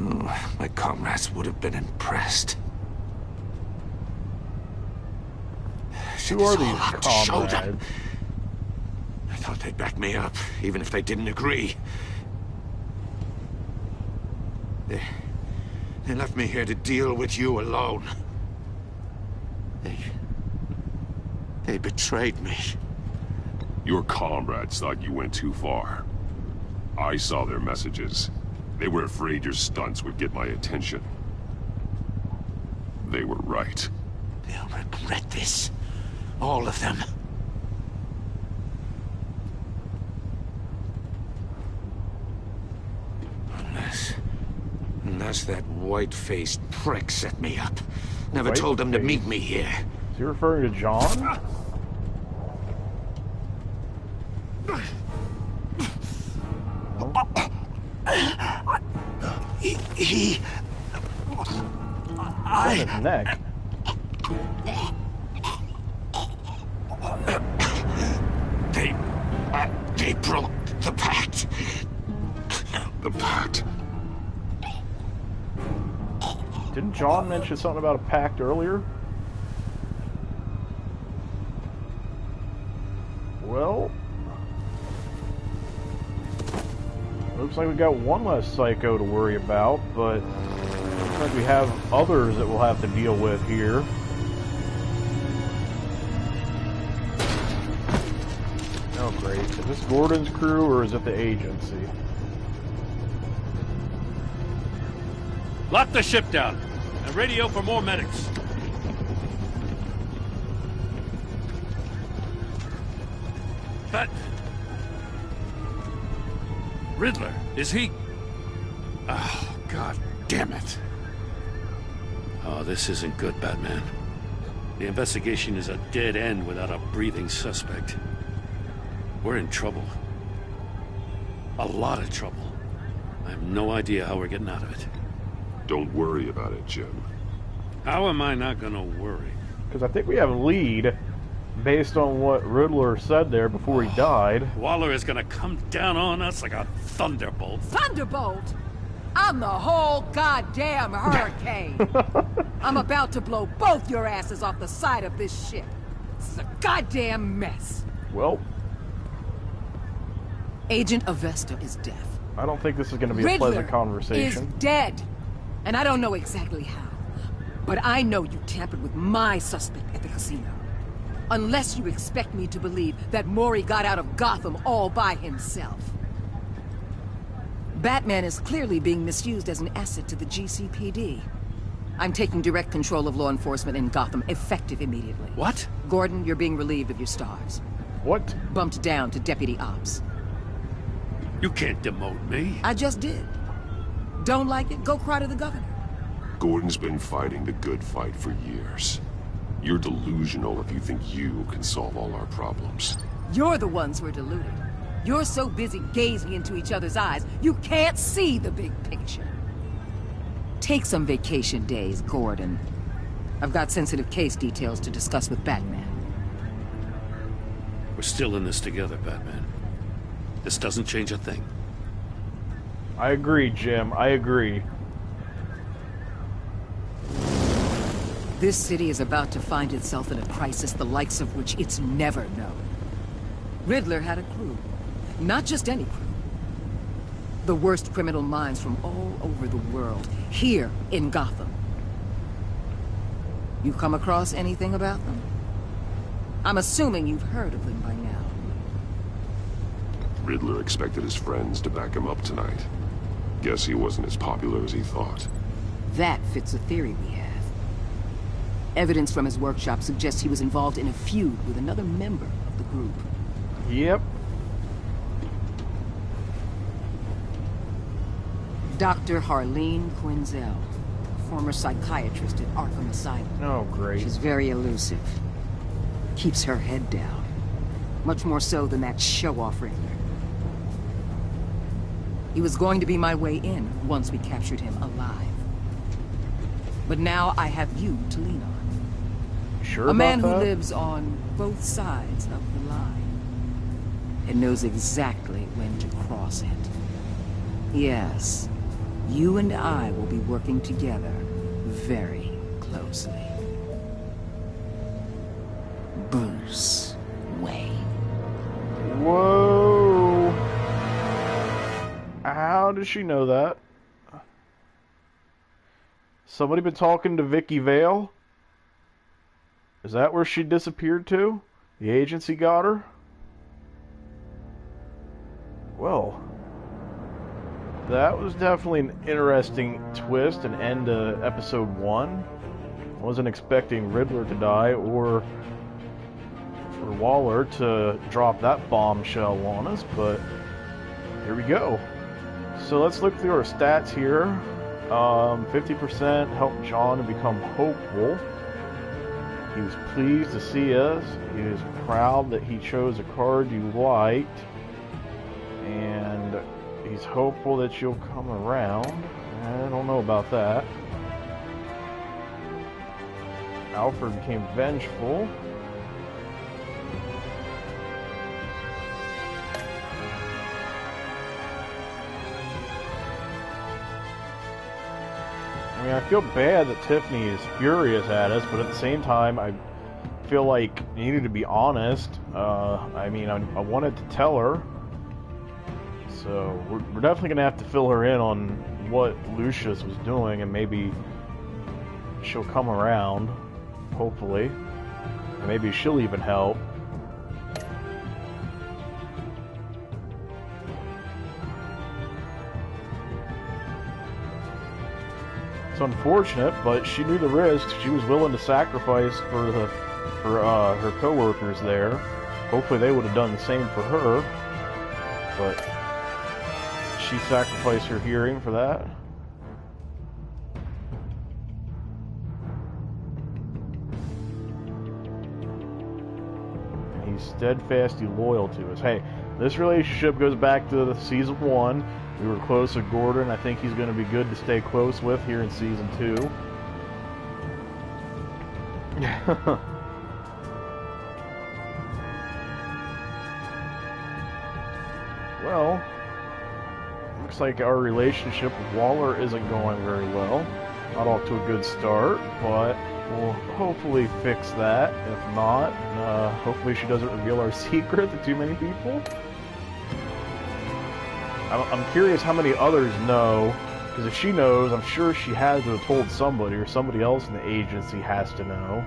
Oh, my comrades would have been impressed. said Who are this all these out to show them. comrades? I thought they'd back me up, even if they didn't agree. They left me here to deal with you alone. They betrayed me. Your comrades thought you went too far. I saw their messages. They were afraid your stunts would get my attention. They were right. They'll regret this. All of them. Unless that white-faced prick set me up. Never told them to meet me here. Is he referring to John? He... On his neck. They broke the pact. The pact? Didn't John mention something about a pact earlier? Well, looks like we got one less psycho to worry about, but looks like we have others that we'll have to deal with here. Oh great, is this Gordon's crew or is it the agency? Lock the ship down and radio for more medics. But Riddler, is he? Oh, God damn it. Oh, this isn't good, Batman. The investigation is a dead end without a breathing suspect. We're in trouble. A lot of trouble. I have no idea how we're getting out of it. Don't worry about it, Jim. How am I not gonna worry? Because I think we have a lead based on what Riddler said there before he died. Waller is gonna come down on us like a thunderbolt. Thunderbolt? I'm the whole goddamn hurricane. I'm about to blow both your asses off the side of this ship. This is a goddamn mess. Well, Agent Avesta is deaf. I don't think this is going to be Riddler a pleasant conversation. is dead. And I don't know exactly how. But I know you tampered with my suspect at the casino. Unless you expect me to believe that Mori got out of Gotham all by himself. Batman is clearly being misused as an asset to the GCPD. I'm taking direct control of law enforcement in Gotham, effective immediately. What? Gordon, you're being relieved of your stars. What? Bumped down to Deputy Ops. You can't demote me. I just did. Don't like it? Go cry to the governor. Gordon's been fighting the good fight for years. You're delusional if you think you can solve all our problems. You're the ones who are deluded. You're so busy gazing into each other's eyes, you can't see the big picture. Take some vacation days, Gordon. I've got sensitive case details to discuss with Batman. We're still in this together, Batman. This doesn't change a thing. I agree, Jim. I agree. This city is about to find itself in a crisis the likes of which it's never known. Riddler had a crew. Not just any crew. The worst criminal minds from all over the world, here in Gotham. You come across anything about them? I'm assuming you've heard of them by now. Riddler expected his friends to back him up tonight. Guess he wasn't as popular as he thought. That fits a theory we have. Evidence from his workshop suggests he was involved in a feud with another member of the group. Yep. Dr. Harleen Quinzel, former psychiatrist at Arkham Asylum. Oh, great. She's very elusive. Keeps her head down. Much more so than that show-off Riddler. He was going to be my way in once we captured him alive. But now I have you to lean on. Sure a man about who that? lives on both sides of the line. And knows exactly when to cross it. Yes, you and I will be working together very closely. Bruce Wayne. Whoa. How does she know that? Somebody been talking to Vicky Vale? Is that where she disappeared to? The agency got her? Well, that was definitely an interesting twist and end to episode 1. I wasn't expecting Riddler to die or for Waller to drop that bombshell on us, but here we go. So let's look through our stats here. 50% helped John to become hopeful. He was pleased to see us. He was proud that he chose a card you liked. And he's hopeful that you'll come around. I don't know about that. Alfred became vengeful. I mean, I feel bad that Tiffany is furious at us, but at the same time, I feel like you needed to be honest. I mean, I wanted to tell her. So, we're definitely going to have to fill her in on what Lucius was doing, and maybe she'll come around, hopefully. And maybe she'll even help. It's unfortunate, but she knew the risks. She was willing to sacrifice for her co-workers there. Hopefully they would have done the same for her, but she sacrificed her hearing for that. He's steadfastly loyal to us. Hey, this relationship goes back to season 1. We were close with Gordon. I think he's going to be good to stay close with here in season 2. Well, looks like our relationship with Waller isn't going very well. Not off to a good start, but we'll hopefully fix that. If not, hopefully she doesn't reveal our secret to too many people. I'm curious how many others know, because if she knows, I'm sure she had to have told somebody, or somebody else in the agency has to know.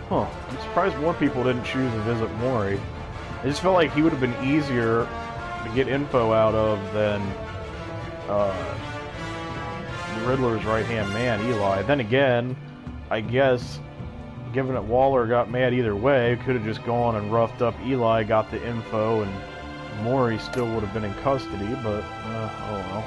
Huh. I'm surprised more people didn't choose to visit Mori. I just felt like he would have been easier to get info out of than the Riddler's right-hand man, Eli. Then again, I guess, given that Waller got mad either way, could have just gone and roughed up Eli, got the info, and Mori still would have been in custody, but, oh well.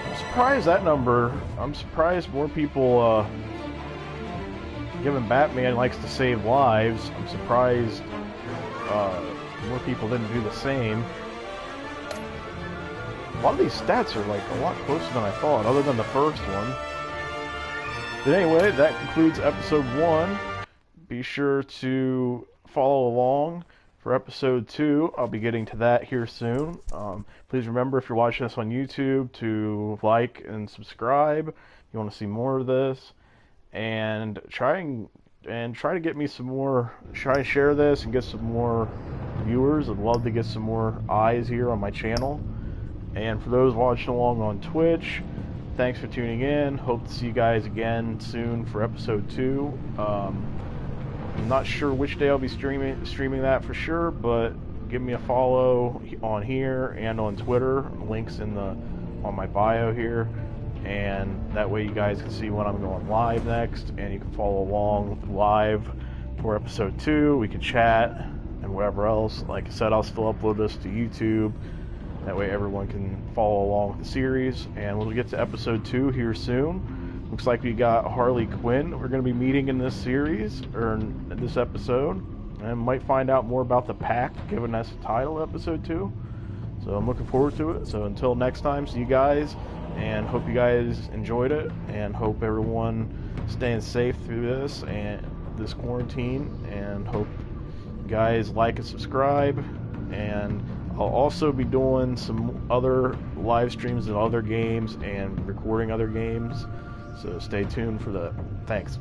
I'm surprised that number, I'm surprised more people, given Batman likes to save lives, I'm surprised more people didn't do the same. A lot of these stats are like a lot closer than I thought, other than the first one. But anyway, that concludes episode 1. Be sure to follow along for episode 2. I'll be getting to that here soon. Please remember, if you're watching this on YouTube, to like and subscribe if you want to see more of this. And try to get me some more, try and share this and get some more viewers. I'd love to get some more eyes here on my channel. And for those watching along on Twitch, thanks for tuning in. Hope to see you guys again soon for episode 2. I'm not sure which day I'll be streaming that for sure, but give me a follow on here and on Twitter. Links on my bio here. And that way you guys can see when I'm going live next, and you can follow along live for episode 2. We can chat and whatever else. Like I said, I'll still upload this to YouTube. That way everyone can follow along with the series, and we'll get to episode 2 here soon. Looks like we got Harley Quinn we're going to be meeting in this series, or in this episode, and might find out more about the Pact, given that's the title, episode 2. So I'm looking forward to it. So until next time, see you guys and hope you guys enjoyed it, and hope everyone staying safe through this and this quarantine, and hope you guys like and subscribe. And I'll also be doing some other live streams of other games and recording other games, so stay tuned for that. Thanks.